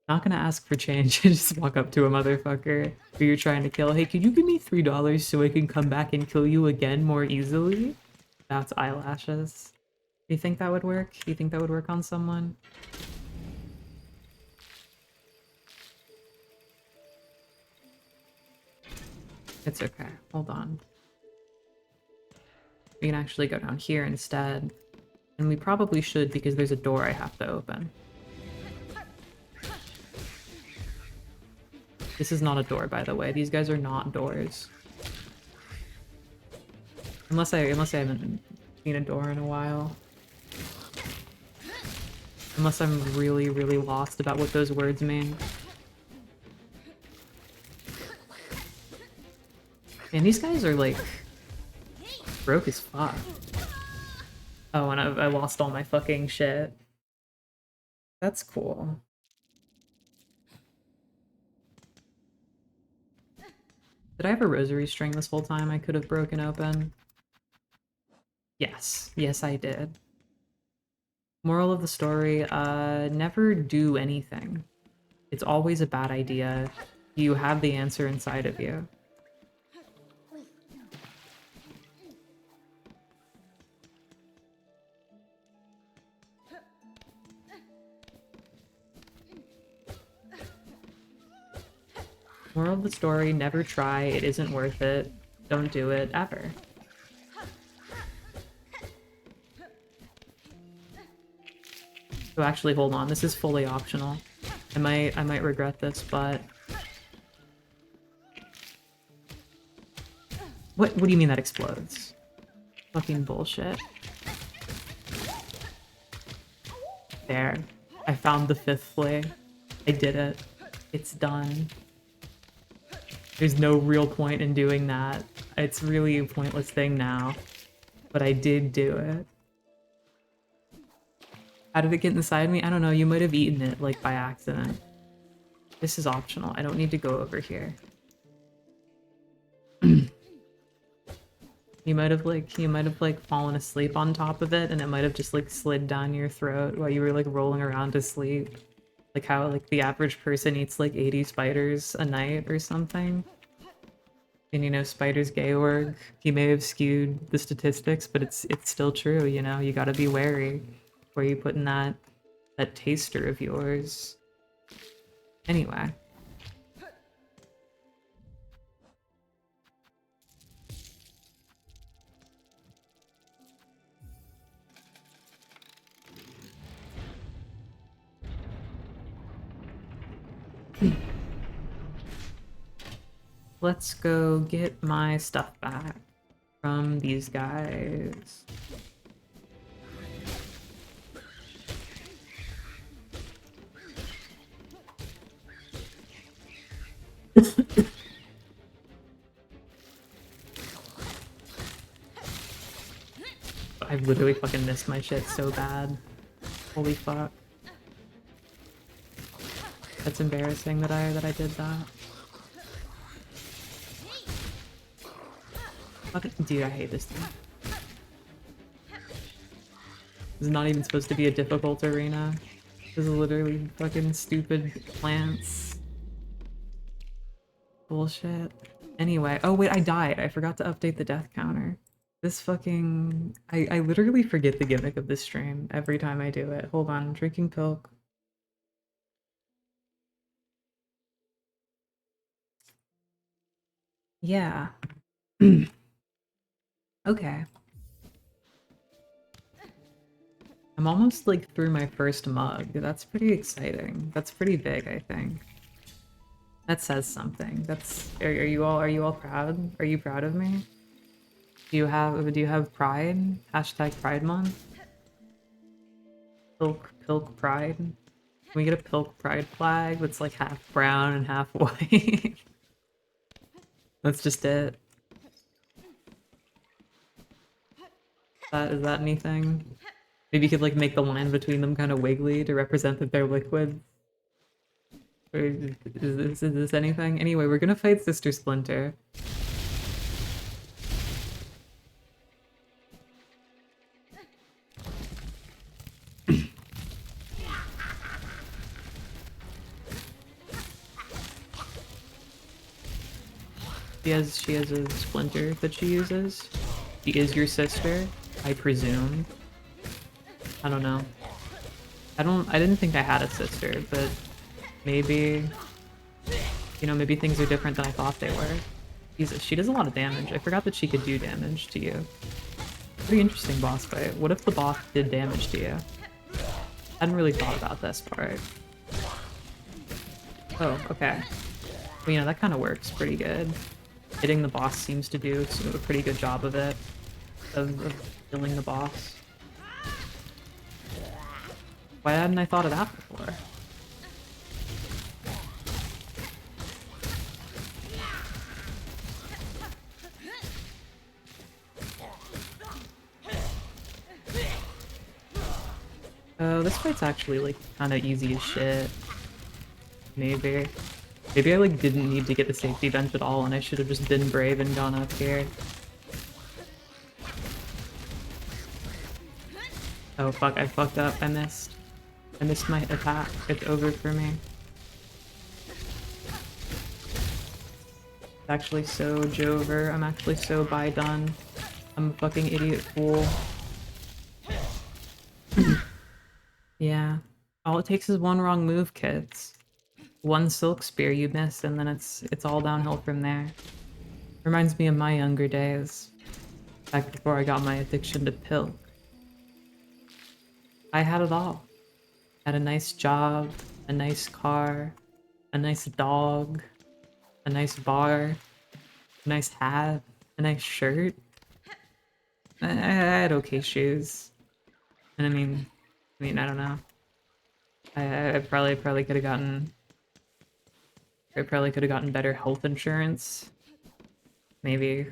gonna ask for change and just walk up to a motherfucker who you're trying to kill. Hey, could you give me $3 so I can come back and kill you again more easily? That's eyelashes. Do you think that would work? Do you think that would work on someone? It's okay. Hold on. We can actually go down here instead. And we probably should because there's a door I have to open. This is not a door, by the way. These guys are not doors. Unless I haven't seen a door in a while. Unless I'm really, really lost about what those words mean. And these guys are like broke as fuck. Oh, and I lost all my fucking shit. That's cool. Did I have a rosary string this whole time I could have broken open? Yes. Yes, I did. Moral of the story, never do anything. It's always a bad idea. You have the answer inside of you. Moral of the story, never try, it isn't worth it. Don't do it, ever. So actually, hold on, this is fully optional. I might regret this, but... What do you mean that explodes? Fucking bullshit. There. I found the 5th Flea. I did it. It's done. There's no real point in doing that. It's really a pointless thing now. But I did do it. How did it get inside me? I don't know, you might have eaten it, like, by accident. This is optional. I don't need to go over here. You might have fallen asleep on top of it, and it might have just, like, slid down your throat while you were, like, rolling around to sleep. Like how, like, the average person eats, like, 80 spiders a night or something. And, you know, spiders Georg, he may have skewed the statistics, but it's still true, you know? You gotta be wary where you put in that taster of yours. Anyway. Let's go get my stuff back from these guys. I've literally fucking missed my shit so bad. Holy fuck. That's embarrassing that I did that. Fucking dude, I hate this thing. This is not even supposed to be a difficult arena. This is literally fucking stupid plants. Bullshit. Anyway, oh wait, I died. I forgot to update the death counter. This fucking... I literally forget the gimmick of this stream every time I do it. Hold on, drinking pilk. Yeah. Okay. I'm almost like through my first mug. That's pretty exciting. That's pretty big, I think. That says something. That's are you all proud? Are you proud of me? Do you have pride? Hashtag Pride Month? Pilk Pride? Can we get a Pilk Pride flag that's like half brown and half white? That's just it. Is that anything? Maybe you could like make the line between them kind of wiggly to represent that they're liquid. Or is this anything? Anyway, we're gonna fight Sister Splinter. She has a splinter that she uses. She is your sister, I presume. I don't know. I didn't think I had a sister, but maybe, you know, maybe things are different than I thought they were. She does a lot of damage. I forgot that she could do damage to you. Pretty interesting boss fight. What if the boss did damage to you? I hadn't really thought about this part. Oh, okay. Well, you know, that kind of works pretty good. Hitting the boss seems to do a pretty good job of it. Of killing the boss. Why hadn't I thought of that before? Oh, this fight's actually like kind of easy as shit. Maybe. Maybe I like didn't need to get the safety bench at all and I should have just been brave and gone up here. Oh fuck, I fucked up. I missed. I missed my attack. It's over for me. It's actually so Jover. I'm actually so done. I'm a fucking idiot fool. Yeah. All it takes is one wrong move, kids. One silk spear you miss, and then it's all downhill from there. Reminds me of my younger days. Back before I got my addiction to pilk. I had it all. Had a nice job, a nice car, a nice dog, a nice bar, a nice hat, a nice shirt. I had okay shoes. And I mean, I don't know. I probably could have gotten... I probably could have gotten better health insurance. Maybe.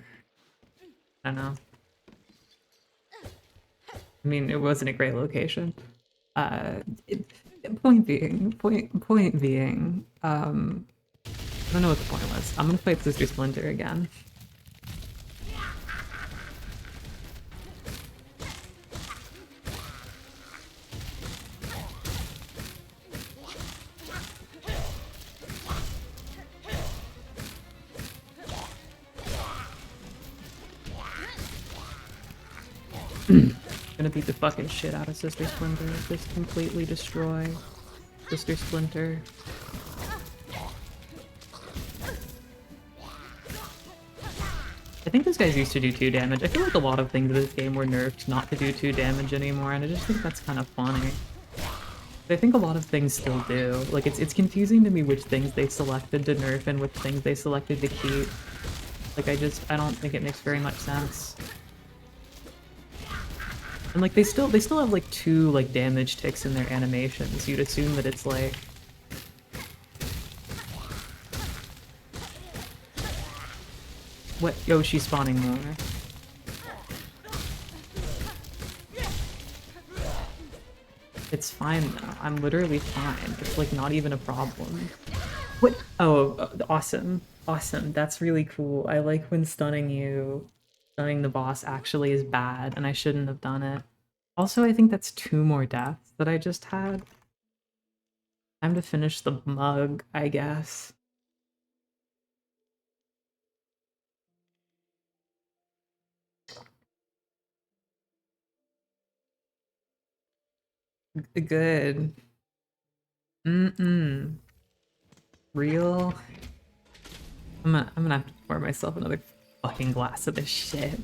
I don't know. I mean, it wasn't a great location. Point being, I don't know what the point was. I'm gonna fight Sister Splinter again. Gonna beat the fucking shit out of Sister Splinter. Just completely destroy Sister Splinter. I think those guys used to do 2 damage. I feel like a lot of things in this game were nerfed not to do 2 damage anymore, and I just think that's kind of funny. But I think a lot of things still do. Like, it's confusing to me which things they selected to nerf and which things they selected to keep. Like, I don't think it makes very much sense. And like they still have like 2 like damage ticks in their animations. You'd assume that it's like what? Yo, she's spawning more. It's fine though. I'm literally fine. It's like not even a problem. What? Oh, awesome. Awesome. That's really cool. I like when stunning the boss actually is bad, and I shouldn't have done it. Also, I think that's 2 more deaths that I just had. Time to finish the mug, I guess. Good. Mm-mm. Real. I'm gonna have to pour myself another fucking glass of this shit.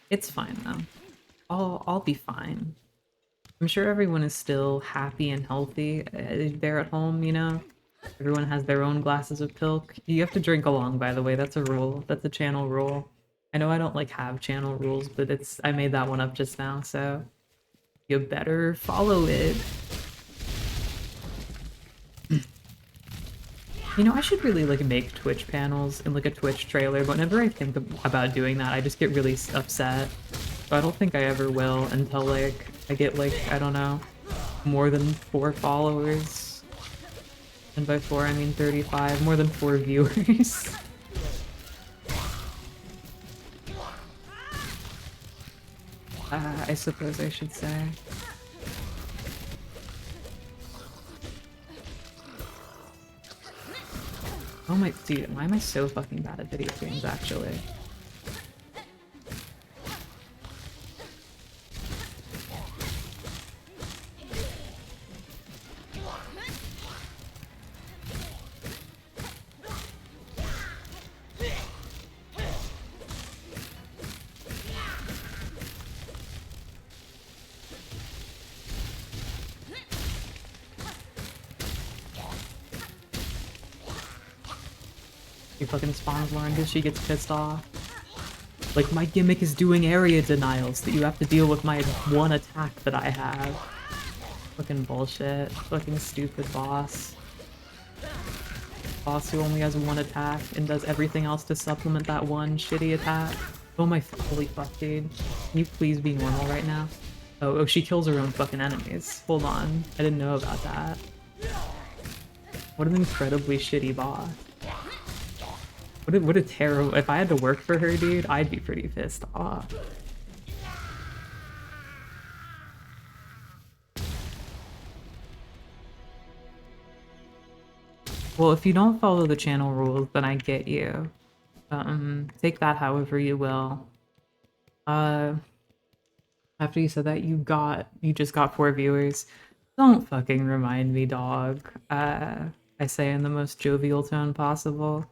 It's fine though. I'll be fine. I'm sure everyone is still happy and healthy there at home, you know? Everyone has their own glasses of pilk. You have to drink along, by the way. That's a rule. That's a channel rule. I know I don't like have channel rules, but I made that one up just now, so you better follow it. You know, I should really like make Twitch panels in like a Twitch trailer, but whenever I think about doing that, I just get really upset. So I don't think I ever will until like I get like, I don't know, more than 4 followers. And by 4 I mean 35, more than 4 viewers. I suppose I should say. Oh my, dude, why am I so fucking bad at video games, actually? He fucking spawns Lauren because she gets pissed off. Like, my gimmick is doing area denials that you have to deal with my one attack that I have. Fucking bullshit. Fucking stupid boss. Boss who only has 1 attack and does everything else to supplement that one shitty attack. Oh my holy fuck, dude. Can you please be normal right now? Oh, she kills her own fucking enemies. Hold on. I didn't know about that. What an incredibly shitty boss. What a terrible... If I had to work for her, dude, I'd be pretty pissed off. Well, if you don't follow the channel rules, then I get you. Take that however you will. After you said that, you just got 4 viewers. Don't fucking remind me, dog. I say in the most jovial tone possible.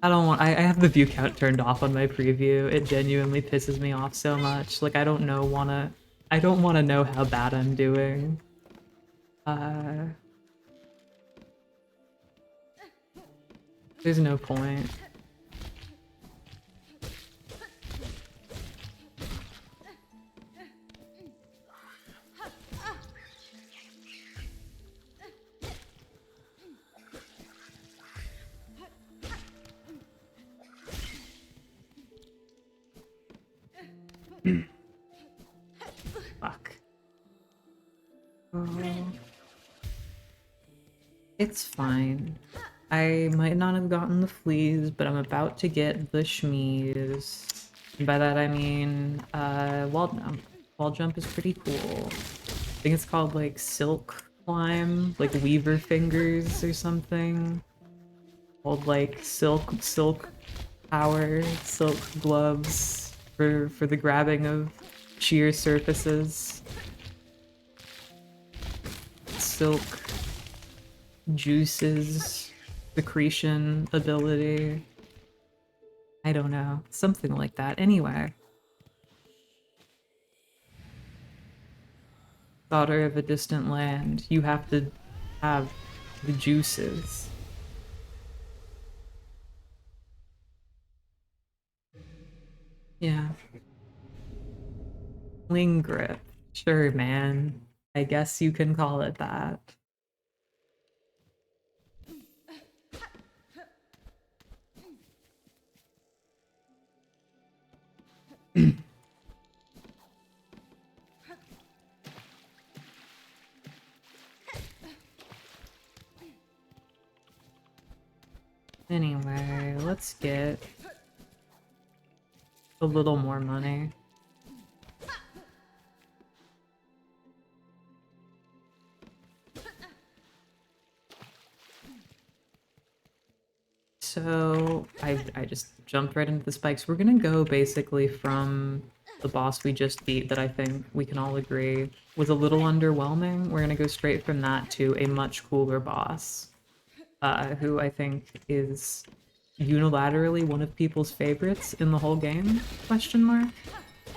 I don't want- I have the view count turned off on my preview. It genuinely pisses me off so much. Like, I don't wanna know how bad I'm doing. There's no point. Fuck. Oh. It's fine. I might not have gotten the fleas, but I'm about to get the shmees. And by that I mean, wall jump. Wall jump is pretty cool. I think it's called like silk climb, like weaver fingers or something. Called like silk power, silk gloves for the grabbing of sheer surfaces. Silk juices, secretion ability. I don't know. Something like that. Anyway. Daughter of a distant land. You have to have the juices. Yeah. Wing grip. Sure, man. I guess you can call it that. Anyway, let's get a little more money. So I just jumped right into the spikes. We're gonna go basically from the boss we just beat that I think we can all agree was a little underwhelming. We're gonna go straight from that to a much cooler boss, who I think is unilaterally one of people's favorites in the whole game, question mark.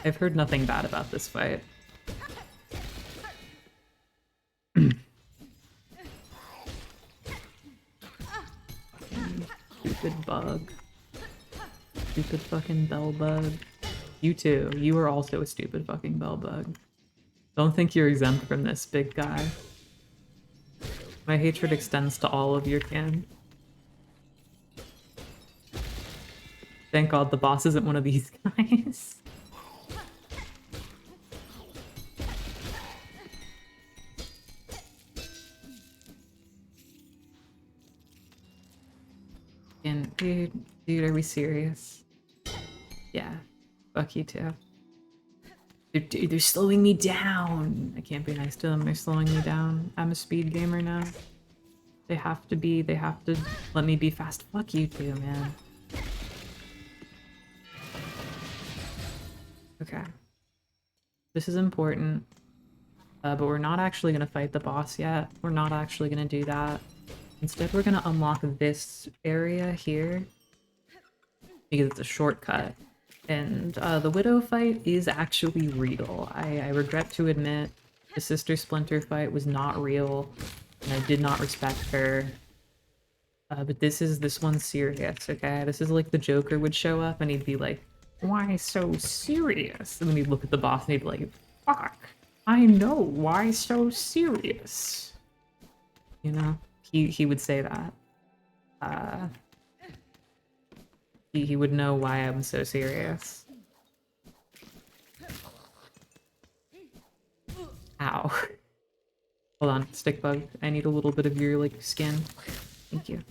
I've heard nothing bad about this fight. Stupid bug. Stupid fucking bell bug. You too. You are also a stupid fucking bell bug. Don't think you're exempt from this, big guy. My hatred extends to all of your kin. Thank God the boss isn't one of these guys. And dude, are we serious? Yeah. Fuck you too. They're slowing me down. I can't be nice to them. They're slowing me down. I'm a speed gamer now. They have to let me be fast. Fuck you too, man. Okay. This is important. But we're not actually gonna fight the boss yet. We're not actually gonna do that. Instead, we're gonna unlock this area here because it's a shortcut. And the Widow fight is actually real. I regret to admit the Sister Splinter fight was not real, and I did not respect her. But this one's serious, okay? This is like the Joker would show up and he'd be like, "Why so serious?" And then he'd look at the boss and he'd be like, "Fuck, I know, why so serious?" You know? He would say that. He would know why I'm so serious. Ow. Hold on, stick bug. I need a little bit of your, like, skin. Thank you.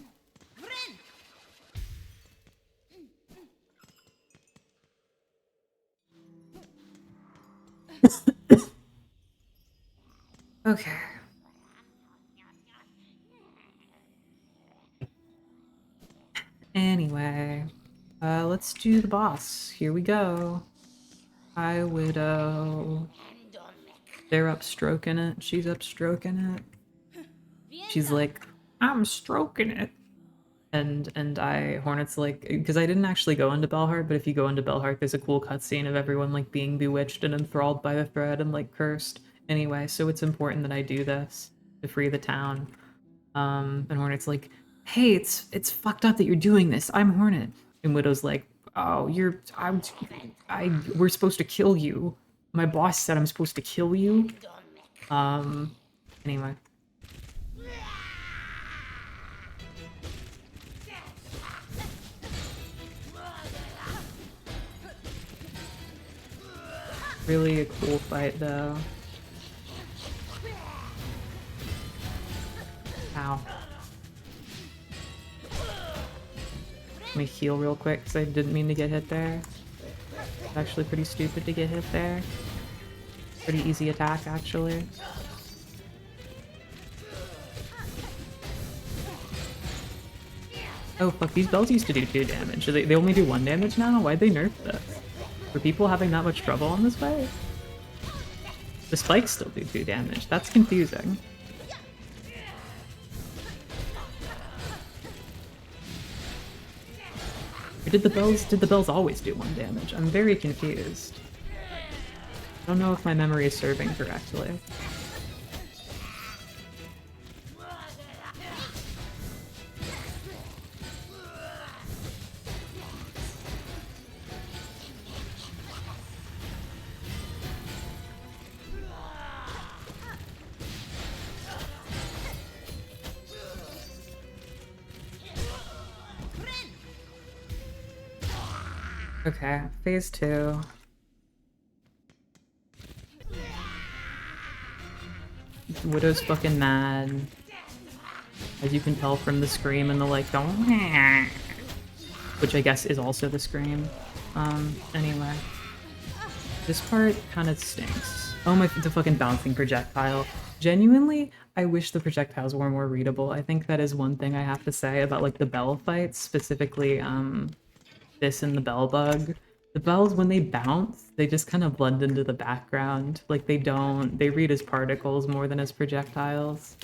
Okay. Anyway, let's do the boss. Here we go. Hi, Widow. They're up stroking it. She's up stroking it. She's like, "I'm stroking it." And Hornet's like, because I didn't actually go into Belheart, but if you go into Belheart, there's a cool cutscene of everyone like being bewitched and enthralled by the thread and like cursed. Anyway, so it's important that I do this to free the town. And Hornet's like, "Hey, it's fucked up that you're doing this. I'm Hornet." And Widow's like, "Oh, we're supposed to kill you. My boss said I'm supposed to kill you." Anyway. Really a cool fight, though. Ow. Let me heal real quick, because I didn't mean to get hit there. It's actually pretty stupid to get hit there. Pretty easy attack, actually. Oh fuck, these bells used to do 2 damage. They only do 1 damage now? Why'd they nerf this? Were people having that much trouble on this fight? The spikes still do 2 damage. That's confusing. Or did the bells always do 1 damage? I'm very confused. I don't know if my memory is serving correctly. Okay, phase 2. Widow's fucking mad. As you can tell from the scream and the like, which I guess is also the scream. Anyway. This part kind of stinks. Oh my, the fucking bouncing projectile. Genuinely, I wish the projectiles were more readable. I think that is one thing I have to say about like the bell fights, specifically this and the bell bug. The bells, when they bounce, they just kind of blend into the background. Like they read as particles more than as projectiles.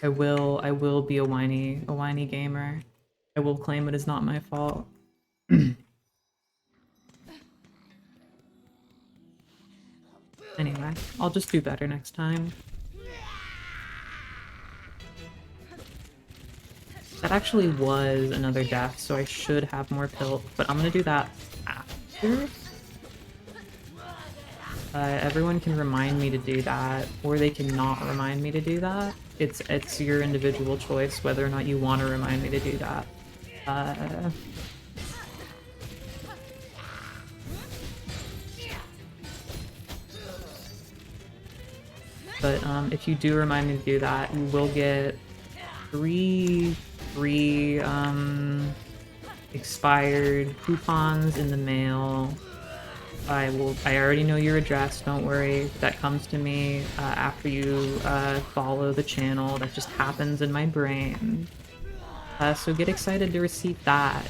I will be a whiny gamer. I will claim it is not my fault. Anyway, I'll just do better next time. That actually was another death, so I should have more pill, but I'm gonna do that after. Everyone can remind me to do that, or they can not remind me to do that. It's your individual choice whether or not you want to remind me to do that. But if you do remind me to do that, you will get 3 free expired coupons in the mail. I already know your address, don't worry. That comes to me after you follow the channel. That just happens in my brain. So get excited to receive that.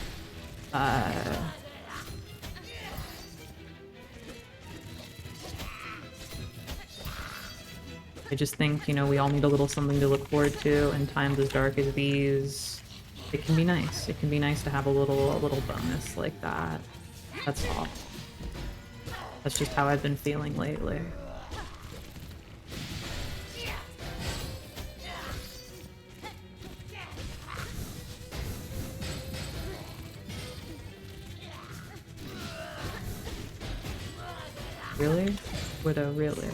I just think, you know, we all need a little something to look forward to, and times as dark as these, it can be nice. It can be nice to have a little bonus like that. That's all. That's just how I've been feeling lately. Really? Widow, really?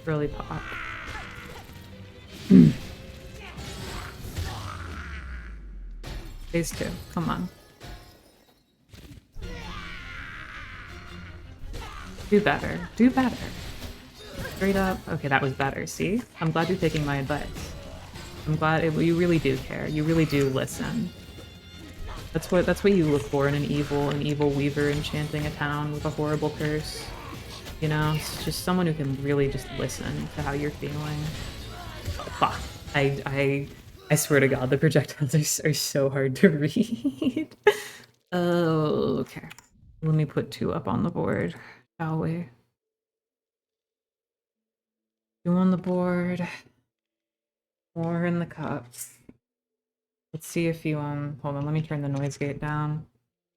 Really pop. Phase 2, come on. Do better. Do better. Straight up. Okay, that was better. See? I'm glad you're taking my advice. I'm glad you really do care. You really do listen. That's what you look for in an evil weaver enchanting a town with a horrible curse. You know, it's just someone who can really just listen to how you're feeling. Fuck. I swear to God, the projectiles are so hard to read. Oh, okay. Let me put 2 up on the board, shall we? 2 on the board. 4 in the cups. Let's see if you hold on, let me turn the noise gate down.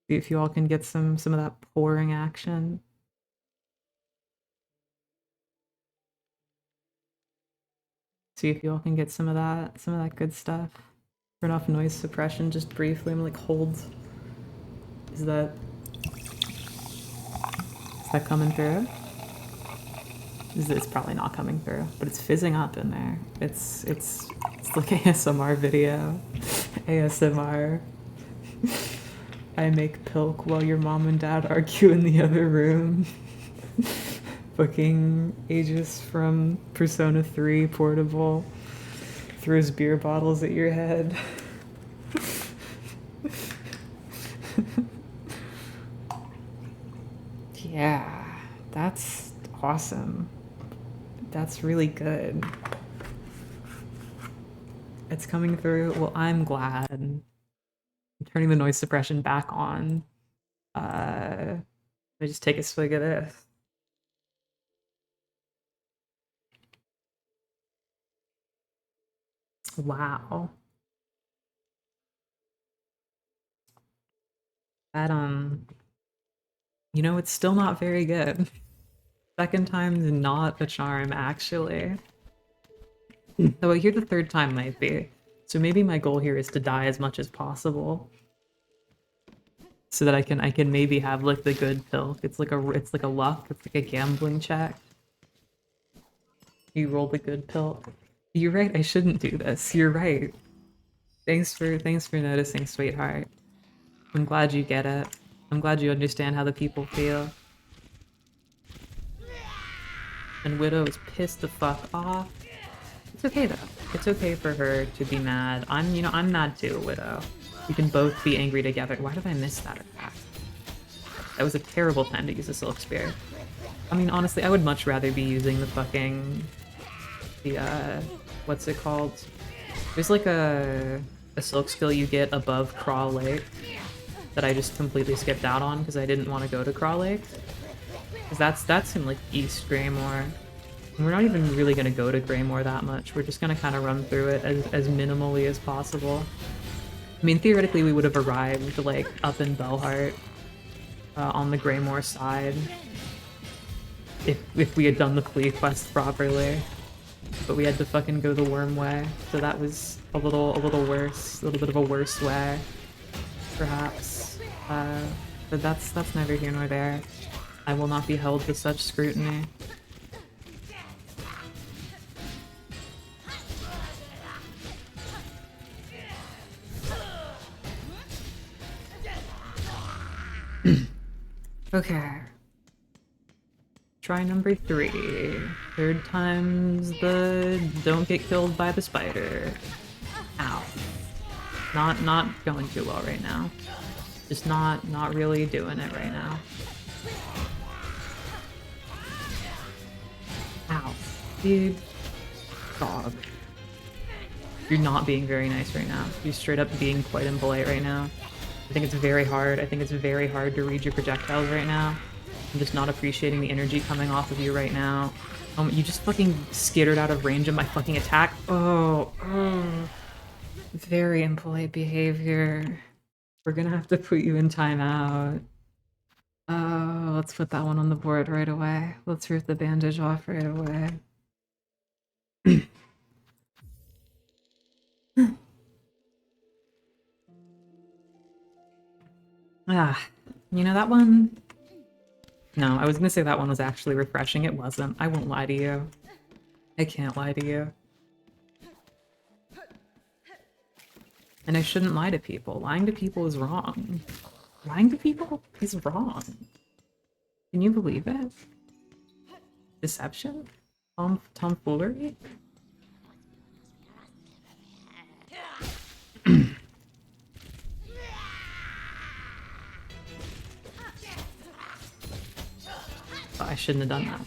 See if you all can get some of that pouring action. See if you all can get some of that good stuff. Turn off noise suppression just briefly. I'm like, hold. Is that coming through? It's probably not coming through, but it's fizzing up in there. It's like ASMR video. ASMR. I make pilk while your mom and dad argue in the other room. Fucking Aegis from Persona 3 Portable throws beer bottles at your head. Yeah, that's awesome. That's really good. It's coming through. Well, I'm glad. I'm turning the noise suppression back on. Let me just take a swig of this. Wow. That, you know, it's still not very good. Second time's not a charm, actually. Though I hear the third time might be. So maybe my goal here is to die as much as possible. So that I can maybe have like the good pill. It's like a luck, it's like a gambling check. You roll the good pill. You're right, I shouldn't do this. You're right. Thanks for noticing, sweetheart. I'm glad you get it. I'm glad you understand how the people feel. and Widow is pissed the fuck off. It's okay though. It's okay for her to be mad. I'm mad too, Widow. We can both be angry together. Why did I miss that attack? That was a terrible time to use a Silk Spear. I mean, honestly, I would much rather be using the fucking... what's it called? There's like a Silk skill you get above Craw Lake that I just completely skipped out on because I didn't want to go to Craw Lake. Because that's in like East Greymore. And we're not even really going to go to Greymore that much. We're just going to kind of run through it as minimally as possible. I mean, theoretically, we would have arrived like up in Belheart on the Greymore side if we had done the Flea quest properly. But we had to fucking go the worm way, so that was a little worse, a little bit of a worse way, perhaps. But that's neither here nor there. I will not be held to such scrutiny. Okay. Try number 3. Third time's the don't get killed by the spider. Ow. Not going too well right now. Just not really doing it right now. Ow. Dude. Dog. You're not being very nice right now. You're straight up being quite impolite right now. I think it's very hard. I think it's very hard to read your projectiles right now. I'm just not appreciating the energy coming off of you right now. You just fucking skittered out of range of my fucking attack. Oh. Very impolite behavior. We're gonna have to put you in timeout. Oh, let's put that one on the board right away. Let's rip the bandage off right away. You know that one? No, I was gonna say that one was actually refreshing. It wasn't. I won't lie to you. I can't lie to you. And I shouldn't lie to people. Lying to people is wrong. Lying to people is wrong. Can you believe it? Deception? Tomfoolery? Oh, I shouldn't have done that.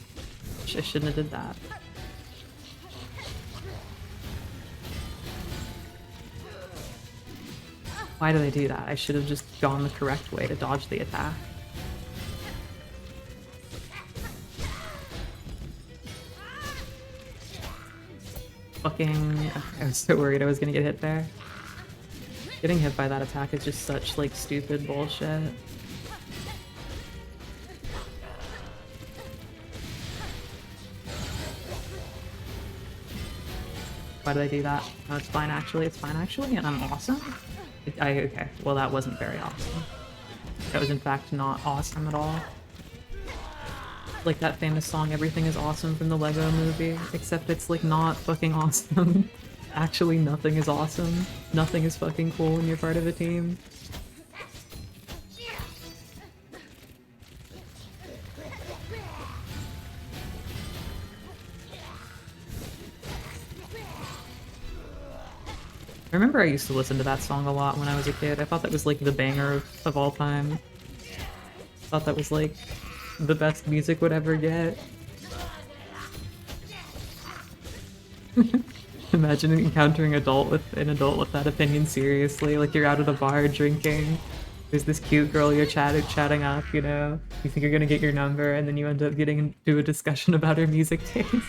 I shouldn't have did that. Why did I do that? I should have just gone the correct way to dodge the attack. Fucking... I was so worried I was gonna get hit there. Getting hit by that attack is just such, like, stupid bullshit. Why did I do that? Oh, it's fine actually, and I'm awesome? Okay, well that wasn't very awesome. That was in fact not awesome at all. Like that famous song, Everything is Awesome from the Lego movie, except it's like not fucking awesome. Actually, nothing is awesome. Nothing is fucking cool when you're part of a team. I remember I used to listen to that song a lot when I was a kid. I thought that was like the banger of all time. I thought that was like the best music would ever get. Imagine encountering an adult with that opinion seriously. Like you're out at a bar drinking. There's this cute girl you're chatting up, you know. You think you're gonna get your number, and then you end up getting into a discussion about her music tastes.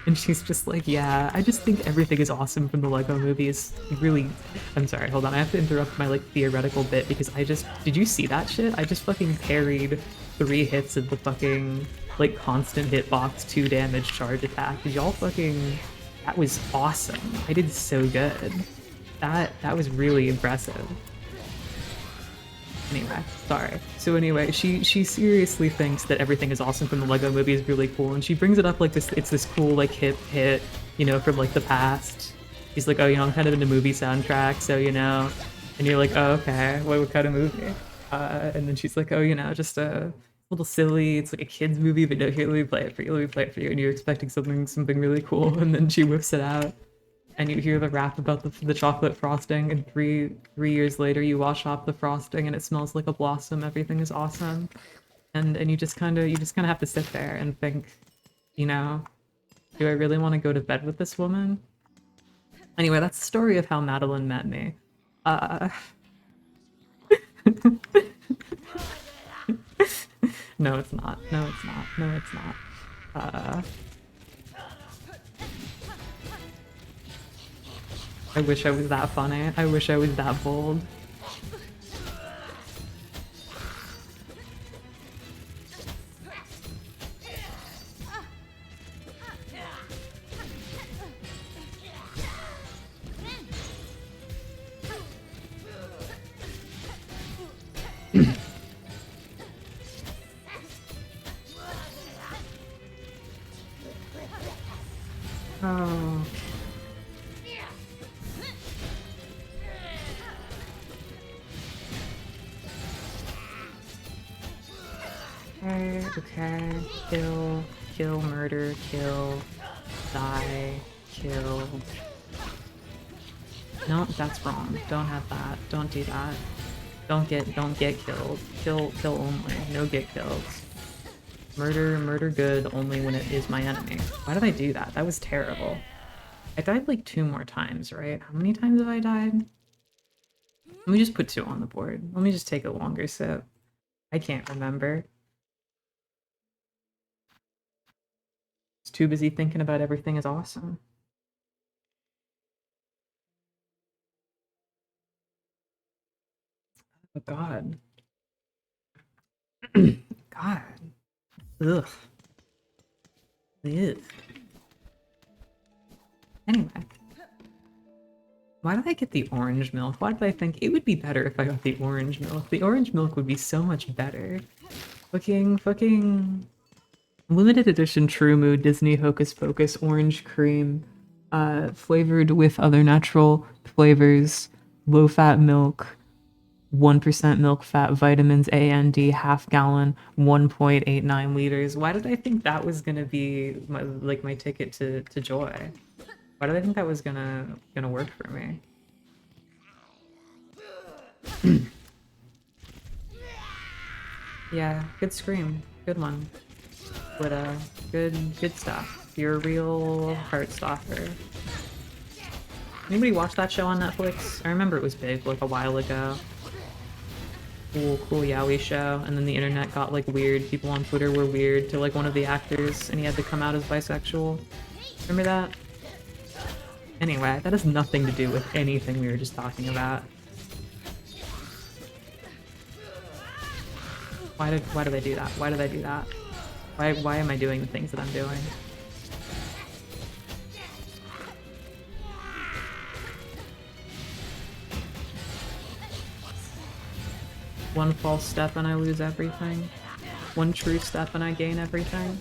And she's just like, yeah, I just think Everything is Awesome from the Lego movie is really... I'm sorry, hold on, I have to interrupt my, like, theoretical bit because did you see that shit? I just fucking parried 3 hits of the fucking, like, constant hitbox 2 damage charge attack. Did y'all fucking... That was awesome. I did so good. That was really impressive. Anyway, sorry. So anyway, she seriously thinks that Everything is Awesome from the Lego movie is really cool, and she brings it up like this. It's this cool like hip hit, you know, from like the past. She's like, oh, you know, I'm kind of into movie soundtracks, so you know, and you're like, oh, okay, what kind of movie? And then she's like, oh, you know, just little silly. It's like a kid's movie, but no, here, let me play it for you. Let me play it for you. And you're expecting something really cool, and then she whips it out, and you hear the rap about the chocolate frosting. And three years later, you wash off the frosting, and it smells like a blossom. Everything is awesome, and you just kind of have to sit there and think, you know, do I really want to go to bed with this woman? Anyway, that's the story of how Madeline met me. No, it's not. No, it's not. No, it's not. I wish I was that funny. I wish I was that bold. Oh. Okay. Kill, murder, kill, die, kill. No, that's wrong. Don't have that. Don't do that. Don't get killed. Kill only. No get killed. Murder good only when it is my enemy. Why did I do that? That was terrible. I died like 2 more times, right? How many times have I died? Let me just put 2 on the board. Let me just take a longer sip. I can't remember. It's too busy thinking about everything is awesome. Oh god. God. Ugh. Ugh. Anyway. Why did I get the orange milk? Why did I think it would be better if I got the orange milk? The orange milk would be so much better. Fucking limited edition True Mood Disney Hocus Pocus orange cream, flavored with other natural flavors, low fat milk, 1% milk fat, vitamins A and D, half gallon, 1.89 liters. Why did I think that was gonna be my ticket to joy? Why did I think that was gonna work for me? Yeah, good scream. Good one. But good stuff. You're a real heart stopper. Anybody watch that show on Netflix? I remember it was big like a while ago. Cool yaoi show, and then the internet got like weird. People on Twitter were weird to like one of the actors, and he had to come out as bisexual. Remember that? Anyway, that has nothing to do with anything we were just talking about. Why did I do that? Why did I do that? Why am I doing the things that I'm doing? One false step and I lose everything. One true step and I gain everything.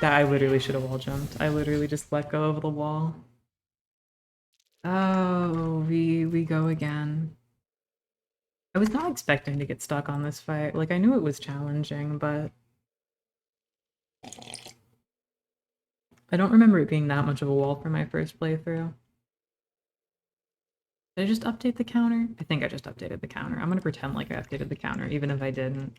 That I literally should have wall jumped. I literally just let go of the wall. Oh, we go again. I was not expecting to get stuck on this fight. Like, I knew it was challenging, but I don't remember it being that much of a wall for my first playthrough. Did I just update the counter? I think I just updated the counter. I'm gonna pretend like I updated the counter, even if I didn't.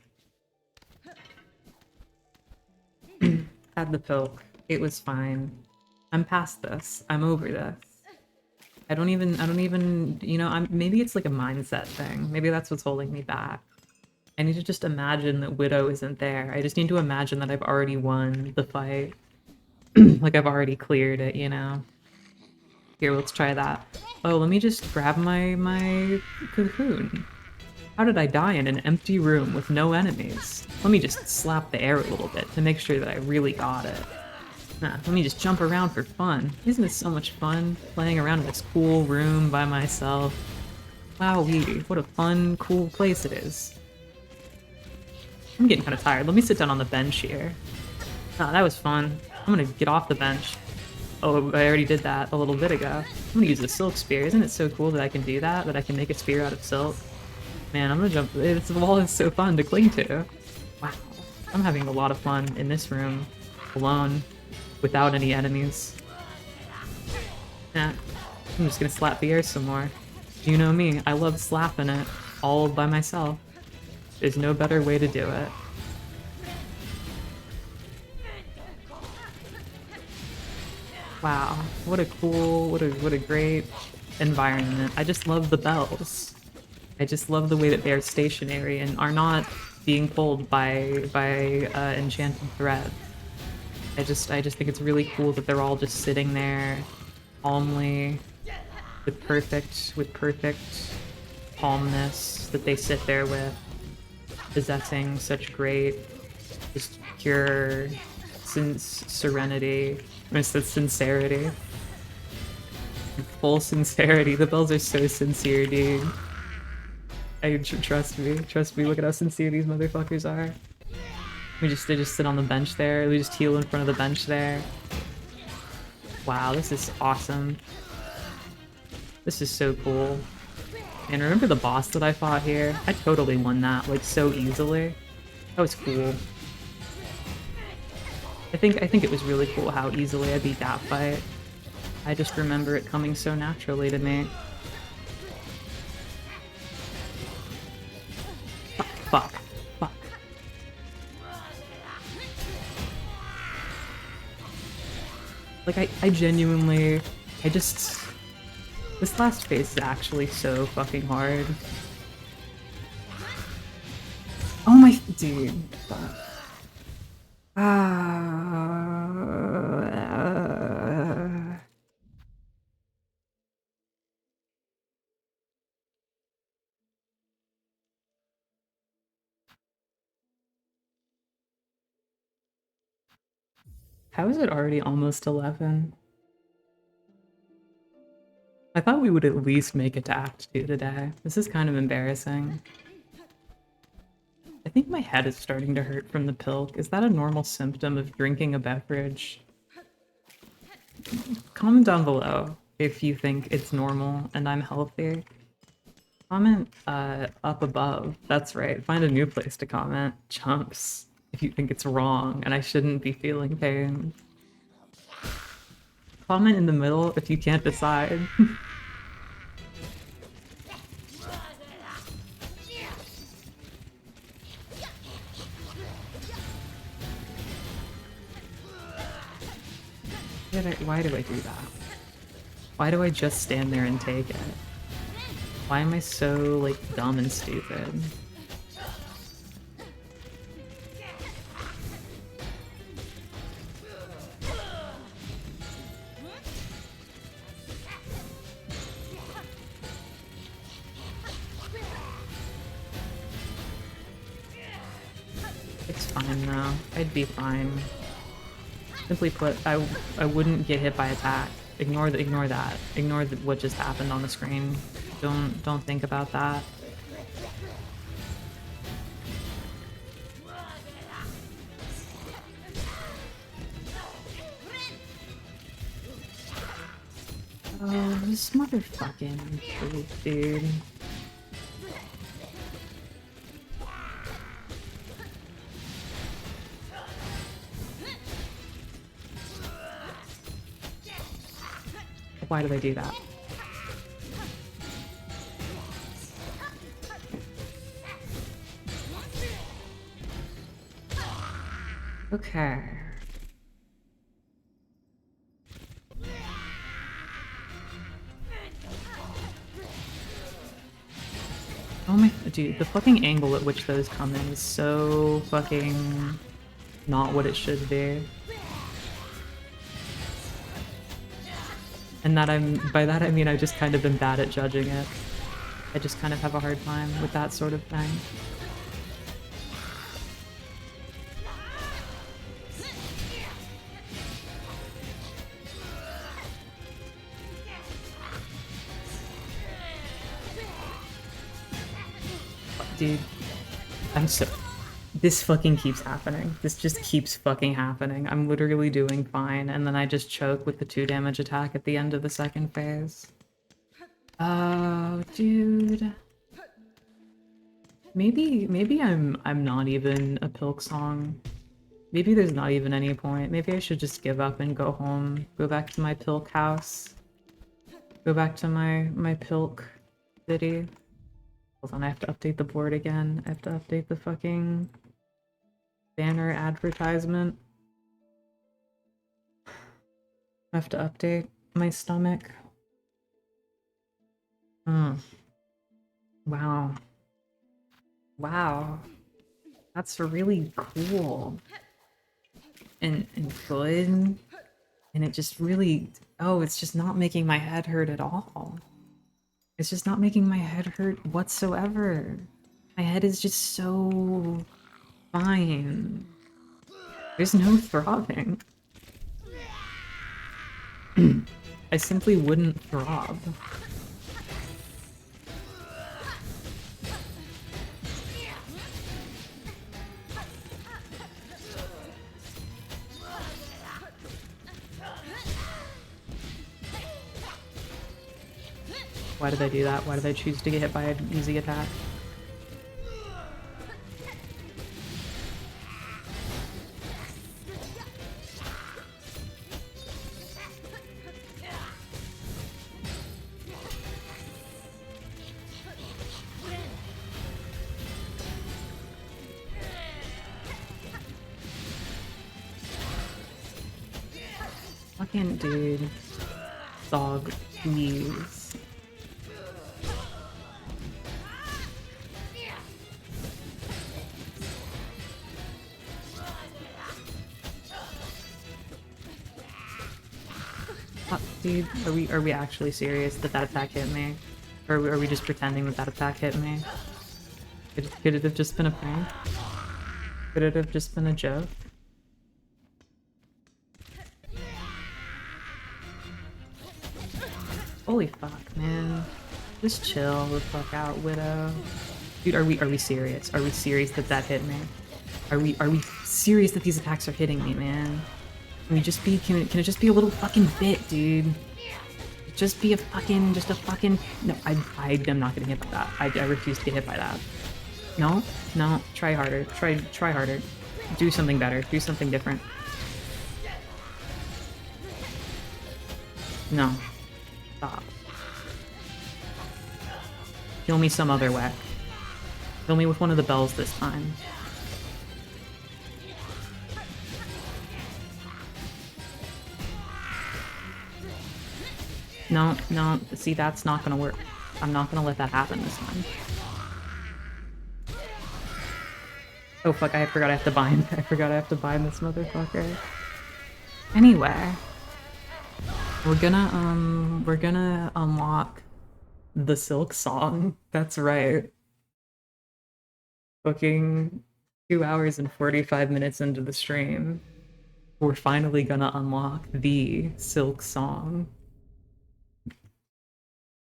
Had the pilk. It was fine. I'm past this. I'm over this. I don't even, you know, maybe it's like a mindset thing. Maybe that's what's holding me back. I need to just imagine that Widow isn't there. I just need to imagine that I've already won the fight. Like I've already cleared it, you know? Here, let's try that. Oh, let me just grab my cocoon. How did I die in an empty room with no enemies? Let me just slap the air a little bit to make sure that I really got it. Nah, let me just jump around for fun. Isn't it so much fun playing around in this cool room by myself? Wowee, what a fun, cool place it is. I'm getting kind of tired. Let me sit down on the bench here. Ah, that was fun. I'm gonna get off the bench. Oh, I already did that a little bit ago. I'm gonna use the silk spear. Isn't it so cool that I can do that? That I can make a spear out of silk? Man, I'm gonna jump. This wall is so fun to cling to. Wow. I'm having a lot of fun in this room, alone, without any enemies. Yeah, I'm just gonna slap the air some more. You know me, I love slapping it all by myself. There's no better way to do it. Wow, what a cool, what a great environment. I just love the bells. I just love the way that they're stationary and are not being pulled by enchanted thread. I just think it's really cool that they're all just sitting there calmly with perfect calmness that they sit there with, possessing such great, just pure serenity. I said sincerity. Full sincerity. The bells are so sincere, dude. Trust me. Look at how sincere these motherfuckers are. They just sit on the bench there. We just heal in front of the bench there. Wow, this is awesome. This is so cool. And remember the boss that I fought here? I totally won that, like, so easily. That was cool. I think it was really cool how easily I beat that fight. I just remember it coming so naturally to me. Fuck. Like, I genuinely... This last phase is actually so fucking hard. Oh my... Dude. Fuck. How is it already almost 11? I thought we would at least make it to Act 2 today. This is kind of embarrassing. I think my head is starting to hurt from the pilk. Is that a normal symptom of drinking a beverage? Comment down below if you think it's normal and I'm healthy. Comment up above. That's right. Find a new place to comment. Chumps. If you think it's wrong and I shouldn't be feeling pain. Comment in the middle if you can't decide. Why do I do that? Why do I just stand there and take it? Why am I so, like, dumb and stupid? It's fine though. I'd be fine. Simply put, I wouldn't get hit by attack. Ignore that. Ignore what just happened on the screen. Don't think about that. Oh, this motherfucking truth, dude. Why do they do that? Okay. Oh my, dude, the fucking angle at which those come in is so fucking not what it should be. And by that I mean I just kind of am bad at judging it. I just kind of have a hard time with that sort of thing. Dude, this fucking keeps happening. This just keeps fucking happening. I'm literally doing fine, and then I just choke with the 2 damage attack at the end of the second phase. Oh, dude. Maybe I'm not even a Pilksong. Maybe there's not even any point. Maybe I should just give up and go home. Go back to my Pilk house. Go back to my Pilk city. Hold on, I have to update the board again. I have to update the fucking banner advertisement. I have to update my stomach. Wow. Wow. That's really cool. And good. And it just really... Oh, it's just not making my head hurt at all. It's just not making my head hurt whatsoever. My head is just so... fine. There's no throbbing. I simply wouldn't throb. Why did I do that? Why did I choose to get hit by an easy attack? Fucking dude. Dog, please. Dude, are we actually serious that that attack hit me? Or are we just pretending that that attack hit me? Could it have just been a prank? Could it have just been a joke? Holy fuck, man. Just chill the fuck out, Widow. Dude, are we serious? Are we serious that that hit me? Are we serious that these attacks are hitting me, man? Can we just be, can it just be a little fucking bit, dude? Just be a fucking, no, I am not getting hit by that. I refuse to get hit by that. No, try harder, try harder. Do something better, do something different. No. Stop. Kill me some other way. Kill me with one of the bells this time. No, see, that's not gonna work. I'm not gonna let that happen this time. Oh fuck, I forgot I have to bind. I forgot I have to bind this motherfucker. Anyway. We're gonna unlock the Silksong. That's right. Fucking 2 hours and 45 minutes into the stream. We're finally gonna unlock the Silksong.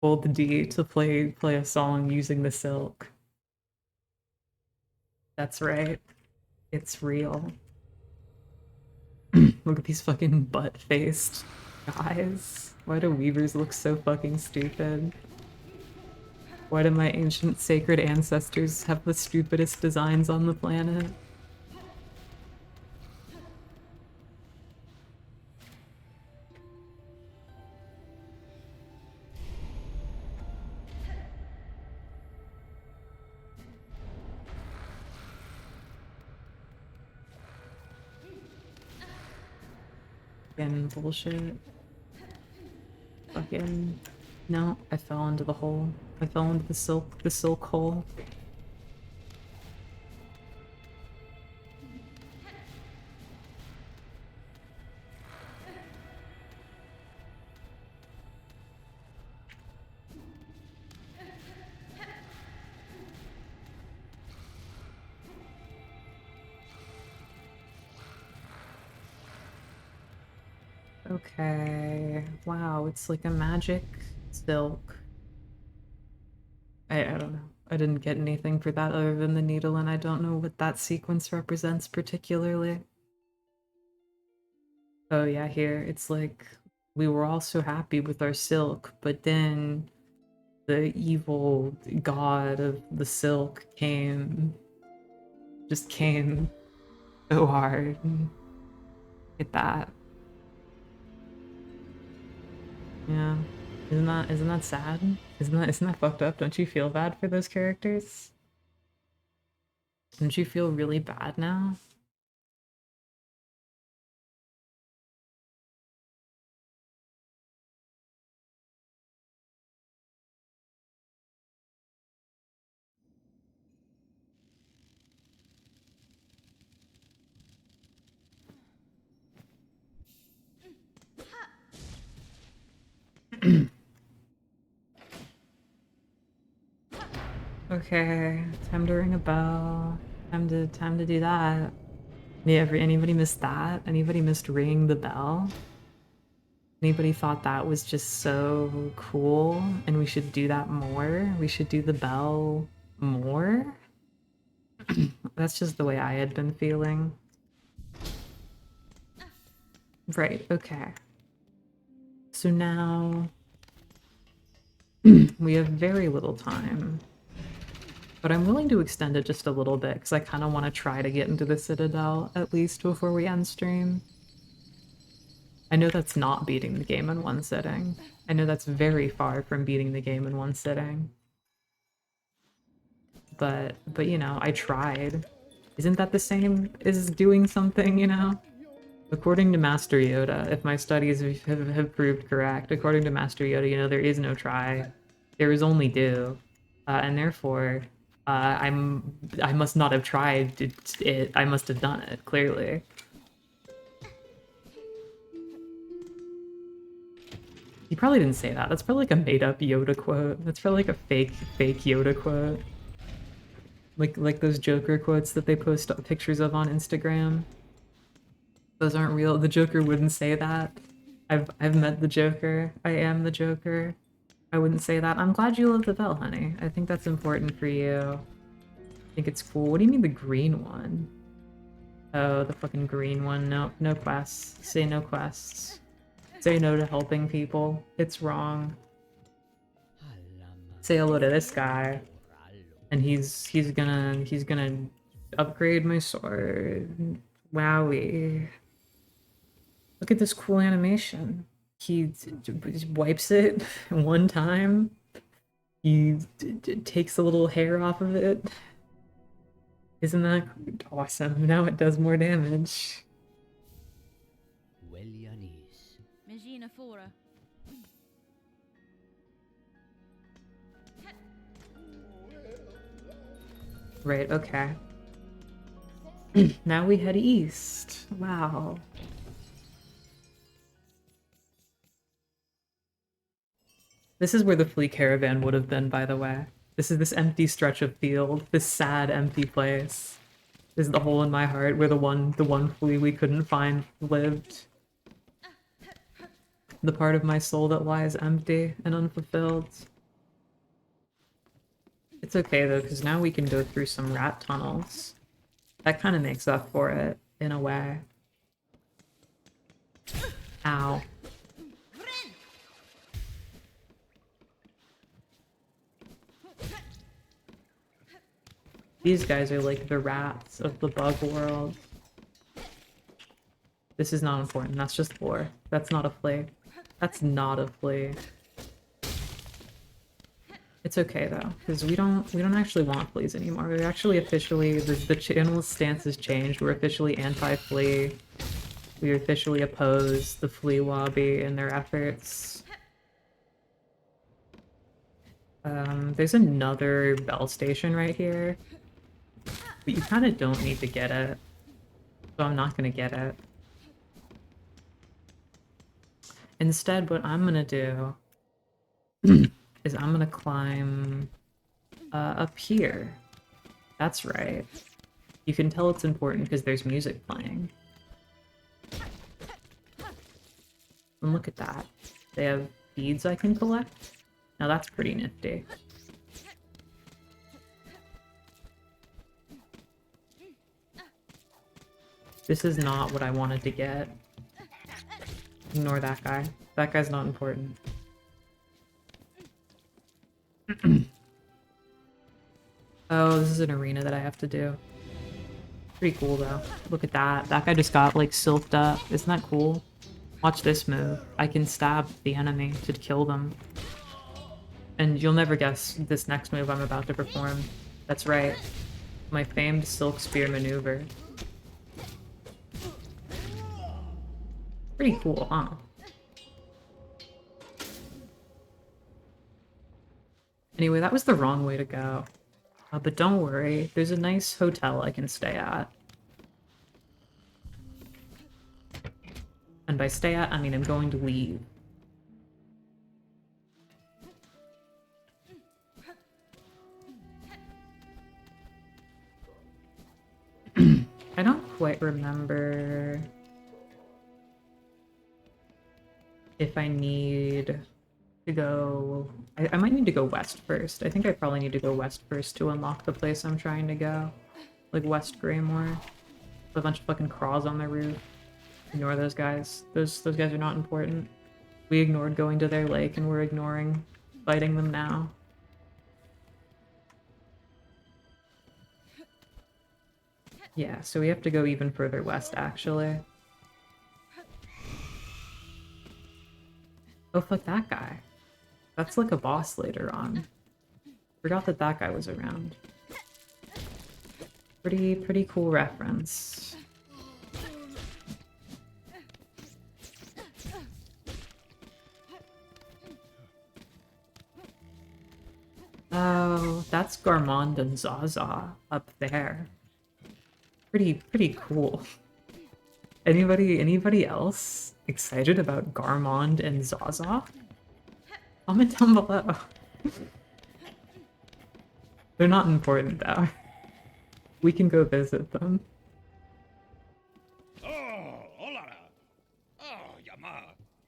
Hold the D to play a song using the silk. That's right. It's real. Look at these fucking butt-faced guys. Why do weavers look so fucking stupid? Why do my ancient sacred ancestors have the stupidest designs on the planet? Fucking bullshit. Fucking... No, I fell into the hole. I fell into the silk hole. Okay. Wow, it's like a magic silk. I don't know. I didn't get anything for that other than the needle, and I don't know what that sequence represents particularly. Oh yeah, here, it's like, we were all so happy with our silk, but then the evil god of the silk just came so hard. Get that. Yeah. Isn't that sad? Isn't that fucked up? Don't you feel bad for those characters? Don't you feel really bad now? Okay, time to ring a bell. Time to do that. Yeah, anybody missed that? Anybody missed ringing the bell? Anybody thought that was just so cool and we should do that more? We should do the bell more? That's just the way I had been feeling. Right, okay. So now we have very little time. But I'm willing to extend it just a little bit because I kind of want to try to get into the Citadel at least before we end stream. I know that's not beating the game in one sitting. I know that's very far from beating the game in one sitting. But you know, I tried. Isn't that the same as doing something, you know? According to Master Yoda, if my studies have proved correct, according to Master Yoda, you know, there is no try. There is only do. And therefore, I must not have tried it. I must have done it, clearly. He probably didn't say that. That's probably like a made-up Yoda quote. That's probably like a fake Yoda quote. Like those Joker quotes that they post pictures of on Instagram. Those aren't real. The Joker wouldn't say that. I've met the Joker. I am the Joker. I wouldn't say that. I'm glad you love the bell, honey. I think that's important for you. I think it's cool. What do you mean the green one? Oh, the fucking green one. No, no quests. Say no quests. Say no to helping people. It's wrong. Say hello to this guy. And he's gonna upgrade my sword. Wowie. Look at this cool animation. He wipes it one time. He takes a little hair off of it. Isn't that awesome? Now it does more damage. Right, okay. Now we head east. Wow. This is where the Flea caravan would have been, by the way. This is this empty stretch of field, this sad, empty place. This is the hole in my heart where the one Flea we couldn't find lived. The part of my soul that lies empty and unfulfilled. It's okay though, because now we can go through some rat tunnels. That kind of makes up for it, in a way. Ow. These guys are like the rats of the bug world. This is not important, that's just lore. That's not a flea. That's not a flea. It's okay though, because we don't actually want fleas anymore. We're actually officially the channel's stance has changed. We're officially anti-flea. We officially oppose the flea lobby and their efforts. There's another bell station right here. But you kind of don't need to get it. So I'm not gonna get it. Instead, what I'm gonna do is I'm gonna climb up here. That's right. You can tell it's important because there's music playing. And look at that. They have beads I can collect. Now that's pretty nifty. This is not what I wanted to get. Ignore that guy. That guy's not important. Oh, this is an arena that I have to do. Pretty cool though. Look at that. That guy just got like silked up. Isn't that cool? Watch this move. I can stab the enemy to kill them. And you'll never guess this next move I'm about to perform. That's right. My famed silk spear maneuver. Pretty cool, huh? Anyway, that was the wrong way to go. But don't worry, there's a nice hotel I can stay at. And by stay at, I mean I'm going to leave. I don't quite remember if I need to go... I might need to go west first. I think I probably need to go west first to unlock the place I'm trying to go. Like West Greymore. A bunch of fucking crawls on the roof. Ignore those guys. Those guys are not important. We ignored going to their lake and we're ignoring fighting them now. Yeah, so we have to go even further west, actually. Oh, fuck that guy. That's like a boss later on. Forgot that that guy was around. Pretty cool reference. Oh, that's Garmond and Zaza up there. Pretty cool. Anybody else excited about Garmond and Zaza? Comment down below. They're not important though. We can go visit them.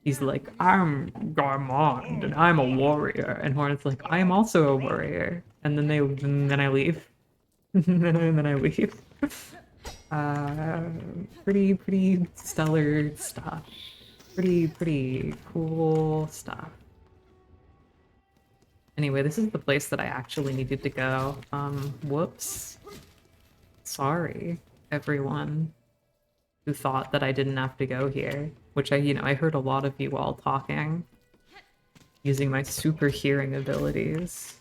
He's like, I'm Garmond and I'm a warrior, and Hornet's like, I am also a warrior. And then then I leave. and then I leave. Pretty stellar stuff. Pretty cool stuff. Anyway, this is the place that I actually needed to go. Whoops. Sorry, everyone who thought that I didn't have to go here. Which I heard a lot of you all talking. Using my super hearing abilities.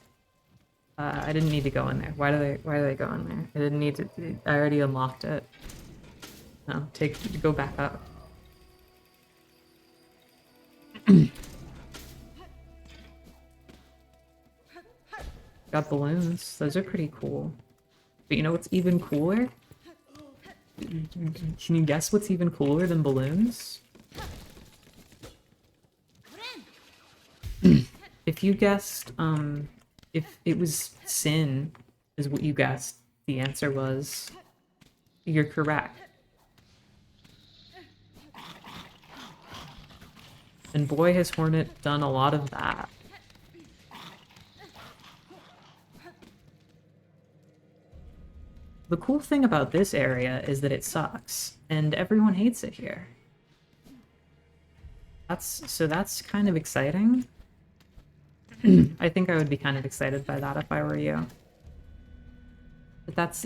I didn't need to go in there. Why do they go in there? I didn't need to. I already unlocked it. No, go back up. Got balloons. Those are pretty cool. But you know what's even cooler? Can you guess what's even cooler than balloons? If you guessed, if it was sin, is what you guessed, the answer was, you're correct. And boy has Hornet done a lot of that. The cool thing about this area is that it sucks, and everyone hates it here. That's kind of exciting. I think I would be kind of excited by that if I were you. But that's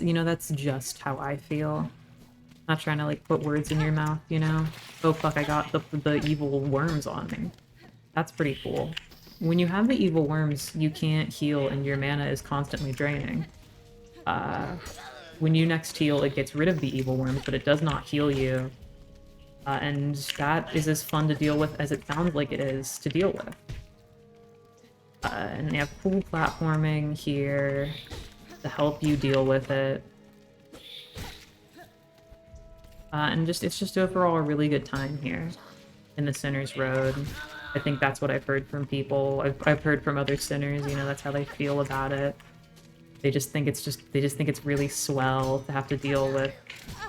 just how I feel. Not trying to, like, put words in your mouth, you know? Oh fuck, I got the evil worms on me. That's pretty cool. When you have the evil worms, you can't heal and your mana is constantly draining. When you next heal, it gets rid of the evil worms, but it does not heal you. And that is as fun to deal with as it sounds like it is to deal with. And they have cool platforming here to help you deal with it. And it's just overall a really good time here in the Sinner's Road. I think that's what I've heard from people. I've heard from other sinners, that's how they feel about it. They just think it's really swell to have to deal with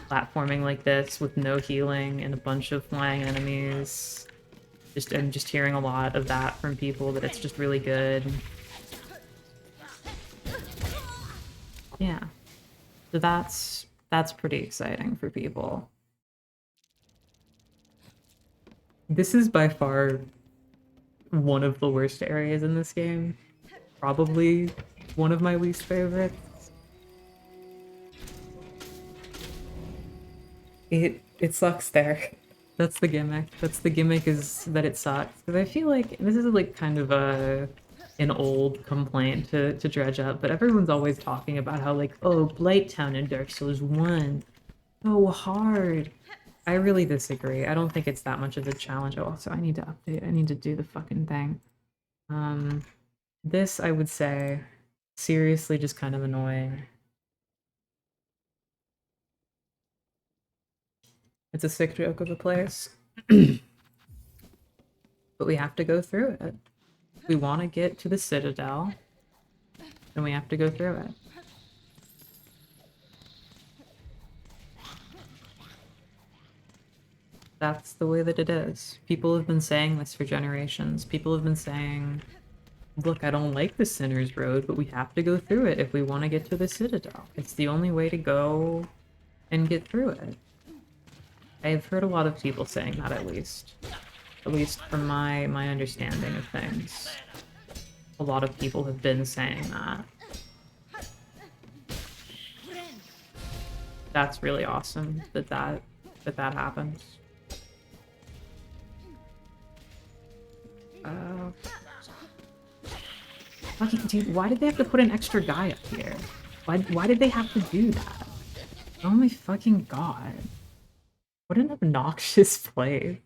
platforming like this with no healing and a bunch of flying enemies. I'm just hearing a lot of that from people, that it's just really good. Yeah. So that's pretty exciting for people. This is by far one of the worst areas in this game. probably one of my least favorites. It sucks there. That's the gimmick. That's the gimmick, is that it sucks. Because I feel like this is like kind of an old complaint to dredge up, but everyone's always talking about how like, oh, Blighttown in Dark Souls 1, so hard. I really disagree. I don't think it's that much of a challenge. Oh, also, I need to update. I need to do the fucking thing. This, I would say, seriously just kind of annoying. It's a sick joke of a place. But we have to go through it. If we want to get to the Citadel, then we have to go through it. That's the way that it is. People have been saying this for generations. People have been saying, look, I don't like the Sinner's Road, but we have to go through it if we want to get to the Citadel. It's the only way to go and get through it. I've heard a lot of people saying that, at least from my understanding of things. A lot of people have been saying that. That's really awesome that happens. Fucking dude, why did they have to put an extra guy up here? Why did they have to do that? Oh my fucking god. What an obnoxious play.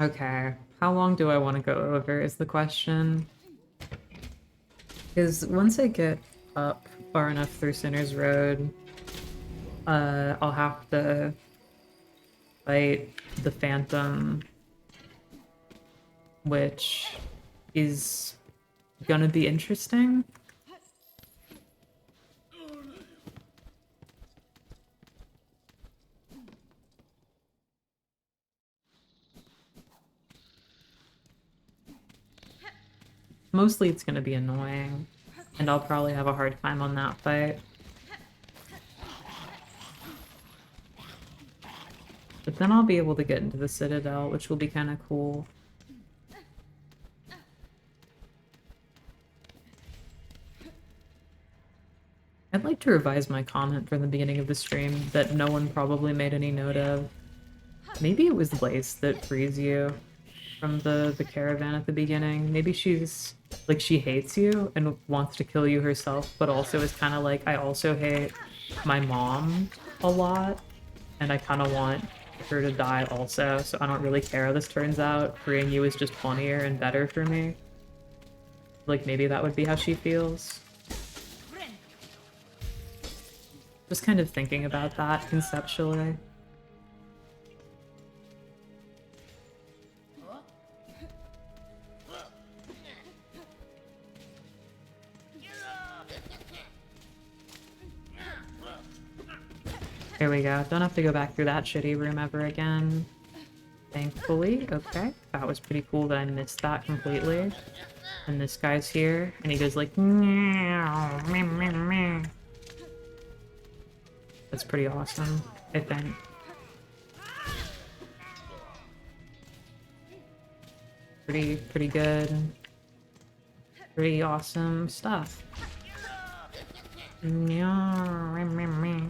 Okay, how long do I want to go over is the question. Because once I get up far enough through Sinner's Road, I'll have to fight the Phantom, which is gonna be interesting. Mostly it's gonna be annoying, and I'll probably have a hard time on that fight. But then I'll be able to get into the Citadel, which will be kind of cool. I'd like to revise my comment from the beginning of the stream that no one probably made any note of. Maybe it was Lace that frees you from the caravan at the beginning. Maybe she's like, she hates you and wants to kill you herself, but also is kind of like, I also hate my mom a lot, and I kind of want her to die also, so I don't really care how this turns out. Freeing you is just funnier and better for me. Like, maybe that would be how she feels. Just kind of thinking about that conceptually. Here we go. Don't have to go back through that shitty room ever again. Thankfully. Okay. That was pretty cool that I missed that completely. And this guy's here, and he goes like, meow, meh, meh, meh. That's pretty awesome, I think. Pretty good. Pretty awesome stuff. Meow, meh, meh, meh.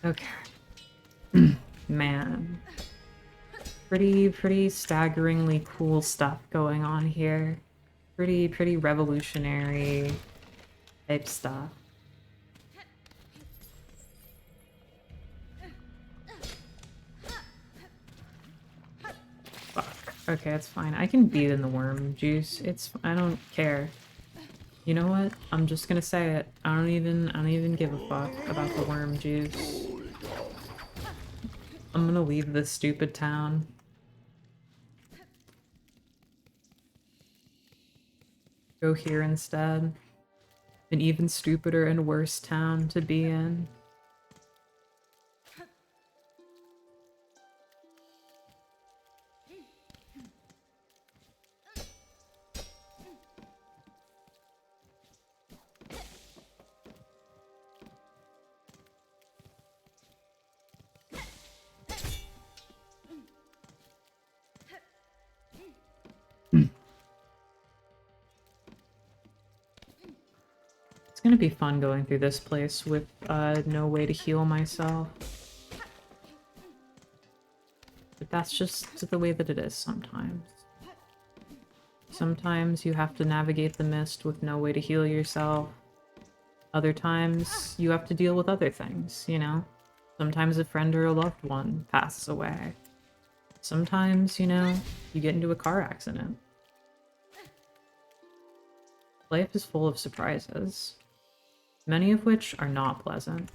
Okay. Man. Pretty staggeringly cool stuff going on here. Pretty revolutionary type stuff. Fuck. Okay, it's fine. I can beat in the worm juice. I don't care. You know what? I'm just gonna say it. I don't even give a fuck about the worm juice. I'm gonna leave this stupid town. Go here instead. An even stupider and worse town to be in. gonna be fun going through this place with no way to heal myself. But that's just the way that it is sometimes. Sometimes you have to navigate the mist with no way to heal yourself. Other times you have to deal with other things, you know? Sometimes a friend or a loved one passes away. Sometimes, you know, you get into a car accident. Life is full of surprises, many of which are not pleasant.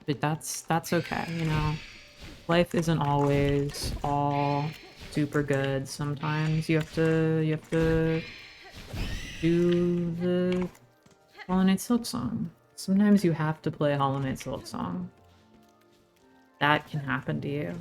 But that's okay, you know? Life isn't always all super good. Sometimes you have to do the Hollow Knight Silksong. Sometimes you have to play Hollow Knight Silksong. That can happen to you.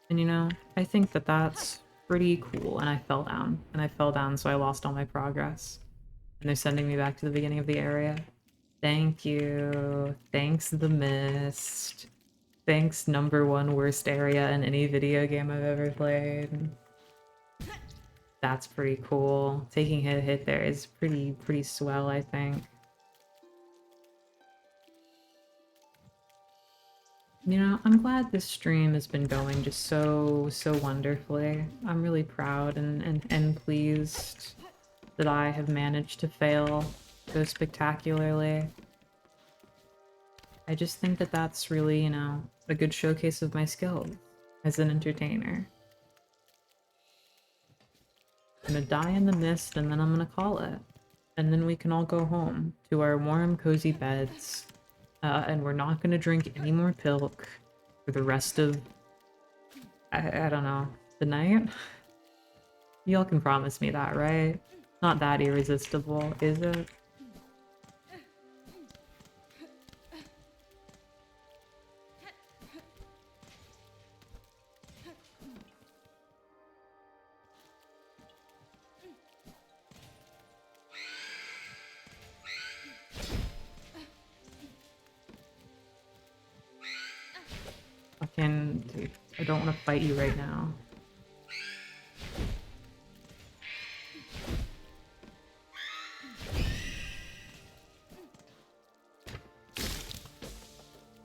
And you know, I think that that's pretty cool. And I fell down. And I fell down, so I lost all my progress. And they're sending me back to the beginning of the area. Thank you. Thanks, the mist. Thanks, #1 worst area in any video game I've ever played. That's pretty cool. Taking a hit there is pretty swell, I think. You know, I'm glad this stream has been going just so wonderfully. I'm really proud and pleased that I have managed to fail so spectacularly. I just think that that's really, you know, a good showcase of my skills as an entertainer. I'm gonna die in the mist and then I'm gonna call it. And then we can all go home to our warm, cozy beds. And we're not gonna drink any more pilk for the rest of, I don't know, the night? Y'all can promise me that, right? Not that irresistible, is it? Fucking, dude, I don't want to fight you right now.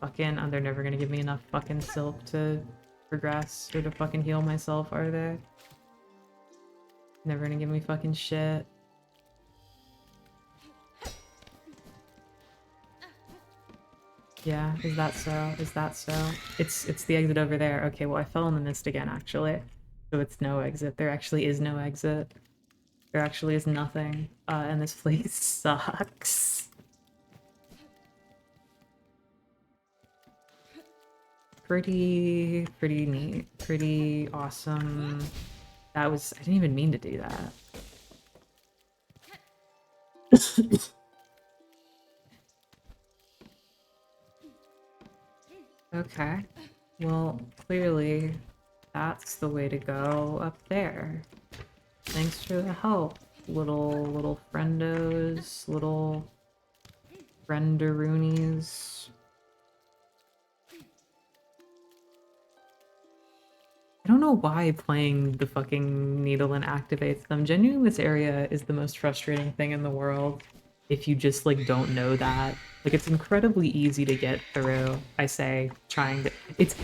Fucking, they're never gonna give me enough fucking silk to progress or to fucking heal myself, are they? Never gonna give me fucking shit. Yeah, is that so? Is that so? It's the exit over there. Okay, well I fell in the mist again actually. So it's no exit. There actually is no exit. There actually is nothing. And this place sucks. Pretty neat. Pretty awesome. That was, I didn't even mean to do that. Okay. Well, clearly that's the way to go up there. Thanks for the help, little friendos, little frienderoonies. I don't know why playing the fucking needle and activates them. Genuinely, this area is the most frustrating thing in the world if you just, like, don't know that. Like, it's incredibly easy to get through, I say,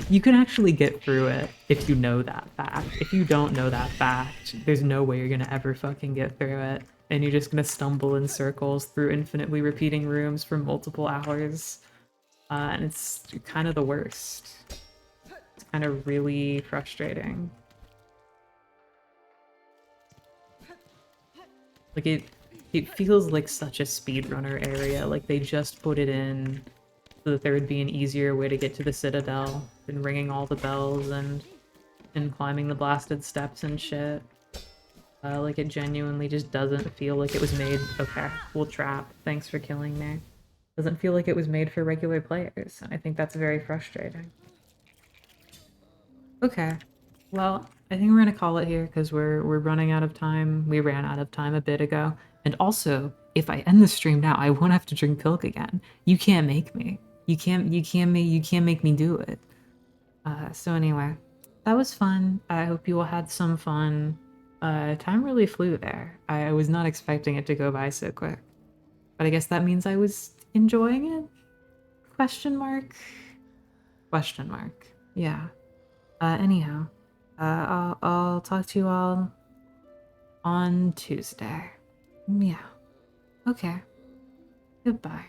you can actually get through it if you know that fact. If you don't know that fact, there's no way you're gonna ever fucking get through it. And you're just gonna stumble in circles through infinitely repeating rooms for multiple hours. And it's kind of the worst. It's kind of really frustrating. Like, it feels like such a speedrunner area, like they just put it in so that there would be an easier way to get to the Citadel than ringing all the bells and climbing the blasted steps and shit. Like it genuinely just doesn't feel like it was made. Okay, we'll trap. Thanks for killing me. Doesn't feel like it was made for regular players. I think that's very frustrating. Okay, well, I think we're gonna call it here because we're running out of time. We ran out of time a bit ago, and also, if I end the stream now, I won't have to drink Pilk again. You can't make me. You can't make me do it. So anyway, that was fun. I hope you all had some fun. Time really flew there. I was not expecting it to go by so quick. But I guess that means I was enjoying it? Question mark? Question mark. Yeah. Anyhow, I'll talk to you all on Tuesday. Yeah. Okay. Goodbye.